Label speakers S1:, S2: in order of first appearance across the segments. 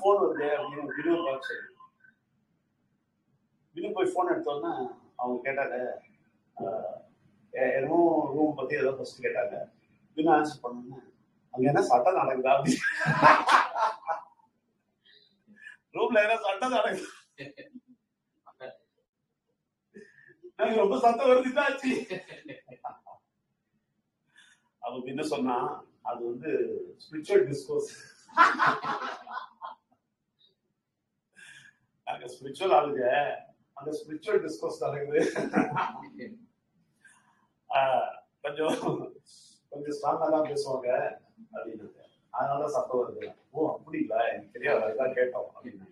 S1: Phone வருது அப்படின்னு வினு பார்த்து வினு போய் போன் எடுத்தோன்னா அவங்க கேட்டாங்க, என்னமோ ரூம் பத்தி ஏதோ ஃபர்ஸ்ட் கேட்டாங்க. வினு ஆன்சர் பண்ணு, அங்க என்ன சட்டம் நடக்குதா அப்படின்னு. ரூம்ல என்ன சட்டம் நடக்குது, எனக்கு ரொம்ப சத்தம் வருதுதாச்சு. அவங்க என்ன சொன்னா, அது வந்து ஸ்பிரிச்சுவல் டிஸ்கோர்ஸ். நாங்க ஸ்பிரிச்சுவல் ஆளுங்க, அந்த ஸ்பிரிச்சுவல் டிஸ்கோர்ஸ் நடக்குது. கொஞ்சம் கொஞ்சம் ஸ்ட்ராங்கா தான் பேசுவாங்க அப்படின்னு. அதனால சத்தம் வருது. ஓ அப்படி இல்ல, எனக்கு தெரியாது, அதுதான் கேட்டோம் அப்படின்னு.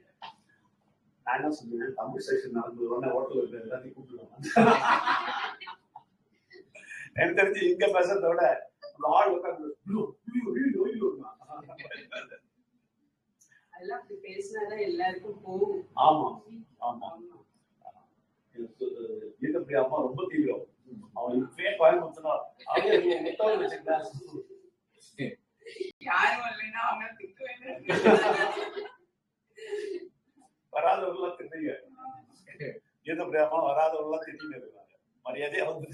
S1: நான் என்ன சொன்னேன், தமிழ் செக்ஷன் நடந்தது உடனே ஹோட்டல் இருக்கு எல்லாத்தையும் கூப்பிடுவாங்க. எனக்கு தெரிஞ்சு இங்க பேசுறத விட அந்த ஆள் உட்காந்து ஆமா ஆமா அப்படி அம்மா ரொம்ப தீவிரம். அவன் இப்பயே கோயம்புத்தூர்னா வச்சுக்கலாம். வராதவர்களாம் திட்டீங்க, கீதப்பிரியாமா வராதவர்களாம் திட்டின்னு இருக்கிறாங்க, மரியாதையா வந்து.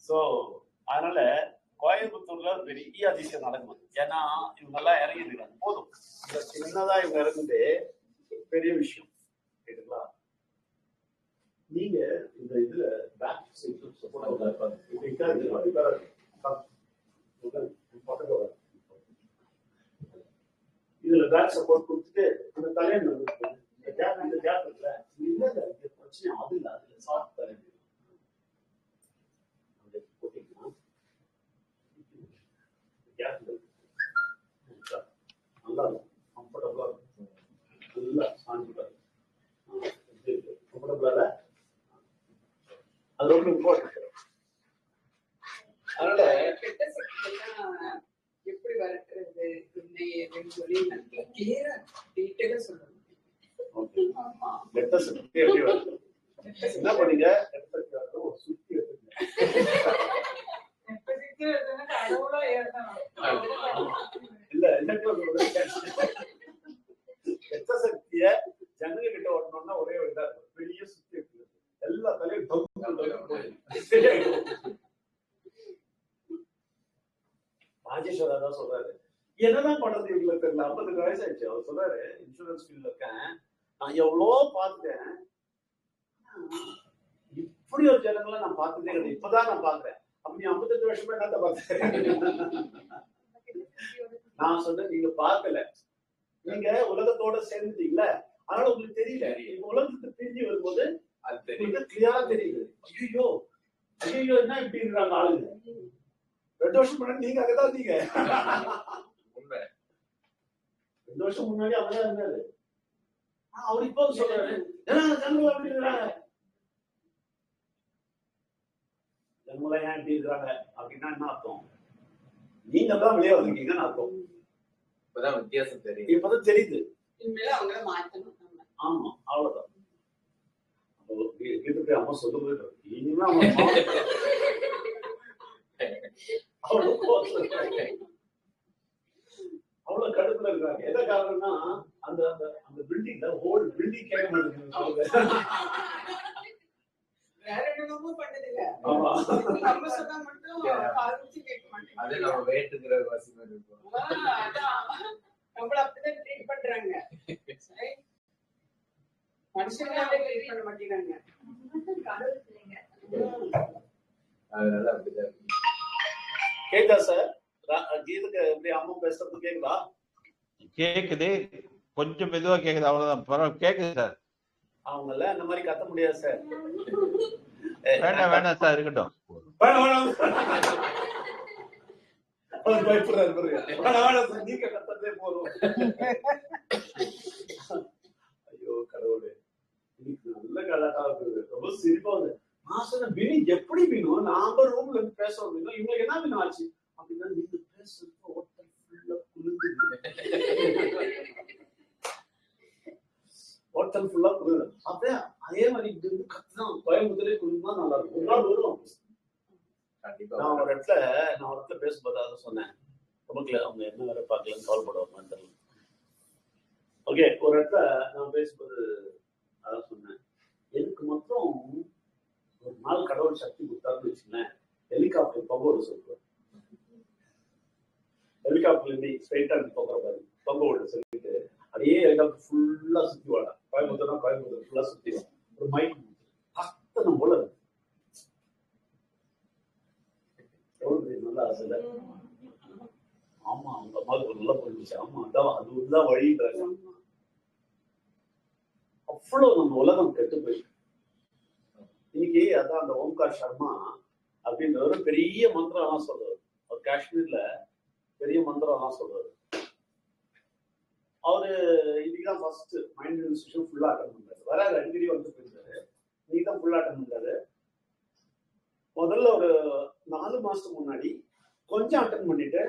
S1: சோ அதனால கோயம்புத்தூர்ல பெரிய அதிசயம் நடக்கும். ஏன்னா இவங்க எல்லாம் இறங்கிருக்காங்க. போதும், இந்த சின்னதா இவங்க இறங்குது பெரிய விஷயம். கேட்டுங்களா? நீங்க இந்த இதுல இதுல பேக் சப்போர்ட் கொடுத்துட்டு அந்த தலையன் இந்த கேப் இருக்குல்ல, பிரச்சனை அது இல்லை, அதுல சாஃப்ட் தலையன் நல்லா கம்ஃபர்டபுளா இருக்கும், நல்லா சாஞ்சிப்பாரு கம்ஃபர்டபுளா, அது ரொம்ப இம்பார்ட்டன்ட். அதனால எப்படி வளர்க்கிறது சொல்லி என்ன பண்ணீங்க, சுத்தி இல்ல ரத்த சக்திய ஜனங்க கிட்ட ஓட்டணும்னா ஒரே ஒரு இதா இருக்கும், பெரிய சுத்தி இருக்கு, எல்லா தலையும் ராஜேஸ்வரா தான் சொல்றாரு, என்னதான் பண்றது இவங்களுக்கு தெரியல, 52 வயசு ஆயிடுச்சு. அவர் சொல்றாரு, இன்சூரன்ஸ் ஃபீல்ட்ல இருக்கேன், நான் எவ்வளோ பார்த்துட்டேன், இப்படி ஒரு ஜனங்களை நான் பார்த்ததே கிடையாது, இப்பதான் நான் பாக்குறேன். அப்படி 58 வருஷமா என்னத்த பார்த்தேன். நான் சொன்னேன், நீங்க பார்க்கல, நீங்க உலகத்தோட சேர்ந்துட்டீங்களா, அதனால உங்களுக்கு தெரியல. உலகத்துக்கு பிரிஞ்சு வரும்போது அது கிளியரா தெரியுது. ஐயோ ஐயோ என்ன இப்படி இருக்காங்க ஆளுங்க. 2 வருஷம் முன்னாடி நீங்க அங்கதான் இருந்தீங்க, 2 வருஷம் முன்னாடி அங்கதான் இருந்தாரு. அவர் இப்போ சொல்றாரு, ஜனங்கள் அப்படி இருக்கிறாங்க, ஜனங்களை ஏன் இப்படி இருக்கிறாங்க அப்படின்னா என்ன அர்த்தம், நீங்க தான் வெளியே வந்திருக்கீங்கன்னு அர்த்தம். இப்பதான் வித்தியாசம் தெரியுது, இப்பதான் தெரியுது. ஆமா அவ்வளவுதான். அம்மா சொல்லும்போது இனிமே அவ்வளவு கடுப்புல இருக்காங்க. எந்த காரணம்னா அந்த அந்த பில்டிங்ல ஹோல் பில்டிங் கேட்க மாட்டேங்குது. வேற என்னமோ பண்ணதில்ல. ஆமா நம்ம சொன்னா மட்டும் பாதிச்சு கேட்க மாட்டேங்குது. அது நம்ம வேட்டுங்கற வாசிமா இருக்கும். அதான் நம்மள அப்படிதான் ட்ரீட் பண்றாங்க. மனுஷங்களாவே ட்ரீட் பண்ண மாட்டேங்கிறாங்க. கடவுள் பிள்ளைங்க. அதனால அப்படிதான். கேக்குதா சார்? கீதுக்கு எப்படி அம்மா பேசுறது கேக்குதா?
S2: கேக்குது, கொஞ்சம் மெதுவா கேக்குது, அவ்வளவுதான். பரவாயில்ல, கேக்குது சார்.
S1: அவங்கள அந்த மாதிரி கத்த முடியாது சார்.
S2: வேண்டாம் வேண்டாம் சார், இருக்கட்டும்.
S1: பயப்படுறாரு பாருங்க. நீங்க கத்ததே போதும். ஐயோ கடவுளே, இன்னைக்கு நல்ல கலாட்டா இருக்குது, ரொம்ப சிரிப்பா வந்து. நான் சொன்ன பினி எப்படி பினும், நாம ரூம்ல இருந்து பேசுறோம் அப்படின்னா இவங்களுக்கு என்ன பின்னும் ஆச்சு அப்படின்னா, நீங்க பேசுறது ஹோட்டல் ஃபுல்லா குளிர்ந்து, ஹோட்டல் ஃபுல்லா குளிர். அப்படியே அதே மாதிரி கத்துதான் கோயம்புத்தூரே குளிர்ந்தா நல்லா இருக்கும். ஒரு நாள் வரும். நான் ஒரு இடத்துல பேசும்போது அதை சொன்னேன், ரொம்ப நமக்குல அவங்க என்ன வேற பார்க்கலன்னு கவலைப்படுவாங்கன்னு தெரியல. ஓகே, ஒரு இடத்துல நான் பேசும்போது அதான் சொன்னேன், எனக்கு மொத்தம் ஒரு நாள் கடவுள் சக்தி கொடுத்தாருன்னு வச்சுங்களேன், ஹெலிகாப்டர் தொங்க விட சொல்லுவேன். ஹெலிகாப்டர்ல இருந்து ஸ்ட்ரைட்டா தொங்குற மாதிரி தொங்க விட சொல்லிட்டு அதே ஹெலிகாப்டர் ஃபுல்லா சுத்தி வாடா, கோயம்புத்தூர் ஃபுல்லா சுத்தி வா, ஒரு மைக் அத்தனை போல இருக்கு. எவ்வளவு நல்லா ஆசை இல்லை? ஆமா, அவங்க அம்மாவுக்கு நல்லா புரிஞ்சிச்சு. ஆமா, அதான் அது உள்ளதான் வழின்றாங்க. அவ்வளவு நம்ம உலகம் கெட்டு போயிருக்கு இன்னைக்கு. அதான் அந்த ஓம்கார் சர்மா அப்படின்றவர் பெரிய மந்திரம் எல்லாம் சொல்றாரு. அவர் காஷ்மீர்ல பெரிய மந்திரம் எல்லாம் சொல்றாரு. அவரு இன்னைக்குதான் ஃபர்ஸ்ட் மைண்ட் இன்ஸ்டியூஷன் ஃபுல்லா அட்டன் பண்றாரு. வராது, அடிக்கடி வந்து போயிருந்தாரு. இன்னைக்குதான் ஃபுல்லா அட்டன் பண்றாரு. முதல்ல ஒரு 4 மாசத்துக்கு முன்னாடி கொஞ்சம் அட்டன் பண்ணிட்டு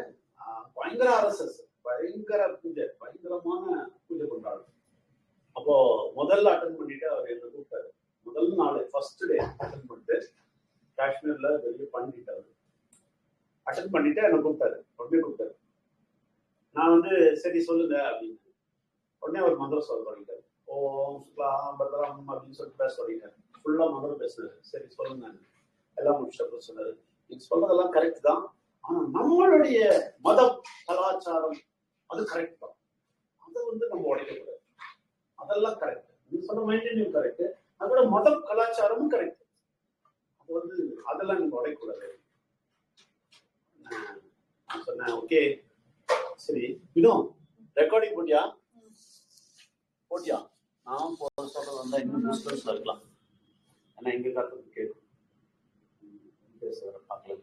S1: பயங்கர RSS, பயங்கர பூஜை, பயங்கரமான பூஜை பண்றாரு. அப்போ முதல்ல அட்டன் பண்ணிட்டு அவர் என்ன கூப்பிட்டாரு. முதல் நாள் ஃபர்ஸ்ட் டே அட்டன் பண்ணிட்டு காஷ்மீர்ல வெளியே பண்ணிட்டாரு. அட்டன் பண்ணிட்டு என்ன கூப்பிட்டாரு. உடனே கூப்பிட்டாரு. நான் வந்து சரி சொல்லுங்க அப்படின்னு. உடனே ஒரு மந்திரம் சொல்ல தொடங்கிட்டாரு. ஓம் சுக்லாம் பத்ரம் அப்படின்னு சொல்லிட்டு பேச தொடங்கிட்டாரு. ஃபுல்லா மந்திரம் பேசுனாரு. சரி சொல்லுங்க எல்லாம் முடிச்சு சொன்னாரு. நீங்க சொல்றதெல்லாம் கரெக்ட் தான், ஆனா நம்மளுடைய மதம் கலாச்சாரம் அது கரெக்ட் தான், அதை வந்து நம்ம உடைக்கக்கூடாது. அதெல்லாம் கரெக்ட், நீங்க சொன்ன மைண்ட் கரெக்ட், அதோட மதம் கலாச்சாரமும் கரெக்ட், அது வந்து அதெல்லாம் நீங்க உடைக்கக்கூடாது. நான் சொன்னேன் ஓகே சரி. இன்னும் ரெக்கார்டிங் போட்டியா? நான் சொல்றது வந்தா இன்னும் டிஸ்டன்ஸ்ல இருக்கலாம். ஏன்னா எங்க காத்துக்கு கேட்கும் பார்க்கல.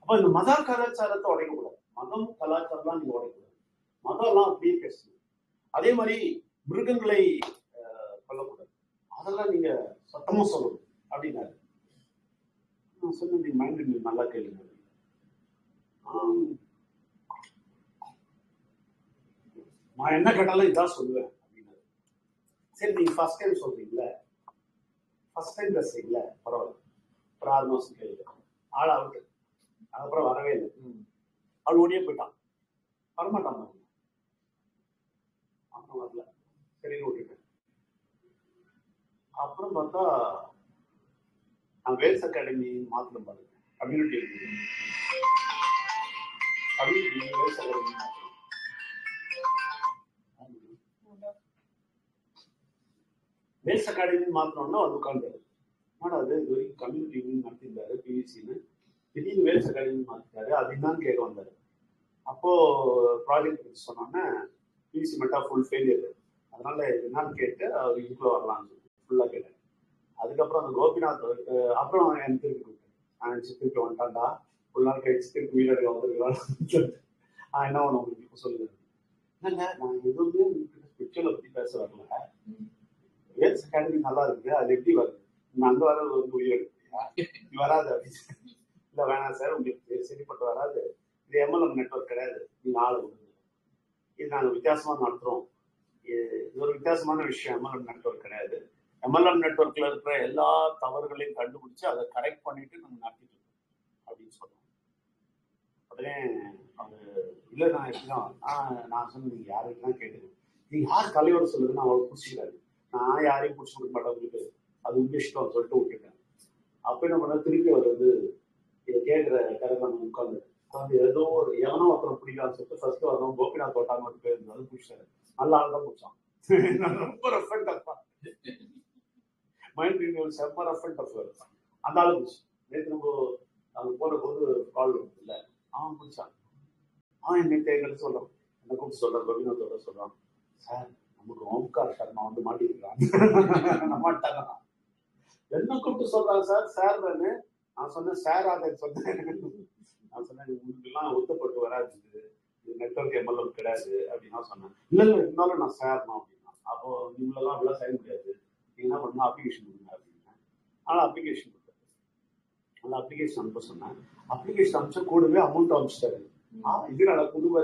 S1: அப்ப இந்த மத கலாச்சாரத்தை உடைக்கக்கூடாது, மதம் கலாச்சாரம் நீங்க உடைக்கக்கூடாது, மதம் எல்லாம் அப்படியே பேசணும். அதே மாதிரி மிருகங்களை கொல்லக்கூடாது, அதெல்லாம் நீங்க சத்தமா சொல்லணும் அப்படின்னாரு. நான் சொன்னேன் நீங்க மைண்ட் நீங்க நல்லா கேளுங்க. நான் என்ன கேட்டாலும் இதான் சொல்லுவேன் அப்படின்னாரு. சரி நீங்க ஃபர்ஸ்ட் டைம் சொல்றீங்களா, ஃபர்ஸ்ட் டைம் பேசுறீங்களா, பரவாயில்ல, ஒரு 6 மாசம் கேள்வி ஆள் அவுட்டு. அதுக்கப்புறம் வரவே இல்லை. அவள் ஓடியே போயிட்டான், வரமாட்டான். அப்புறம் வரல, சரின்னு விட்டுட்டேன். அப்புறம் பார்த்தா நான் வேல்ஸ் அகாடமி மாத்திரம் பாருங்க, community Vels academy Vels academy மாத்திரம்னா அது உட்காந்துரு. ஆனால் அது இது வரைக்கும் கம்யூனிட்டி நடத்திருந்தாரு பிவிசின்னு, திடீர்னு வேல்ஸ் அகாடமி மாத்திட்டாரு. அது என்னன்னு கேட்க வந்தாரு. அப்போ ப்ராஜெக்ட் சொன்னோன்னே பிவிசி மெட்டா ஃபுல் ஃபெயிலியர், அதனால என்னன்னு கேட்டு அவர் இதுக்குள்ள வரலான்னு சொல்லி ஃபுல்லாக கேட்டேன். அதுக்கப்புறம் அந்த கோபிநாத் அப்புறம் என் திருப்பி கூப்பிட்டேன். நான் திருப்பி வந்துட்டான்டா, ஒரு நாள் கழிச்சு திருப்பி வீடு வந்துருக்கலாம். என்ன ஒன்று உங்களுக்கு இப்போ சொல்லுங்க. இல்லைங்க நான் எதுவுமே உங்களுக்கு ஸ்பிரிச்சுவலை பற்றி பேச வரல, வேல்ஸ் அகாடமி நல்லா இருக்கு, அது எப்படி வருது, நீங்க அங்கே வர வந்து உயிர் எடுக்கிறியா, வராது அப்படின்னு. இல்லை வேணாம் சார், உங்களுக்கு சரிப்பட்டு வராது, இது MLM நெட்வொர்க் கிடையாது, நீங்க ஆளை விடுங்க, இது நாங்கள் வித்தியாசமா நடத்துறோம், இது ஒரு வித்தியாசமான விஷயம், MLM நெட்வொர்க் கிடையாது, MLM நெட்வொர்க்ல இருக்கிற எல்லா தவறுகளையும் கண்டுபிடிச்சு அதை கரெக்ட் பண்ணிட்டு நம்ம நடத்திட்டு இருக்கோம் அப்படின்னு சொல்லுவோம். உடனே அவங்க இல்லை நான் எப்படிதான் நான் சொன்னேன், நீங்க யாருக்கெல்லாம் கேட்டுங்க, நீங்க யார் தலையோட சொல்லுதுன்னு அவளை பிடிச்சிக்கிறாரு, நான் யாரையும் பிடிச்சி கொடுக்க மாட்டேன், உங்களுக்கு அது உங்க இஷ்டம் சொல்லிட்டு விட்டுட்டேன். அப்ப என்ன பண்ண, திருப்பி அவர் வந்து இதை கேட்கிற கரகான உட்காந்து ஏதோ ஒரு எவனோ ஒருத்தரை பிடிக்கான்னு சொல்லிட்டு ஃபர்ஸ்ட் வரணும் கோபிநாத் தோட்டாங்க ஒரு பேர் இருந்தாலும் பிடிச்சாரு. நல்ல ஆள் தான் பிடிச்சான். ரொம்ப ரஃபண்ட் அப்பா, மைண்ட் ரினியூவல் செம்ம ரஃபண்ட் அப் அந்த ஆளு பிடிச்சி. நேற்று நம்ம அங்கே போன போது கால் வருது இல்லை, அவன் பிடிச்சான். இன்னைக்கு எங்களுக்கு சொல்றான், என்ன கூப்பிட்டு சொல்றான், கோபிநாத்தோட சொல்றான், சார் நமக்கு ஓம்கார் சர்மா வந்து மாட்டிருக்கான். மாட்டாங்க என்ன கூப்பிட்டு சொல்றாங்க சார், சார் தானே. நான் சொன்னேன் சார் ஆதேன்னு சொன்னேன். நான் சொன்னேன் உங்களுக்கு எல்லாம் ஒத்துப்பட்டு வராது, இது நெட்வொர்க் MLM கிடையாது அப்படின்னு சொன்னேன். இல்லை இல்லை இருந்தாலும் நான் சார்னா அப்படின்னா, அப்போ நீங்களெல்லாம் அப்படிலாம் செய்ய முடியாது, நீங்க என்ன பண்ணா அப்ளிகேஷன் கொடுங்க அப்படின்னா. ஆனால் அப்ளிகேஷன் கொடுத்தாரு, அந்த அப்ளிகேஷன் அனுப்ப சொன்னேன். அப்ளிகேஷன் அனுப்பிச்சா கூடவே அமௌண்ட் அனுப்பிச்சிட்டாரு. இது நல்லா குடும்ப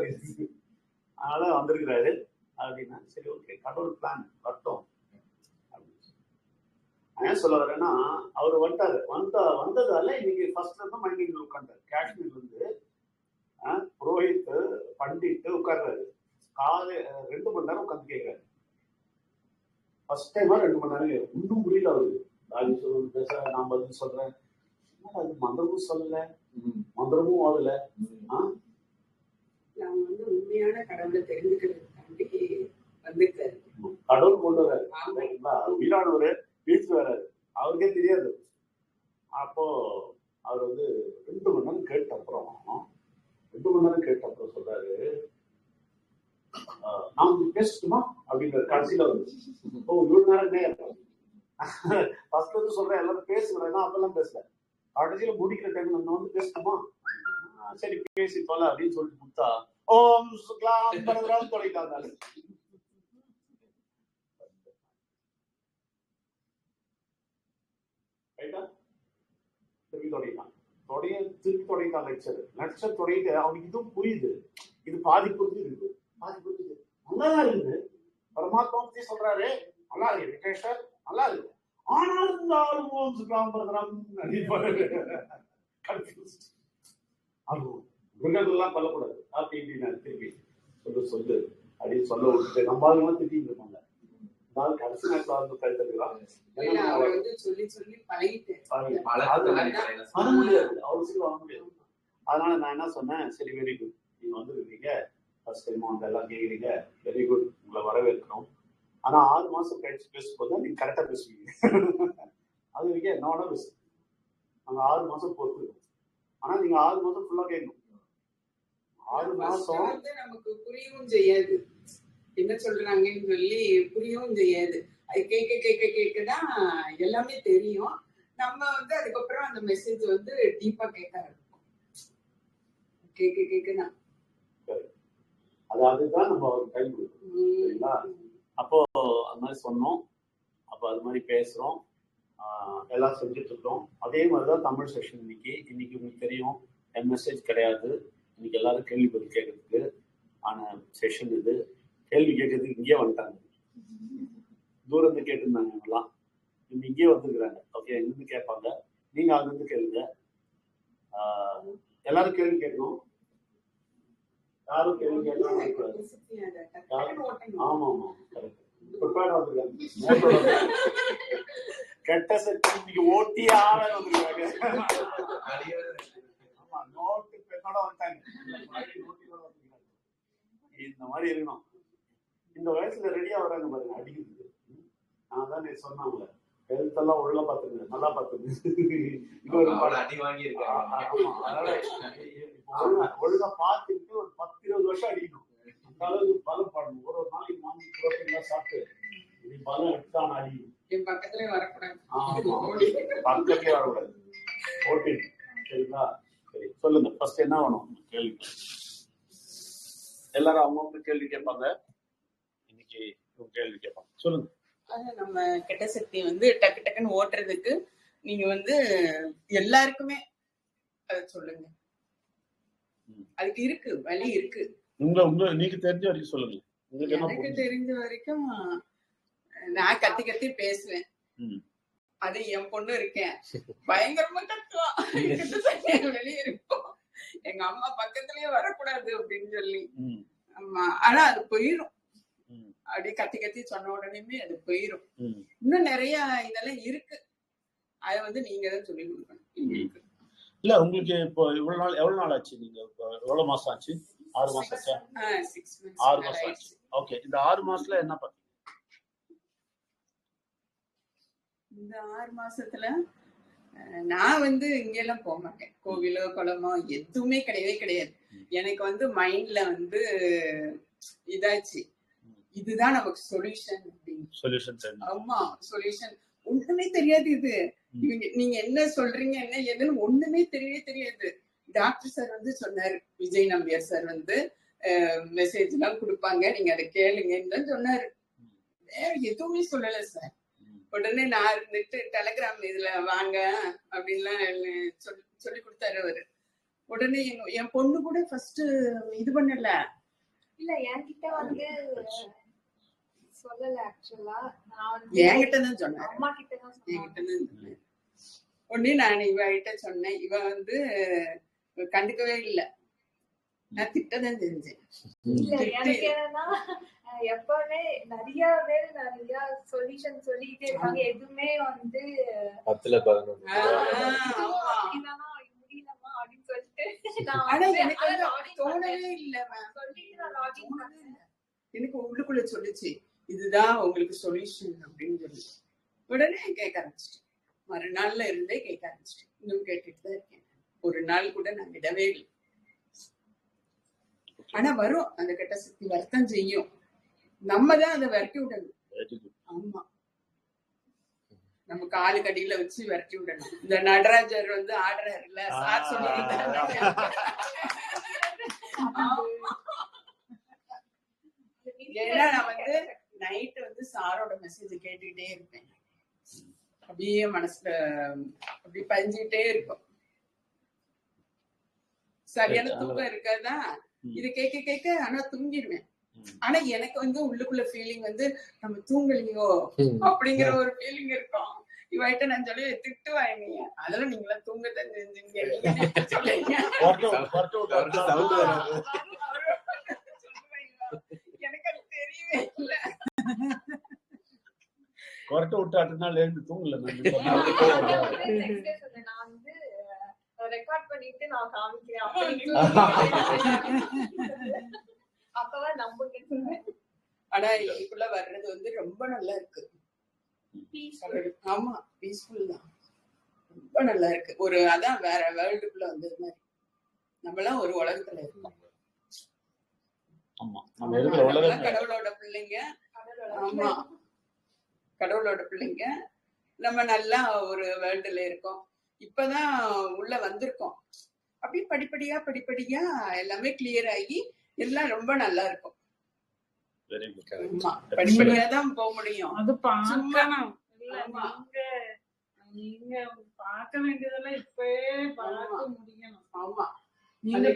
S1: அதனால வந்திருக்கிறாரு அப்படின்னா. சரி ஓகே, கடவுள் பிளான் வரட்டும் அப்படின்னு. ஏன் சொல்ல வரேன்னா, அவர் வந்ததால இன்னைக்கு ஃபர்ஸ்ட்ல இருந்து மைண்டிங் உட்காந்தாரு. காஷ்மீர்ல இருந்து புரோஹித் பண்டிட் உட்கார்றாரு. காலை 2 மணி நேரம் உட்காந்து கேட்கிறாரு. ஃபர்ஸ்ட் டைமா 2 மணி நேரம் ஒன்றும் புரியல அவருக்கு. ராஜி சொல்றது பேச, நான் பதில் சொல்றேன். அது மந்திரமும் சொல்லல, மந்திரமும் ஓதல.
S3: உண்மையான கடவுளை தெரிஞ்சுக்கிறதுக்காண்டி வந்திருக்காரு.
S1: கடவுள் கொண்டு வராரு. வீரானவரு வீழ்த்து வராரு, அவருக்கே தெரியாது. அப்போ அவர் 2 மணி நேரம் கேட்ட அப்புறம் சொல்றாரு, நான் பேசட்டுமா அப்படின்ற. கடைசியில இவ்வளவு நேரம் ஃபர்ஸ்ட் சொல்றேன் எல்லாரும் பேசுறேன்னா அப்பெல்லாம் பேசல. கடைசியில முடிக்கிற டைம் நம்ம பேசட்டுமா, சரி பேசி போல அப்படின்னு சொல்லிட்டு கொடுத்தா ஓம் சுக்லாம் பரதராம் தொடங்கிட்டாங்க. திருப்பி தொடங்கிட்டான் லெக்சர் தொடங்கிட்டு அவனுக்கு இதுவும் புரியுது. இது பாதி புரிஞ்சுது, நல்லாதான் இருக்குது. பரமாத்மா பத்தி சொல்றாரு, நல்லா இருக்கு. விகேஷர் நல்லா இருக்கு. ஆனால் இருந்தாலும் ஓம் சுக்லாம் பரதராம் கன்ஃபியூஸ்ட். அது மிருகங்கள்லாம் கொல்லக்கூடாது அப்படின்னு திருப்பி சொல்லு அப்படின்னு சொல்ல விட்டுட்டு நம்ம ஆளுங்கெல்லாம் திட்டிட்டு இருப்பாங்க. கடைசி நேரத்துல வந்து கருத்துக்கலாம் வர முடியாது, அவசியம் வர முடியாது. அதனால நான் என்ன சொன்னேன், சரி வெரி குட், நீங்க வந்துருக்கீங்க, ஃபர்ஸ்ட் டைம் வந்து எல்லாம் கேக்குறீங்க, வெரி குட், உங்களை வரவேற்கிறோம். ஆனா 6 மாசம் கழிச்சு பேசும்போது நீங்க கரெக்டா பேசுவீங்க. அது வரைக்கும் என்னோட பேசு, நாங்க 6 மாசம் பொறுத்துருக்கோம். ஆனா நீங்க 6 மாசம் ஃபுல்லா கேட்கணும். 6 மாசம்
S3: நமக்கு புரியவும் செய்யாது, என்ன சொல்றாங்கன்னு சொல்லி புரியவும் செய்யாது. அது கேட்கதான் எல்லாமே தெரியும். நம்ம அதுக்கப்புறம் அந்த மெசேஜ் டீப்பா கேட்க ஆரம்பிப்போம். கேட்கதான்
S1: அதுதான் நம்ம ஒரு டைம் கொடுக்கணும், சரிங்களா? அப்போ அது மாதிரி சொன்னோம். அப்போ அது மாதிரி பேசுறோம், எல்லாம் செஞ்சுட்டு இருக்கோம். அதே மாதிரிதான் தமிழ் செஷன் இன்னைக்கு உங்களுக்கு தெரியும், மெசேஜ் கிடையாது. இன்னைக்கு எல்லாரும் கேள்வி பதில் கேட்கறதுக்கு ஆன செஷன் இது. கேள்வி கேட்கறதுக்கு இங்கேயே வந்துட்டாங்க, தூரத்து கேட்டுருந்தாங்க எல்லாம், இங்கேயே வந்துருக்குறாங்க. ஓகே, இங்கிருந்து கேட்பாங்க, நீங்க அங்கிருந்து கேளுங்க. எல்லாரும் கேள்வி கேட்கணும், யாரும் கேள்வி கேட்கணும். ஆமா ஆமா கெட்ட சக்தி இன்னைக்கு ஓட்டி ஆள வந்துருக்காங்க. ஆமா, நோட்டு பெண்ணோட வந்துட்டாங்க. இந்த மாதிரி இருக்கணும். இந்த வயசுல ரெடியா வராங்க பாருங்க, அடிக்கிறது. நான் தான் சொன்னாங்க, ஹெல்த்தெல்லாம் ஒழுங்கா பாத்துங்க, நல்லா பாத்துங்க. ஒழுங்கா பாத்துட்டு ஒரு 10-20 வருஷம் அடிக்கணும். அந்த அளவுக்கு பலம் பாடணும். ஒரு நாளைக்கு வாங்கி புரோட்டீன்லாம் சாப்பிட்டு இது பலம் எடுத்தான் அடிக்கணும்.
S3: பக்கத்துலயே வரக்கூடாது.
S1: பக்கத்துலயே வரக்கூடாது, புரோட்டீன். சரிங்களா? சரி, சொல்லுங்க, ஃபர்ஸ்ட் என்ன வேணும் கேள்வி? எல்லாரும் அவங்க கேள்வி கேட்பாங்க. இன்னைக்கு கேள்வி கேட்பாங்க, சொல்லுங்க.
S3: நம்ம கெட்ட சக்தி டக்கு டக்குன்னு ஓட்டுறதுக்கு நீங்க எல்லாருக்குமே அத சொல்லுங்க. அதுக்கு இருக்கு, வழி இருக்கு.
S1: நீங்க தெரிஞ்ச வரைக்கும் சொல்லுங்க.
S3: எனக்கு தெரிஞ்ச வரைக்கும் நான் கத்தி பேசுவேன். அது என் பொண்ணு இருக்கேன், பயங்கரமா கத்துவா, வெளியே இருக்கும், எங்க அம்மா பக்கத்துலயே வரக்கூடாது அப்படின்னு சொல்லி. ஆமா, ஆனா அது போயிரும். அப்படி கத்தி சொன்ன உடனேமே அது போயிரும். இன்னும் நிறைய இதெல்லாம் இருக்கு, அத நீங்க தான் சொல்லி கொடுக்கணும்.
S1: இல்ல, உங்களுக்கு இப்போ எவ்வளவு நாள் ஆச்சு? நீங்க எவ்வளவு மாசம் ஆச்சு? 6 மாசம் ஆச்சா? 6 மாசம் ஆச்சு. ஓகே, இந்த 6 மாசத்துல என்ன பண்ணீங்க?
S3: இந்த 6 மாசத்துல நான் இங்கெல்லாம் போக மாட்டேன். கோவிலோ குளமோ எதுவுமே கிடையவே கிடையாது. எனக்கு மைண்ட்ல இதாச்சு, இதுதான் நமக்கு சொல்யூஷன் அப்படின்னு. ஆமா, சொல்யூஷன் ஒண்ணுமே தெரியாது. இது நீங்க என்ன சொல்றீங்க, என்ன ஏதுன்னு ஒண்ணுமே தெரியவே தெரியாது. டாக்டர் சார் சொன்னாரு, விஜய் நம்பியார் சார் மெசேஜ் எல்லாம் கொடுப்பாங்க, நீங்க அதை கேளுங்கன்னு சொன்னாரு. வேற எதுவுமே சொல்லல சார். உடனே நான் டெலகிராம் இதுல வாங்க அப்படின்லாம் சொல்லி கொடுத்தாரு அவரு. உடனே என் பொண்ணு கூட ஃபர்ஸ்ட் இது பண்ணல.
S4: இல்ல, என்கிட்ட சொல்லல ஆக்சுவலா. நான் வந்து
S3: என்கிட்ட தான் சொன்னேன்,
S4: அம்மா கிட்ட தான்
S3: என்கிட்ட
S4: சொன்னேன்.
S3: தான் சொன்னேன். உடனே நான் இவகிட்ட சொன்னேன், இவ வந்து கண்டுக்கவே இல்லை. நான் திட்டதான் செஞ்சேன்.
S4: இல்ல எனக்கு என்னன்னா எப்பவுமே நிறைய பேர் நிறைய சொல்யூஷன் சொல்லிட்டே இருக்காங்க, எதுவுமே வந்து
S5: 10-11
S4: அப்படிதானா முடியலமா அப்படின்னு சொல்லிட்டு நான்
S3: ஆனா
S4: வந்து
S3: எனக்கு
S4: அதை
S3: வந்து
S4: login
S3: தோணவே
S4: பண்ணேன்.
S3: இல்லை மேம்.
S4: சொல்லிட்டு நான் login பண்ணேன்.
S3: எனக்கு உள்ளுக்குள்ள சொல்லுச்சு, இதுதான் உங்களுக்கு சொல்யூஷன் அப்படின்னு சொல்லி. உடனே கேட்க ஆரம்பிச்சிட்டேன். மறுநாள்ல இருந்தே கேட்க ஆரம்பிச்சிட்டேன். இன்னும் கேட்டுட்டு தான் இருக்கேன். ஒரு நாள் கூட நான் விடவே இல்லை. ஆனா வரும், அந்த கெட்ட சக்தி வருத்தம் செய்யும். நம்ம தான் அதை விரட்டி விடணும். ஆமா, நம்ம காலு கடியில வச்சு விரட்டி விடணும். இந்த நடராஜர் வந்து ஆடுறாருல, சார் சொல்லிட்டு ஏன்னா நான் வந்து நைட்டு வந்து சாரோட மெசேஜ் கேட்டுக்கிட்டே இருப்பேன். அப்படியே மனசுல அப்படி பதிஞ்சுக்கிட்டே இருக்கும். சரியான தூக்கம் இருக்காதா, இது கேட்க கேட்க ஆனா தூங்கிடுவேன். ஆனா எனக்கு வந்து உள்ளுக்குள்ள ஃபீலிங் வந்து நம்ம தூங்கலையோ அப்படிங்கிற ஒரு ஃபீலிங் இருக்கும். இவட்ட நான் சொல்லி திட்டு வாங்கினீங்க, அதெல்லாம் நீங்களா தூங்கத்தான் செஞ்சீங்க, நீங்க சொல்லுங்க. எனக்கு அது தெரியவே இல்ல.
S1: கொரட்டை விட்டு அடுத்த நாள் எழுந்து தூங்கல.
S4: Next day சொன்னேன், நான் வந்து ரெக்கார்ட் பண்ணிட்டு நான் காமிக்கிறேன் அப்படின்னு அப்பதான் நம்புங்க.
S3: ஆனா இதுக்குள்ள வர்றது வந்து ரொம்ப நல்லா இருக்கு. ஆமா, பீஸ்ஃபுல் தான், ரொம்ப நல்லா இருக்கு. ஒரு அதான் வேற வேர்ல்டுக்குள்ள வந்தது மாதிரி. நம்மளாம் ஒரு உலகத்துல இருக்கோம். கடவுளோட பிள்ளைங்க. ஆமா, கடவுளோட பிள்ளைங்க. நம்ம நல்லா ஒரு வேர்ல்டுல இருக்கோம். இப்பதான் உள்ள வந்திருக்கோம். அப்படி படிப்படியா படிப்படியா எல்லாமே கிளியர் ஆகி எல்லாம் ரொம்ப நல்லா இருக்கும். படிப்படியா தான் போக முடியும்.
S6: அது பார்க்கணும். நீங்க பார்க்க வேண்டியதெல்லாம் இப்பவே பார்க்க முடியணும்.
S3: ஆமா,
S6: நீங்க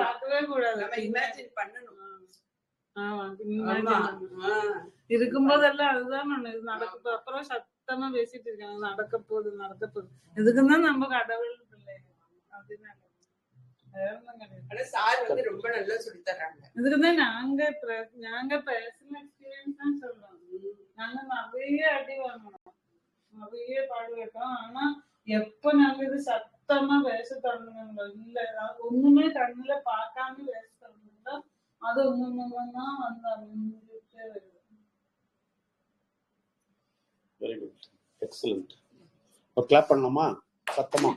S6: பார்க்கவே கூடாது.
S3: நம்ம இமேஜின் பண்ணணும்.
S6: இருக்கும்போதெல்லாம் அதுதான் நடக்குது. அப்புறம் சத்தமா பேசிட்டு இருக்காங்க, நடக்க போகுது நடக்க போகுது. இதுக்குதான் நம்ம கடவுள் பிள்ளை. அதுதான்
S3: சார் வந்து ரொம்ப நல்லா சொல்லி தர்றாங்க.
S6: இதுக்குதான் நாங்க பர்சனல் எக்ஸ்பீரியன்ஸ் தான் சொல்றோம். நாங்க நிறைய அடி வாங்கணும், நிறைய பாடுபட்டோம். ஆனா எப்ப நாங்க இது சத்தமா பேச தொடங்குங்களோ, இல்ல ஒண்ணுமே கண்ணுல பார்க்காம பேச தொடங்குங்களோ, அது ஒண்ணுதான் வந்து அமைஞ்சிட்டே வருது.
S1: Very good, excellent. ஒரு கிளாப் பண்ணலாமா சத்தமா?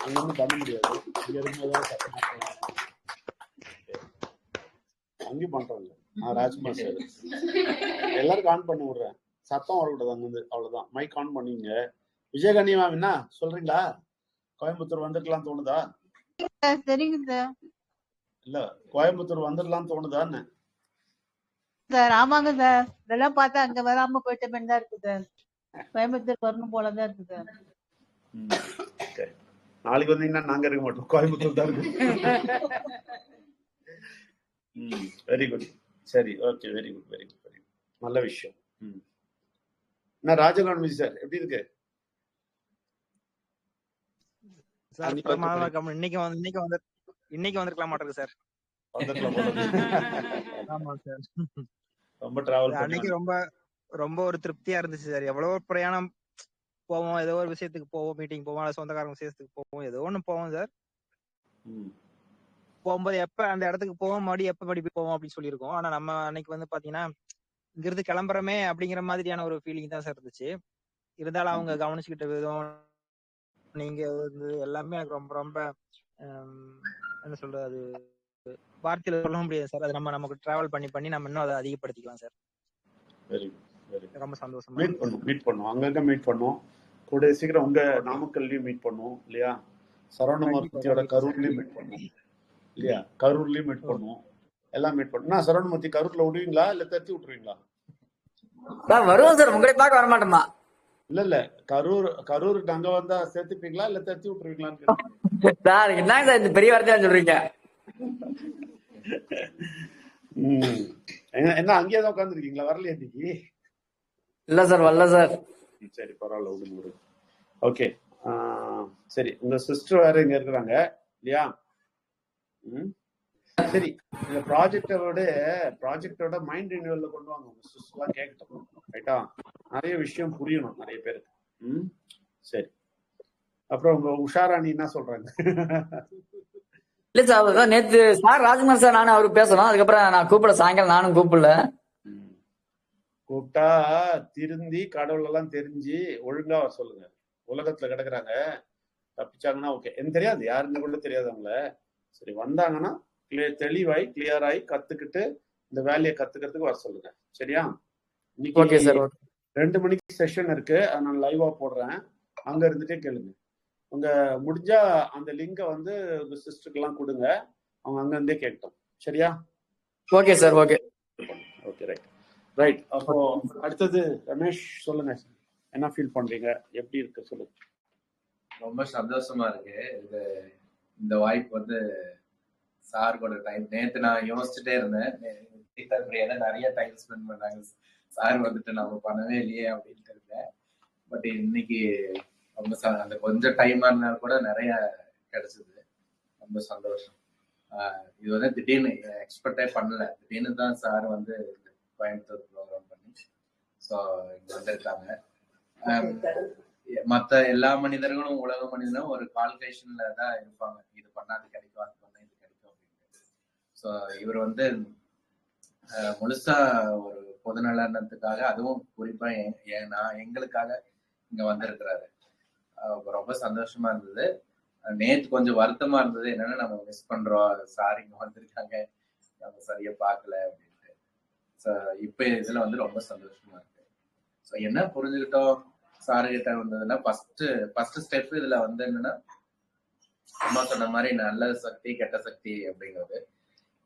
S1: அங்க பண்ண முடியாது, இங்க இருக்கும்போது சத்தமா அங்கேயும் பண்றாங்க. நான் ராஜ்குமார் சார் எல்லாருக்கும் ஆன் பண்ணி விடுறேன், சத்தம் வரக்கூடாது அங்கிருந்து, அவ்வளவுதான். மைக் ஆன் பண்ணீங்க. விஜயகண்ணி மேம் என்ன சொல்றீங்களா? கோயம்புத்தூர் வந்துருக்கலாம் தோணுதா?
S7: சரிங்க சார்.
S1: இல்ல கோயம்புத்தூர் வந்துடலாம் தோணுதான்னு
S7: சார்? ஆமாங்க சார், இதெல்லாம் பார்த்தா அங்க வராம போயிட்ட மாதிரி தான் இருக்கு சார். கோயம்புத்தூர் வரணும் போலதான் இருக்கு சார்.
S1: நாளைக்கு வந்தீங்கன்னா நாங்க இருக்க மாட்டோம், கோயம்புத்தூர் தான் இருக்கு. வெரி குட், சரி, okay, very good, very good, very good, நல்ல விஷயம். என்ன ராஜகாந்தி சார் எப்படி இருக்கு?
S8: இன்னைக்கு வந்திருக்கலாம் மாட்டேங்குது சார். ஆமா சார்,
S1: ரொம்ப டிராவல்
S8: அன்னைக்கு ரொம்ப ஒரு திருப்தியா இருந்துச்சு சார். எவ்வளவு பிரயாணம் போவோம், ஏதோ ஒரு விஷயத்துக்கு போவோம், மீட்டிங் போவோம், சொந்தக்காரங்க விஷயத்துக்கு போவோம், ஏதோ ஒண்ணு போவோம் சார். போகும்போது எப்ப அந்த இடத்துக்கு போவோம், மறுபடியும் எப்ப மறுபடியும் போவோம் அப்படின்னு சொல்லியிருக்கோம். ஆனா நம்ம அன்னைக்கு வந்து பாத்தீங்கன்னா இங்கிருந்து கிளம்புறமே அப்படிங்கிற மாதிரியான ஒரு ஃபீலிங் தான் சார் இருந்துச்சு. இருந்தாலும் அவங்க கவனிச்சுக்கிட்ட விதம், நீங்க வந்து எல்லாமே எனக்கு ரொம்ப ரொம்ப என்ன சொல்றது, அது வார்த்தையில சொல்ல முடியாது சார். அது நமக்கு டிராவல் பண்ணி நம்ம இன்னும் அதை அதிகப்படுத்திக்கலாம் சார். ரொம்ப சந்தோஷம்.
S1: மீட் பண்ணுவோம், அங்கங்க மீட் பண்ணுவோம். கூட சீக்கிரம் உங்க நாமக்கல்லையும் மீட் பண்ணுவோம் இல்லையா? சரவணமூர்த்தியோட கரூர்லயும் மீட் பண்ணுவோம் இல்லையா? கரூர்லயும் மீட் பண்ணுவோம், எல்லாம் மீட் பண்ணுவோம். சரவணமூர்த்தி கரூர்ல விடுவீங்களா இல்ல தட்டி விட்டுருவீங்களா?
S9: வருவோம் சார், உங்களை பார்க்க வர மாட்டோமா?
S1: இல்ல கரூருக்கு அங்க வந்தா சேர்த்துப்பீங்களா இல்ல தட்டி விட்டுருவீங்களான்னு
S9: சார். என்னங்க சார் இந்த பெரிய வார்த்தையா சொல்றீங்க?
S1: என்ன அங்கேயே தான் உட்காந்துருக்கீங்களா? வரலையா இன்னைக்கு?
S9: இல்ல சார், வரல சார்.
S1: சரி, பரவாயில்ல, விடுங்க. ஓகே, சரி. உங்க சிஸ்டர் வேற இங்க இருக்கிறாங்க இல்லையா? சரி, இந்த ப்ராஜெக்டோட மைண்ட் ரினியூவல்ல கொண்டு வாங்க. உங்க சிஸ்டர்லாம் கேட்கட்டும். ரைட்டா? நிறைய விஷயம் புரியணும் நிறைய பேருக்கு. சரி. அப்புறம் உங்க உஷாராணி என்ன சொல்றாங்க?
S9: இல்ல சார், நேத்து சார் ராஜ்குமார் சார் நானும் அவரு பேசணும். அதுக்கப்புறம் நான் கூப்பிட சாயங்காலம் நானும் கூப்பிடல.
S1: கூப்பிட்டா திருந்தி கடவுள் எல்லாம் தெரிஞ்சு ஒழுங்கா வர சொல்லுங்க. உலகத்துல கிடக்குறாங்க, தப்பிச்சாங்கன்னா ஓகே. எனக்கு தெரியாது, யாருன்னு கூட தெரியாது அவங்கள. சரி, வந்தாங்கன்னா தெளிவாய் கிளியராய் கத்துக்கிட்டு இந்த வேலையை கத்துக்கிறதுக்கு வர சொல்லுங்க. சரியா? இன்னைக்கு 2 மணிக்கு செஷன் இருக்கு, அதை நான் லைவா போடுறேன். அங்க இருந்துட்டே கேளுங்க. உங்க முடிஞ்சா அந்த லிங்கை வந்து உங்க சிஸ்டருக்கு எல்லாம் கொடுங்க, அவங்க அங்க இருந்தே கேட்கட்டும். சரியா?
S9: Okay sir. Okay,
S1: right. அப்போ அடுத்தது ரமேஷ் சொல்லுங்க, என்ன ஃபீல் பண்றீங்க, எப்படி இருக்கு சொல்லுங்க.
S5: ரொம்ப சந்தோஷமா இருக்கு. இந்த வாய்ப்பு வந்து சார் கூட டைம் நேற்று நான் யோசிச்சுட்டே இருந்தேன். நிறைய டைம் ஸ்பெண்ட் பண்ணாங்க சார் வந்துட்டு, நம்ம பண்ணவே இல்லையே அப்படின்ட்டு இருந்தேன். பட் இன்னைக்கு ரொம்ப அந்த கொஞ்சம் டைமா இருந்தாலும் கூட நிறைய கிடைச்சது. ரொம்ப சந்தோஷம். இது வந்து திடீர்னு எக்ஸ்பெக்டே பண்ணல. திடீர்னு தான் சார் வந்து கோயம்புத்தூர் ப்ரோக்ராம் பண்ணி ஸோ இங்க வந்திருக்காங்க. மற்ற எல்லா மனிதர்களும் உலக மனிதனும் ஒரு கால்குலேஷன்ல தான் இருப்பாங்க. இது பண்ணா அது கிடைக்கும், அது பண்ணா இது கிடைக்கும் அப்படின்ட்டு. ஸோ இவர் வந்து முழுசா ஒரு பொதுநலனத்துக்காக, அதுவும் குறிப்பா எங்களுக்காக இங்க வந்திருக்கிறாரு. ரொம்ப சந்தோஷமா இருந்தது. நேற்று கொஞ்சம் வருத்தமா இருந்தது, என்னன்னா நம்ம மிஸ் பண்றோம், சார் இங்க வந்திருக்காங்க, நம்ம சரியா பார்க்கல அப்படின்ட்டு. ஸோ இப்ப இதுல வந்து ரொம்ப சந்தோஷமா இருக்கு. ஸோ என்ன புரிஞ்சுக்கிட்டோம் சாரு கிட்ட வந்ததுன்னா, ஃபர்ஸ்ட் ஸ்டெப் இதுல வந்து என்னன்னா, அம்மா சொன்ன மாதிரி நல்ல சக்தி கெட்ட சக்தி அப்படிங்கிறது,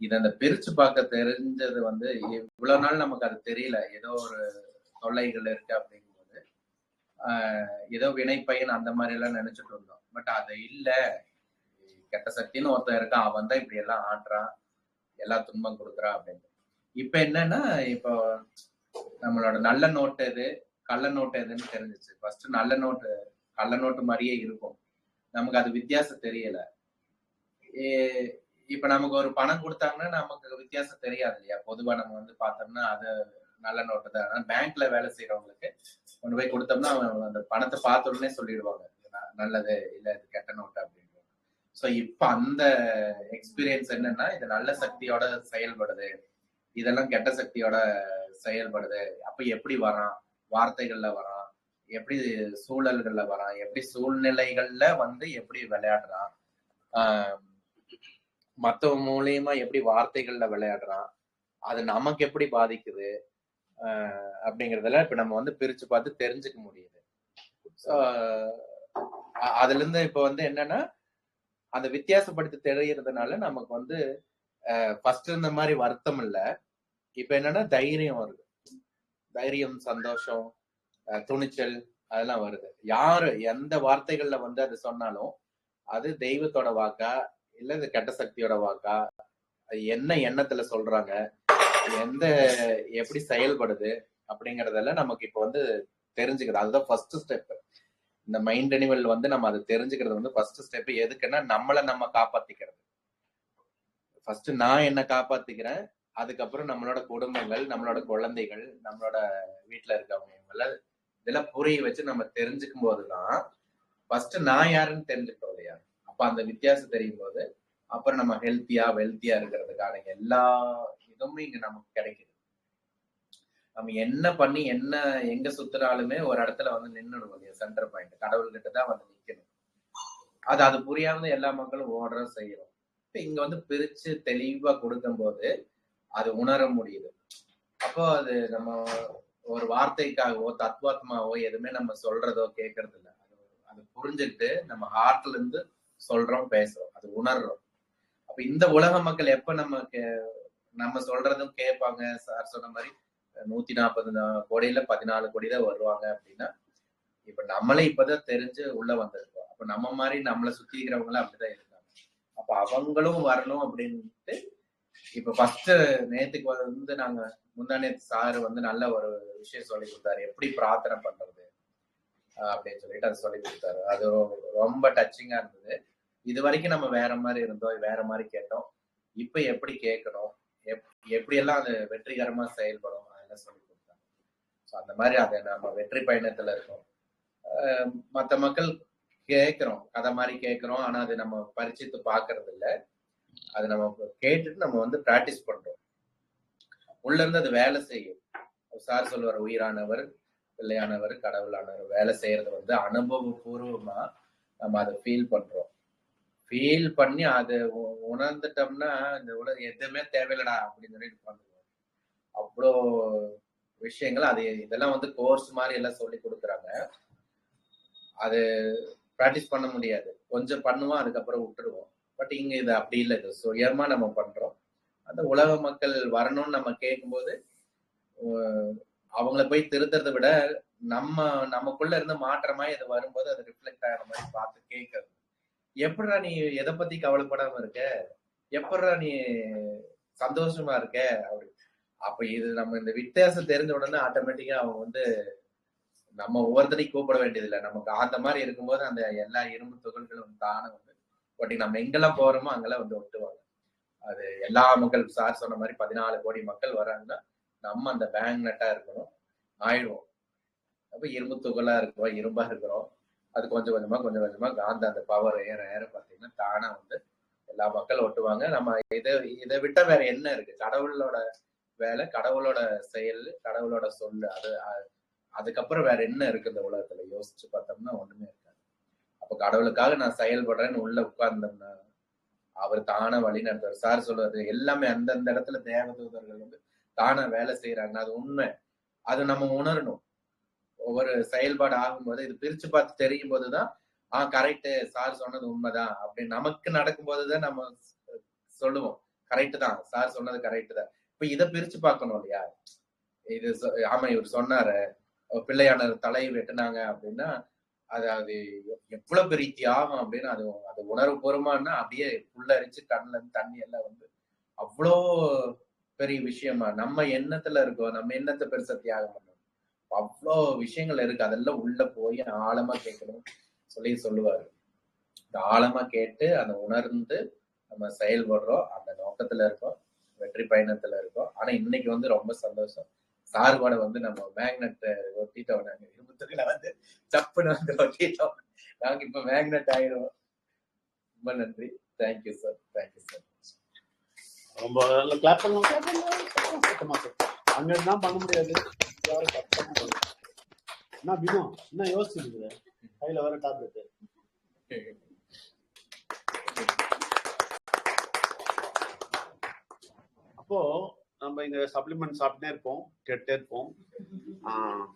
S5: இதை அந்த பிரிச்சு பார்க்க தெரிஞ்சது வந்து இவ்வளவு நாள் நமக்கு அது தெரியல. ஏதோ ஒரு தொல்லைகள் இருக்கு அப்படிங்கும்போது ஏதோ வினை பயன் அந்த மாதிரி எல்லாம் நினைச்சிட்டு இருந்தோம். பட் அது இல்ல, கெட்ட சக்தின்னு ஒருத்தன் இருக்கான், அவன் தான் இப்படி எல்லாம் ஆட்டுறான், எல்லா துன்பம் கொடுக்குறான் அப்படின்னு. இப்ப என்னன்னா, இப்போ நம்மளோட நல்ல நோட்டு எது கள்ள நோட்டு எதுன்னு தெரிஞ்சிச்சு. ஃபர்ஸ்ட் நல்ல நோட்டு கள்ள நோட்டு மாதிரியே இருக்கும், நமக்கு அது வித்தியாசம் தெரியல. இப்ப நமக்கு ஒரு பணம் கொடுத்தாங்கன்னா நமக்கு வித்தியாசம் தெரியாது இல்லையா? பொதுவா நம்ம வந்து பார்த்தோம்னா அது நல்ல நோட்டு தான். ஆனா பேங்க்ல வேலை செய்யறவங்களுக்கு கொண்டு போய் கொடுத்தோம்னா அவங்க அந்த பணத்தை பார்த்த உடனே சொல்லிடுவாங்க, நல்லது இல்ல இது கெட்ட நோட்டு அப்படின்னு. ஸோ இப்ப அந்த எக்ஸ்பீரியன்ஸ் என்னன்னா, இது நல்ல சக்தியோட செயல்படுது, இதெல்லாம் கெட்ட சக்தியோட செயல்படுது. அப்ப எப்படி வரான், வார்த்தைகள்ல வரான், எப்படி சூழல்கள்ல வரான், எப்படி சூழ்நிலைகள்ல வந்து எப்படி விளையாடுறான், மத்தவங்க மூலியமா எப்படி வார்த்தைகள்ல விளையாடுறான், அது நமக்கு எப்படி பாதிக்குது அப்படிங்கறதெல்லாம் இப்ப நம்ம வந்து பிரிச்சு பார்த்து தெரிஞ்சுக்க முடியுது. அதுல இருந்து இப்ப வந்து என்னன்னா, அந்த வித்தியாசப்படுத்தி தெரியறதுனால நமக்கு வந்து ஃபர்ஸ்ட் இருந்த மாதிரி வருத்தம் இல்ல, இப்ப என்னன்னா தைரியம் வருது. தைரியம், சந்தோஷம், துணிச்சல் அதெல்லாம் வருது. யாரு எந்த வார்த்தைகள்ல வந்து அது சொன்னாலும் அது தெய்வத்தோட வாக்கா இல்ல இது கெட்ட சக்தியோட வாக்கா, என்ன எண்ணத்துல சொல்றாங்க, எந்த எப்படி செயல்படுது அப்படிங்கறதெல்லாம் நமக்கு இப்ப வந்து தெரிஞ்சுக்கிறது. அதுதான் ஃபர்ஸ்ட் ஸ்டெப். இந்த மைண்ட் ரினிவல் வந்து நம்ம அதை தெரிஞ்சுக்கிறது வந்து ஃபர்ஸ்ட் ஸ்டெப். எதுக்குன்னா நம்மளை நம்ம காப்பாத்திக்கிறது. ஃபர்ஸ்ட் நான் என்ன காப்பாத்திக்கிறேன், அதுக்கப்புறம் நம்மளோட குடும்பங்கள், நம்மளோட குழந்தைகள், நம்மளோட வீட்டுல இருக்கவங்க இவங்கள இதெல்லாம் புரிய வச்சு நம்ம தெரிஞ்சுக்கும் போதுதான் ஃபர்ஸ்ட் நான் யாருன்னு தெரிஞ்சுக்கிறோம் இல்லையா? அப்ப அந்த வித்தியாசம் தெரியும் போது அப்புறம் நம்ம ஹெல்த்தியா வெல்த்தியா இருக்கிறதுக்கான எல்லா இதுவுமே இங்க நமக்கு கிடைக்குது. நம்ம என்ன பண்ணி என்ன எங்க சுத்துறாலுமே ஒரு இடத்துல வந்து நின்னுடும் இல்லையா? சென்டர் பாயிண்ட் கடவுள்கிட்ட தான் வந்து நிக்கணும். அது புரியாம எல்லா மக்களும் ஓடுற செய்யறோம். இங்க வந்து பிரிச்சு தெளிவா கொடுக்கும் போது அது உணர முடியுது. அப்போ அது நம்ம ஒரு வார்த்தைக்காகவோ தத்துவாத்மாவோ எதுவுமே நம்ம சொல்றதோ கேட்கறது இல்லை. அது புரிஞ்சுட்டு நம்ம ஹார்ட்ல இருந்து சொல்றோம், பேசுறோம், அது உணர்றோம். அப்ப இந்த உலக மக்கள் எப்ப நம்ம சொல்றதும் கேட்பாங்க? சார் சொன்ன மாதிரி 140 கோடியில 14 கோடி தான் வருவாங்க அப்படின்னா, இப்ப நம்மளே இப்பதான் தெரிஞ்சு உள்ள வந்திருக்கோம். அப்ப நம்ம மாதிரி நம்மளை சுத்தி இருக்கிறவங்களும் அப்படிதான் இருக்காங்க. அப்ப அவங்களும் வரணும் அப்படின்ட்டு இப்ப ஃபர்ஸ்ட் நேத்துக்கு வந்து நாங்க முந்தானேத்து சார் வந்து நல்ல ஒரு விஷயம் சொல்லி கொடுத்தாரு, எப்படி பிரார்த்தனை பண்றது அப்படின்னு சொல்லிட்டு அதை சொல்லி கொடுத்தாரு. அது ரொம்ப டச்சிங்கா இருந்தது. இது வரைக்கும் நம்ம வேற மாதிரி இருந்தோம், வேற மாதிரி கேட்டோம். இப்ப எப்படி கேட்கணும், எப்படி எல்லாம் அது வெற்றிகரமா செயல்படும் அதெல்லாம் சொல்லி கொடுத்தாங்க. ஸோ அந்த மாதிரி அதை நம்ம வெற்றி பயணத்துல இருக்கோம். மற்ற மக்கள் கேட்கிறோம், கதை மாதிரி கேட்கிறோம், ஆனா அது நம்ம பரிச்சித்து பாக்குறது இல்லை. அது நம்ம கேட்டுட்டு நம்ம வந்து பிராக்டிஸ் பண்றோம். உள்ள இருந்து அது வேலை செய்யும். சார் சொல்லுவார், உயிரானவர், பிள்ளையானவர், கடவுளானவர் வேலை செய்யறது வந்து அனுபவபூர்வமா நம்ம அதை ஃபீல் பண்றோம். ஃபீல் பண்ணி அதை உணர்ந்துட்டோம்னா இந்த உலகம் எதுவுமே தேவையில்லடா அப்படின்னு சொல்லிட்டு உட்காந்துருவோம். அவ்வளோ விஷயங்கள் அது இதெல்லாம் வந்து கோர்ஸ் மாதிரி எல்லாம் சொல்லி கொடுக்குறாங்க. அது பிராக்டிஸ் பண்ண முடியாது, கொஞ்சம் பண்ணுவோம், அதுக்கப்புறம் விட்டுருவோம். பட் இங்க இது அப்படி இல்லை, இது சுயமா நம்ம பண்றோம். அந்த உலக மக்கள் வரணும்னு நம்ம கேட்கும்போது அவங்கள போய் திருத்துறதை விட நமக்குள்ள இருந்து மாற்றமா இது வரும்போது அது ரிஃப்ளெக்ட் ஆகிற மாதிரி பார்த்து கேட்கறது. எப்படா நீ எதை பத்தி கவலைப்படாம இருக்க, எப்படா நீ சந்தோஷமா இருக்க அப்படி. அப்ப இது நம்ம இந்த வித்தியாசம் தெரிஞ்ச உடனே ஆட்டோமேட்டிக்கா அவங்க வந்து நம்ம ஒவ்வொருத்தரையும் கூப்பிட வேண்டியதில்லை. நமக்கு அந்த மாதிரி இருக்கும்போது அந்த எல்லா இரும்பு துகள்களும் தானே வந்து ஒட்டி நம்ம எங்கெல்லாம் போறோமோ அங்கெல்லாம் வந்து ஒட்டுவாங்க. அது எல்லா மக்கள் சார் சொன்ன மாதிரி 14 கோடி மக்கள் வராங்கன்னா நம்ம அந்த பேங்க் நெட்டா இருக்கணும், ஆயிடுவோம். அப்ப இரும்பு துகளா இருக்கிறோம், இரும்பா இருக்கிறோம். அது கொஞ்சம் கொஞ்சமா காந்த அந்த பவர் ஏற பாத்தீங்கன்னா தானா வந்து எல்லா மக்கள் ஒட்டுவாங்க. நம்ம இதை விட்ட வேற என்ன இருக்கு? கடவுளோட வேலை, கடவுளோட செயல், கடவுளோட சொல்லு, அதுக்கப்புறம் வேற என்ன இருக்கு இந்த உலகத்துல? யோசிச்சு பார்த்தோம்னா ஒண்ணுமே இருக்காது. அப்ப கடவுளுக்காக நான் செயல்படுறேன்னு உள்ள உட்கார்ந்தோம்னா அவர் தானா வழி நடத்துவார். சார் சொல்றது எல்லாமே அந்தந்த இடத்துல தேவதூதர்கள் வந்து தானா வேலை செய்யறாங்க, அது உண்மை. அது நம்ம உணரணும். ஒவ்வொரு செயல்பாடு ஆகும்போது இது பிரிச்சு பார்த்து தெரியும் போதுதான் கரெக்டு, சார் சொன்னது உண்மைதான் அப்படின்னு நமக்கு நடக்கும் போதுதான் நம்ம சொல்லுவோம், கரெக்டு தான், சார் சொன்னது கரெக்டு தான். இப்ப இதை பிரிச்சு பார்க்கணும் இல்லையா? இது ஆமா இவர் சொன்னாரு, பிள்ளையான தலை வெட்டினாங்க அப்படின்னா அது எவ்வளவு பெரிய தியாகம் அப்படின்னு அது உணர்வு பூர்வமானா அப்படியே புல்லரிச்சு கண்ணுல இருந்து தண்ணி எல்லாம் வந்து அவ்வளோ பெரிய விஷயமா நம்ம எண்ணத்துல இருக்கோம். நம்ம எண்ணத்தை பெருசா தியாகம் பண்ணணும். அவ்வளோ விஷயங்கள் இருக்கு, அதெல்லாம் உள்ள போய் ஆழமா கேட்கணும் சொல்லுவாரு. இந்த ஆழமா கேட்டு அதை உணர்ந்து நம்ம செயல்படுறோம், அந்த நோக்கத்துல இருக்கோம், வெற்றி பயணத்துல இருக்கோம். ஆனா இன்னைக்கு வந்து ரொம்ப சந்தோஷம், சார் கூட வந்து நம்ம மேக்னெட் ஒட்டிட்டோம். நாங்க இருபத்துக்குள்ள வந்து சப்புன்னு வந்து ஒட்டிட்டோம். நாங்க இப்ப மேக்னெட் ஆயிடுவோம். ரொம்ப நன்றி. Thank you sir, thank you sir.
S1: ரொம்ப நல்ல கிளாப் பண்ணலாம். அங்க தான் பண்ண முடியாது. என்ன பினோ என்ன யோசிச்சுருக்குது, கையில வர டாப்லெட். அப்போ நம்ம இங்க சப்ளிமெண்ட் சாப்பிட்டே இருப்போம், கேட்டே இருப்போம்.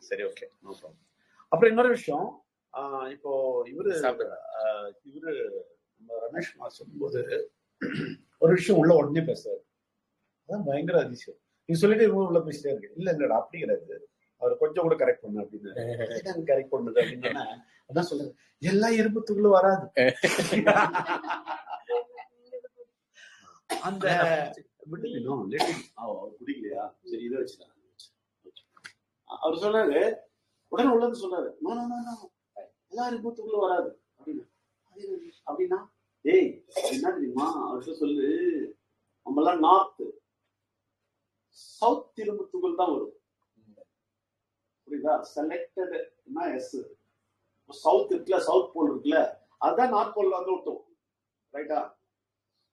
S1: சரி, ஓகே, நோ ப்ராப்ளம். அப்புறம் இன்னொரு விஷயம், இப்போ இவரு நம்ம ரமேஷ் குமார் சொல்லும்போது ஒரு விஷயம் உள்ள உடனே பேசுறாரு. அதான் பயங்கர அதிசயம். நீங்க சொல்லிட்டு இவங்க உள்ள பேசிட்டே இருக்கு. இல்லடா அப்படி கிடையாது, அவர் கொஞ்சம் கூட கரெக்ட் பண்ணு அப்படின்னு. கரெக்ட் பண்ணுது அப்படின்னா அதான் சொல்லுங்க, எல்லா இருபத்துக்குள்ள வராது. அந்த குடிக்கலையா, சரி இதை வச்சுதான் அவர் சொன்னாரு. உடனே உள்ளது சொன்னாரு, எல்லா இருபத்துக்குள்ள வராது அப்படின்னு. அப்படின்னா ஏய் என்ன தெரியுமா அவர் சொல்லு, நம்ம எல்லாம் நார்த் சவுத் இரும்புத்துக்குள் தான் வரும், புரியுதா? செலக்டட் எஸ் சவுத் இருக்குல்ல, சவுத் போல் இருக்குல்ல, அதுதான் நார்த் போல்ல வந்து விட்டோம், ரைட்டா?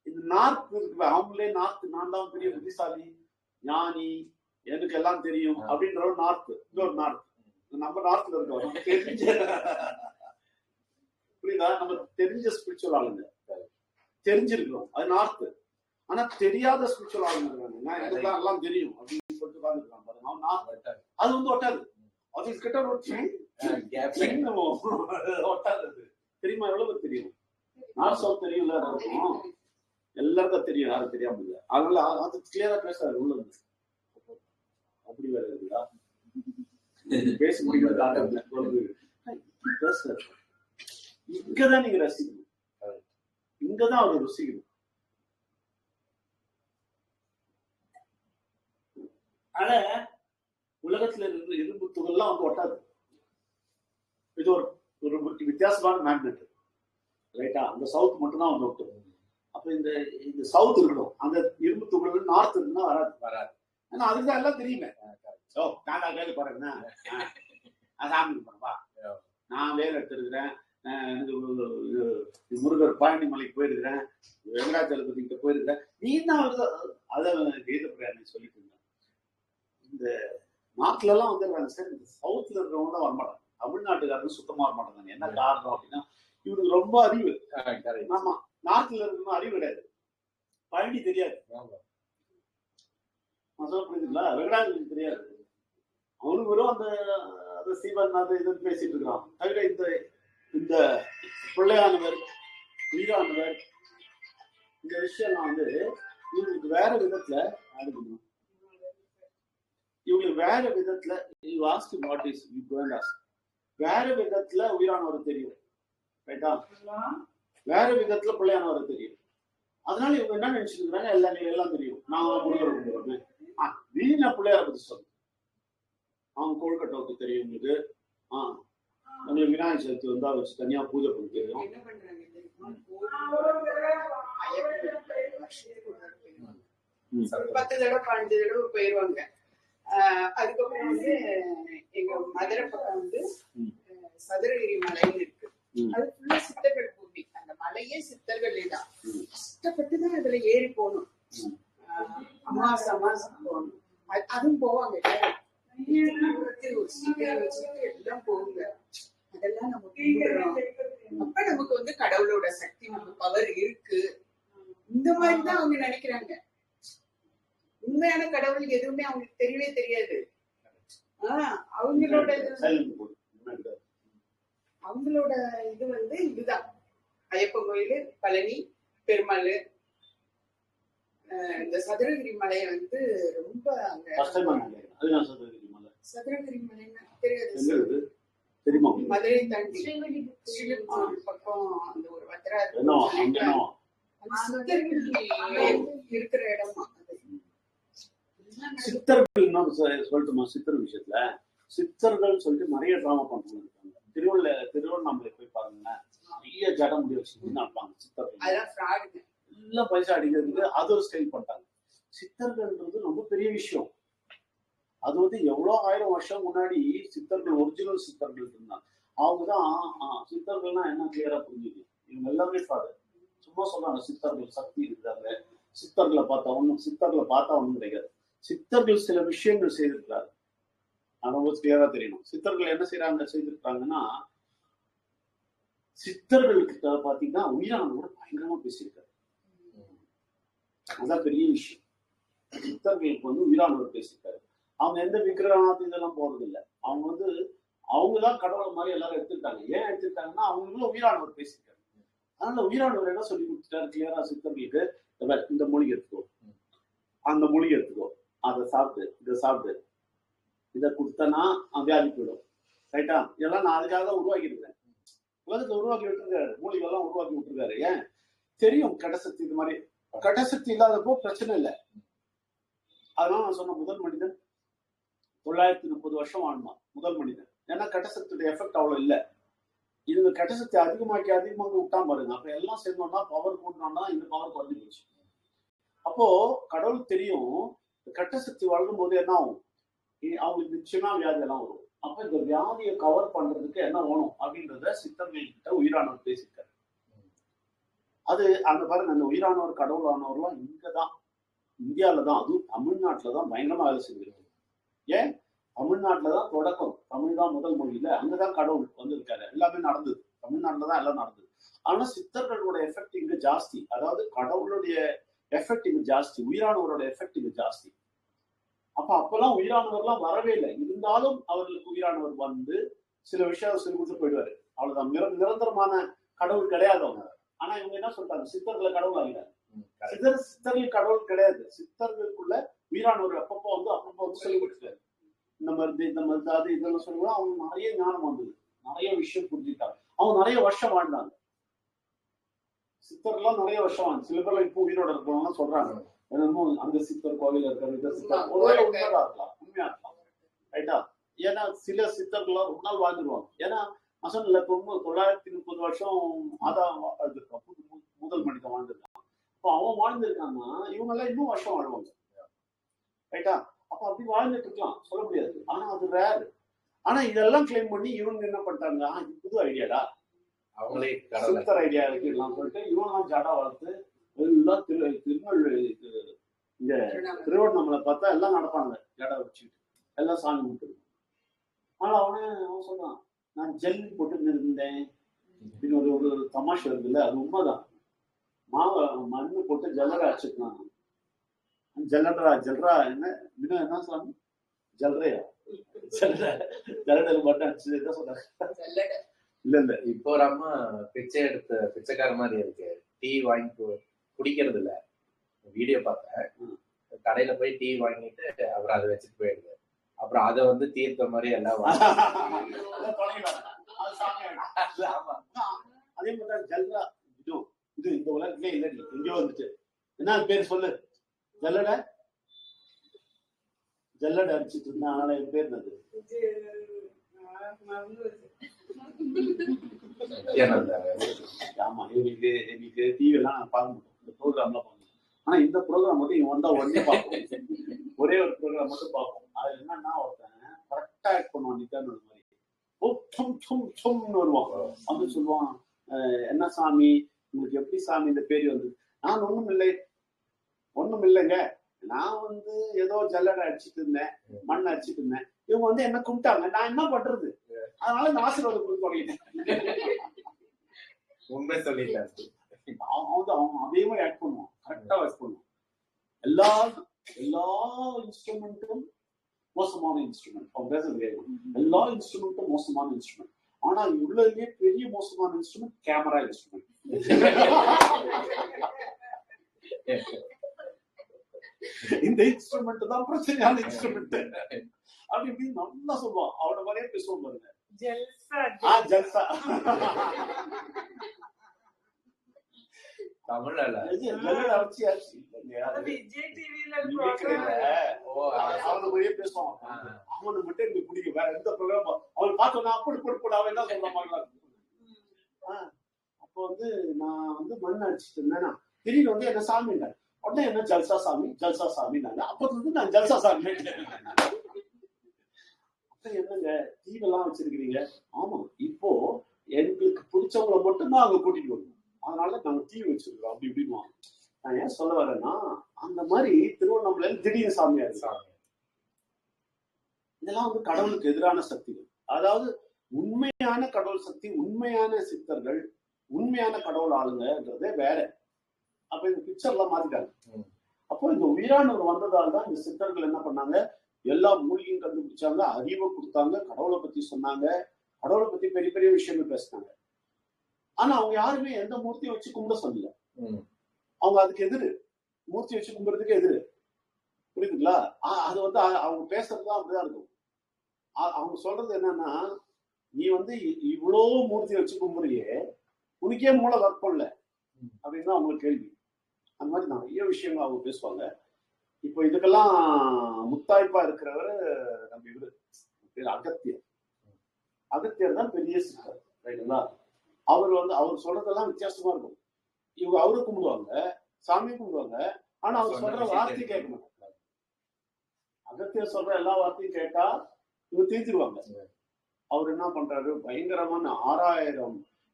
S1: இந்த நார்த் இருக்கு, அவங்களே நார்த், நான் தான் பெரிய புத்திசாலி ஞானி, எனக்கு எல்லாம் தெரியும் அப்படின்ற ஒரு நார்த். இன்னொரு நார்த், நம்ம நார்த்ல இருக்கோம், நம்ம தெரிஞ்ச, புரியுதா? நம்ம தெரிஞ்ச ஸ்பிரிச்சுவல் ஆளுங்க தெரிஞ்சிருக்கிறோம், அது நார்த். ஆனா தெரியாத ஸ்பிரிச்சுவல் ஆளுங்க இருக்காங்க, எனக்கு எல்லாம் தெரியும் அப்படின்னு சொல்லிட்டு உட்கார்ந்துருக்காங்க பாருங்க, அவன் நார்த். அது வந்து ஒட்டாது, அது கிட்ட ஒட்டாது. தெரியுமா? எவ்வளவு தெரியும்? நார்த் சவுத் தெரியும்ல, இருக்கும் எல்லாருக்கும் தெரியும், யாரும் தெரியாம இல்லை. அதனால அது கிளியரா பேசுறாரு உள்ள இருந்து. அப்படி வேற இருக்குதா பேச முடியாது, பேசுறாரு. இங்கதான் நீங்க ரசிக்கணும், இங்கதான் அவரை ருசிக்கணும். ஆனா உலகத்துல இருக்கிற இரும்பு துகள்லாம் வந்து ஒட்டாது. இது ஒரு ஒரு வித்தியாசமான மேக்னெட், ரைட்டா? அந்த சவுத் மட்டும் தான் வந்து ஒட்டும். அப்ப இந்த சவுத் இருக்கணும், அந்த இரும்பு துகள் நார்த் இருக்குன்னா வராது. ஏன்னா அதுதான் எல்லாம் தெரியுமே. ஓ நாங்க வேலை பாருங்க, சாமி பண்ணப்பா, நான் வேலை எடுத்துருக்கிறேன், முருகர் பழனி மலைக்கு போயிருக்கிறேன், வெங்கடாச்சலபதி கிட்ட போயிருக்கிறேன், நீ தான் அதை கீத பிரயாணம் சொல்லிட்டு இருந்தேன். இந்த நாட்டுல எல்லாம் வந்துடுறாங்க சார், இந்த சவுத்ல இருக்கிறவங்க தான் வரமாட்டாங்க. தமிழ்நாட்டுக்காரங்க சுத்தமா வரமாட்டாங்க. என்ன காரணம் அப்படின்னா இவனுக்கு ரொம்ப அறிவு. ஆமா, நாட்டுல இருக்கணும் அறிவு கிடையாது. பழனி தெரியாது, புரியுதுங்களா? வெங்கடாச்சலபதி தெரியாது. அவனுக்கு வெறும் அந்த சிவன் அது இதுன்னு பேசிட்டு இருக்கிறான். தவிர இந்த பிள்ளையானவர், உயிரானவர், இந்த விஷயம்லாம் வந்து இவங்களுக்கு வேற விதத்துல அனுப்பணும். இவங்களுக்கு வேற விதத்துல வேற விதத்துல உயிரானவர் தெரியும், ரைட்டா? வேற விதத்துல பிள்ளையானவர் தெரியும். அதனால இவங்க என்ன நினைச்சிட்டு இருக்காங்க, எல்லாம் தெரியும். நான் முருகர் கும்பிடுறேன், வீண பிள்ளையார பத்தி சொல்லு. அவங்க கொழுக்கட்டை தெரியும் உங்களுக்கு. உங்களுக்கு விநாயகர் சதுர்த்தி வந்தா வச்சு தனியா பூஜை பண்ணி தெரியும்.
S3: என்ன பண்றாங்க, 10 தடவை 15 தடவை போயிருவாங்க. அதுக்கப்புறம் வந்து எங்க மதுரை பக்கம் வந்து சதுரகிரி மலைன்னு இருக்கு. அது ஃபுல்லா சித்தர்கள் பூமி. அந்த மலையே சித்தர்கள் தான். இஷ்டப்பட்டுதான் அதுல ஏறி போகணும். அமாவாசை போகணும். அதுவும் போவாங்க, ஒரு சீக்கிரம் வச்சுட்டு எல்லாம் போகுங்க. அதெல்லாம் நம்ம கும்பிடுறோம். அப்ப நமக்கு வந்து கடவுளோட சக்தி, நம்ம பவர் இருக்கு. இந்த மாதிரிதான் அவங்க நினைக்கிறாங்க. உண்மையான கடவுள் எதுவுமே அவங்களுக்கு தெரியவே தெரியாது. அவங்களோட இது வந்து இதுதான் ஐயப்பன் கோயில், பழனி, பெருமாள். இந்த சதுரகிரி மலையை வந்து ரொம்ப சதுரகிரி மலைன்னா தெரியாது, மதுரை தாண்டி பக்கம் அந்த ஒரு வத்திரா இருக்கிற இடமா.
S1: சித்தர்கள் சொல்லட்டுமா? சித்தர் விஷயத்துல சித்தர்கள் சொல்லிட்டு நிறைய டிராமா பண்றாங்க. திருவண்ணாமலை போய் பாருங்க, நிறைய ஜட முடி வச்சு நடப்பாங்க சித்தர்கள். எல்லாம் பைசா அடிக்கிறதுக்கு அது ஒரு ஸ்டைல் பண்ணிட்டாங்க. சித்தர்கள்ன்றது ரொம்ப பெரிய விஷயம். அது வந்து எவ்வளவு 1000 வருஷம் முன்னாடி சித்தர்கள், ஒரிஜினல் சித்தர்கள் இருந்தாங்க. அவங்கதான் சித்தர்கள்னா என்ன கிளியரா புரிஞ்சுது. இவங்க எல்லாமே சும்மா சொல்றாங்க சித்தர்கள் சக்தி இருக்கிறாங்க, சித்தர்களை பார்த்தா ஒண்ணும் கிடையாது. சித்தர்கள் சில விஷயங்கள் செய்திருக்கிறாரு, அது கிளியரா தெரியணும். சித்தர்கள் என்ன செய்திருக்காங்கன்னா, சித்தர்களுக்கு பாத்தீங்கன்னா உயிரானவரோட பயங்கரமா பேசியிருக்காரு. அதான் பெரிய விஷயம். சித்தர்களுக்கு வந்து உயிரானவர் பேசியிருக்காரு. அவங்க எந்த விக்கிரகத்து இதெல்லாம் போறது இல்லை. அவங்கதான் கடவுள் மாதிரி எல்லாரும் எடுத்துக்கிட்டாங்க. ஏன் எடுத்துக்கிட்டாங்கன்னா அவங்களுக்குள்ள உயிரானவர் பேசியிருக்காரு. அதனால உயிரானவர் என்ன சொல்லி கொடுத்துட்டாரு கிளியரா சித்தர்களுக்கு, இந்த மூலிகை எடுத்துக்கோ, அந்த மூலிகை எடுத்துக்கோ, அதை சாப்பிட்டு இதை சாப்பிட்டு இதை கொடுத்தனா வியாதி போயிடும், ரைட்டா? இதெல்லாம் நான் அதுக்காக தான் உருவாக்கி இருக்கிறேன். உலகத்தை உருவாக்கி விட்டுருக்காரு, மூலிகை எல்லாம் உருவாக்கி விட்டுருக்காரு. ஏன் தெரியும் கடசக்தி, இது மாதிரி கடசக்தி இல்லாதப்போ பிரச்சனை இல்லை. அதனால நான் சொன்ன முதல் மனிதன் 930 வருஷம் வாழ்ந்தான், முதல் மனிதன். ஏன்னா கடசக்தியோட எஃபெக்ட் அவ்வளவு இல்லை. இதுங்க கடசக்தி அதிகமாக்கி விட்டான் பாருங்க. அப்ப எல்லாம் சேர்ந்தோம்னா பவர் கூட்டினோம்னா இந்த பவர் குறைஞ்சி போச்சு. அப்போ கடவுள் தெரியும், கட்டசக்தி வளரும் போது என்ன ஆகும், அவங்களுக்கு நிச்சயமா வியாதி எல்லாம் வரும். அப்ப இந்த வியாதியை கவர் பண்றதுக்கு என்ன வேணும் அப்படின்றத சித்தர்கள் கிட்ட உயிரானவர் பேசியிருக்காரு. அது அந்த பாருங்க, அந்த உயிரானவர் கடவுளானவர்லாம் இங்கதான், இந்தியாவிலதான், அதுவும் தமிழ்நாட்டுலதான் பயங்கரமா வேலை செஞ்சிருக்கு. ஏன் தமிழ்நாட்டுலதான் தொடக்கம், தமிழ் தான் முதல் மொழியில, அங்கதான் கடவுள் வந்திருக்காரு. எல்லாமே நடந்தது தமிழ்நாட்டுலதான், எல்லாம் நடந்தது. ஆனா சித்தர்களோட எஃபெக்ட் இங்க ஜாஸ்தி. அதாவது கடவுளுடைய எஃபெக்ட் இங்க ஜாஸ்தி, உயிரானவரோட எஃபெக்ட் இங்க ஜாஸ்தி. அப்பெல்லாம் உயிரானவர்லாம் வரவே இல்லை. இருந்தாலும் அவர்களுக்கு உயிரானவர் வந்து சில விஷயம் சொல்லி கொடுத்து போயிடுவாரு. அவ்வளவுதான். நிரந்தரமான கடவுள் கிடையாது அவங்க. ஆனா இவங்க என்ன சொல்றாங்க, சித்தர்களை கடவுள் ஆகிறார். சித்தர்கள் கடவுள் கிடையாது. சித்தர்களுக்குள்ள உயிரானவர் அப்பப்போ சொல்லி கொடுத்துட்டாரு. இந்த மருந்து அது இதெல்லாம் சொல்லுவோம். அவங்க நிறைய ஞானம் வந்தது, நிறைய விஷயம் புரிஞ்சுட்டாங்க. அவங்க நிறைய வருஷம் வாழ்ந்தாங்க. சித்தர்லாம் நிறைய வருஷம் சில பேர்லாம் இப்போ உயிரோட இருக்கணும்லாம் சொல்றாங்க. என்னமோ அந்த சித்தர் கோவில இருக்கிற இந்த சித்தர் ஒருவேளை உண்மையா இருக்கலாம், உண்மையா இருக்கலாம், ரைட்டா? ஏன்னா சில சித்தர்கள்லாம் ரொம்ப நாள் வாழ்ந்துருவாங்க. ஏன்னா அசன்ல 930 வருஷம் ஆதாம் முதல் மனிதன் வாழ்ந்துருக்கான். இப்போ அவன் வாழ்ந்துருக்கான்னா இவங்க எல்லாம் இன்னும் வருஷம் வாழ்வாங்க, ரைட்டா? அப்ப அப்படி வாழ்ந்துட்டு இருக்கலாம், சொல்ல முடியாது. ஆனா அது ரேர். ஆனா இதெல்லாம் கிளைம் பண்ணி இவங்க என்ன பண்ணிட்டாங்க, இது புது ஐடியாடா,
S5: அவங்களே
S1: சித்தர் ஐடியா இருக்குலாம் சொல்லிட்டு இவங்கெல்லாம் ஜாடா வளர்த்து எல்லாம் திருநெல்வேலிக்கு இங்க திருவண்ணாமலை பார்த்தா எல்லாம் நடப்பாங்க ஜாடா வச்சுக்கிட்டு, எல்லாம் சாமி கும்பிட்டு. ஆனா அவன் சொல்றான், நான் ஜெல் போட்டு இருந்தேன் அப்படின்னு ஒரு தமாஷ் வருது இல்ல, அது உண்மைதான். மண்ணு போட்டு ஜல்லடா அடிச்சுக்கலாம். ஜல்ரா என்ன சாமி ஜல்றையா ஜல்லடை மட்டும் அடிச்சு என்ன சொல்றாங்க? இல்ல
S5: இப்போ ஒரு அம்மா பிச்சைக்கார மாதிரி இருக்கு, டீ வாங்கி குடிக்கிறது இல்ல. வீடியோ பார்த்தேன், கடையில போய் டீ வாங்கிட்டு அப்புறம் அதை வச்சுட்டு போயிடுது. அப்புறம் அதை வந்து தீர்த்த மாதிரி எல்லாம்
S1: அதே மாதிரி ஜல்ரா இது இந்த உலகத்திலே இல்லை, எங்கேயோ வந்துட்டு என்ன பேர் சொல்லு, ஜல்லடை அடிச்சிட்டு இருந்தா ஆனா என் பேர் என்னது? ஆமா, எங்களுக்கு டிவி எல்லாம் நான் பார்க்க மாட்டோம், இந்த ப்ரோக்ராம்லாம் பார்க்கணும். ஆனா இந்த ப்ரோக்ராம் மட்டும் இவன் வந்தா உடனே பார்ப்போம். ஒரே ஒரு ப்ரோக்ராம் மட்டும் பார்ப்போம். அது என்னன்னா ஒருத்தன் கரெக்டா ஆக்ட் பண்ணுவான், நிக்கான்னு மாதிரி வருவான். வந்து சொல்லுவான், என்ன சாமி உங்களுக்கு எப்படி சாமி இந்த பேரு வந்து? நான் ஒண்ணும் இல்லைங்க, நான் வந்து ஏதோ ஜல்லடை அடிச்சுட்டு இருந்தேன், மண் அடிச்சுட்டு இருந்தேன். இவங்க வந்து என்ன கும்பிட்டாங்க, நான் என்ன பண்றது, அதனால இந்த ஆசீர்வாதம் கொடுத்து
S5: உண்மை சொல்லிட்டேன்.
S1: அவன் அதே மாதிரி ஆக்ட் பண்ணுவான், கரெக்டா ஆக்ட் பண்ணுவான். எல்லா இன்ஸ்ட்ருமெண்ட்டும் மோசமான இன்ஸ்ட்ருமெண்ட், அவன் பேசுறது எல்லா இன்ஸ்ட்ருமெண்ட்டும் மோசமான இன்ஸ்ட்ருமெண்ட். ஆனா உள்ளதுலயே பெரிய மோசமான இன்ஸ்ட்ருமெண்ட் கேமரா இன்ஸ்ட்ருமெண்ட். இந்த இன்ஸ்ட்ருமெண்ட் தான் பிரச்சனையான இன்ஸ்ட்ருமெண்ட் அப்படி இப்படின்னு நல்லா சொல்லுவான். அவனோட மாதிரியே பேசுவோம் பாருங்க, ஜல்சா.
S5: தமிழ்ல
S1: பேசுவான். அவனு மட்டும் எனக்கு பிடிக்கும், வேற எந்த ப்ரோக்ராம் அவன் பார்த்தோன்னா அப்படி போட்டு அவன் என்ன சொல்ற மாதிரி. அப்போ வந்து நான் வந்து மண் அடிச்சுட்டு இருந்தேன்னா திடீர்னு வந்து என்ன சாமிட்டாங்க. உடனே என்ன ஜல்சா சாமினாங்க. அப்ப வந்து நான் ஜல்சா சாமி. என்னங்க டிவிலாம் வச்சிருக்கிறீங்க? ஆமா, இப்போ எங்களுக்கு பிடிச்சவங்களை மட்டும்தான் அங்க கூட்டிட்டு வரணும், அதனால நாங்க டிவி வச்சிருக்கோம் அப்படி இப்படின்னு. நான் ஏன் சொல்ல வரேன்னா, அந்த மாதிரி திருவண்ணாமலையில திடீர்னு சாமியா இருக்காங்க. இதெல்லாம் வந்து கடவுளுக்கு எதிரான சக்திகள். அதாவது உண்மையான கடவுள் சக்தி, உண்மையான சித்தர்கள், உண்மையான கடவுள் ஆளுங்கன்றதே வேற. அப்ப இந்த பிக்சர்லாம் மாத்திட்டாங்க. அப்போ இந்த உயிரானவர் வந்ததால் தான் இந்த சித்தர்கள் என்ன பண்ணாங்க, எல்லா மூலிகையும் கண்டுபிடிச்சாங்க, அறிவை கொடுத்தாங்க, கடவுளை பத்தி சொன்னாங்க, கடவுளை பத்தி பெரிய பெரிய விஷயங்கள் பேசினாங்க. ஆனா அவங்க யாருமே எந்த மூர்த்தியை வச்சு கும்பிட சொல்லல. அவங்க அதுக்கு எதிரு, மூர்த்தி வச்சு கும்பிடுறதுக்கு எதிரு. புரியுதுங்களா? அது வந்து அவங்க பேசுறதுதான் அப்படிதான் இருக்கும். அவங்க சொல்றது என்னன்னா, நீ வந்து இவ்வளவு மூர்த்தியை வச்சு கும்பிடுறியே, உனக்கே மூளை ஒர்க் பண்ணல அப்படின்னு தான் அவங்களுக்கு கேள்வி. அந்த மாதிரி நிறைய விஷயங்கள் அவங்க பேசுவாங்க. இப்போ இதுக்கெல்லாம் முத்தாய்ப்பா இருக்கிறவர் நம்ம இவரு பேர் அகத்தியர் தான் பெரிய சித்தர், ரைட்டுங்களா? அவர் சொல்றதெல்லாம் வித்தியாசமா இருக்கும். இவங்க அவரு கும்பிடுவாங்க, சாமி கும்பிடுவாங்க, ஆனா அவர் சொல்ற வார்த்தையை கேட்க மாட்டாங்க. அகத்தியர் சொல்ற எல்லா வார்த்தையும் கேட்டா இவங்க தீர்த்துருவாங்க. அவர் என்ன பண்றாரு, பயங்கரமான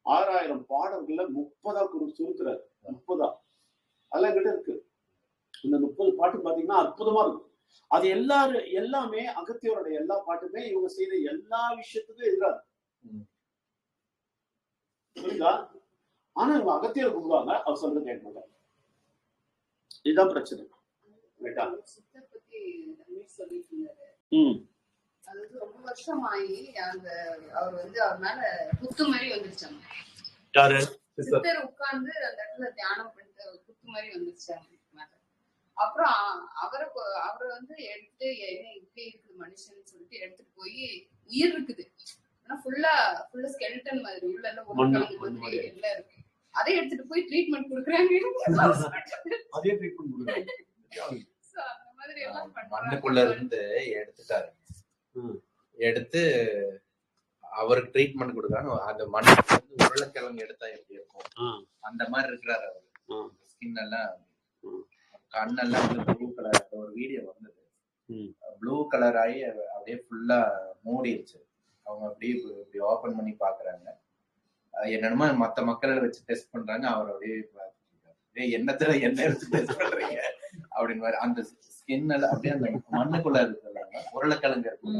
S1: 6000 பாடல்கள்ல 30 சுருக்குறாரு. 30 அதெல்லாம் கிட்ட இருக்கு. இந்த 30 பாட்டு பாத்தீங்கன்னா அற்புதமா இருக்கும். அது எல்லாமே அகத்தியரோட எல்லா பாட்டுமே இவங்க செய்த எல்லா விஷயத்துக்கும் எதிராக புரியுதா? ஆனா இவங்க அகத்தியர் கும்பிடுவாங்க, அவர் சொல்றது கேட்க மாட்டாங்க. இதுதான் பிரச்சனை.
S3: அதாவது ரொம்ப வருஷம் ஆகி அவர் வந்து அவர் மேல குத்து மாதிரி வந்துருச்சாங்க.
S1: யாரு?
S3: சித்தர் உட்கார்ந்து அந்த இடத்துல தியானம் பண்ணிட்டு குத்து மாதிரி வந்துருச்சாங்க மேல. அப்புறம் அவரை வந்து எடுத்து என்ன இப்படி இருக்குது மனுஷன் சொல்லிட்டு எடுத்துட்டு போய் உயிர் இருக்குது, ஆனா ஃபுல்லா ஸ்கெல்டன் மாதிரி உள்ள எல்லாம் மாதிரி எல்லாம் இருக்கு. அதை எடுத்துட்டு போய் ட்ரீட்மெண்ட் கொடுக்குறாங்க.
S1: அதே ட்ரீட்மெண்ட் கொடுக்குறாங்க.
S3: அந்த மாதிரி எல்லாம்
S5: மண்ணுக்குள்ள இருந்து எடுத்துட்டாரு, எடுத்து அவருக்கு ட்ரீட்மெண்ட் கொடுக்குறாங்க. அந்த மண்ணுக்கு வந்து உருளைக்கிழங்கு எடுத்தா எப்படி இருக்கும் அந்த மாதிரி இருக்கிறாரு அவரு. ஸ்கின் எல்லாம் கண்ணெல்லாம் வந்து ப்ளூ கலர். ஒரு வீடியோ வந்தது, ப்ளூ கலர் ஆகி அப்படியே ஃபுல்லா மூடிடுச்சு. அவங்க அப்படியே இப்படி ஓபன் பண்ணி பாக்குறாங்க. என்னென்னமோ மத்த மக்களை வச்சு டெஸ்ட் பண்றாங்க. அவர் அப்படியே என்னத்துல என்ன எடுத்து டெஸ்ட் பண்றீங்க அப்படின்னு அந்த ஸ்கின் எல்லாம் அப்படியே அந்த மண்ணுக்குள்ள இருக்கிறாங்க. உருளைக்கிழங்கு இருக்கு,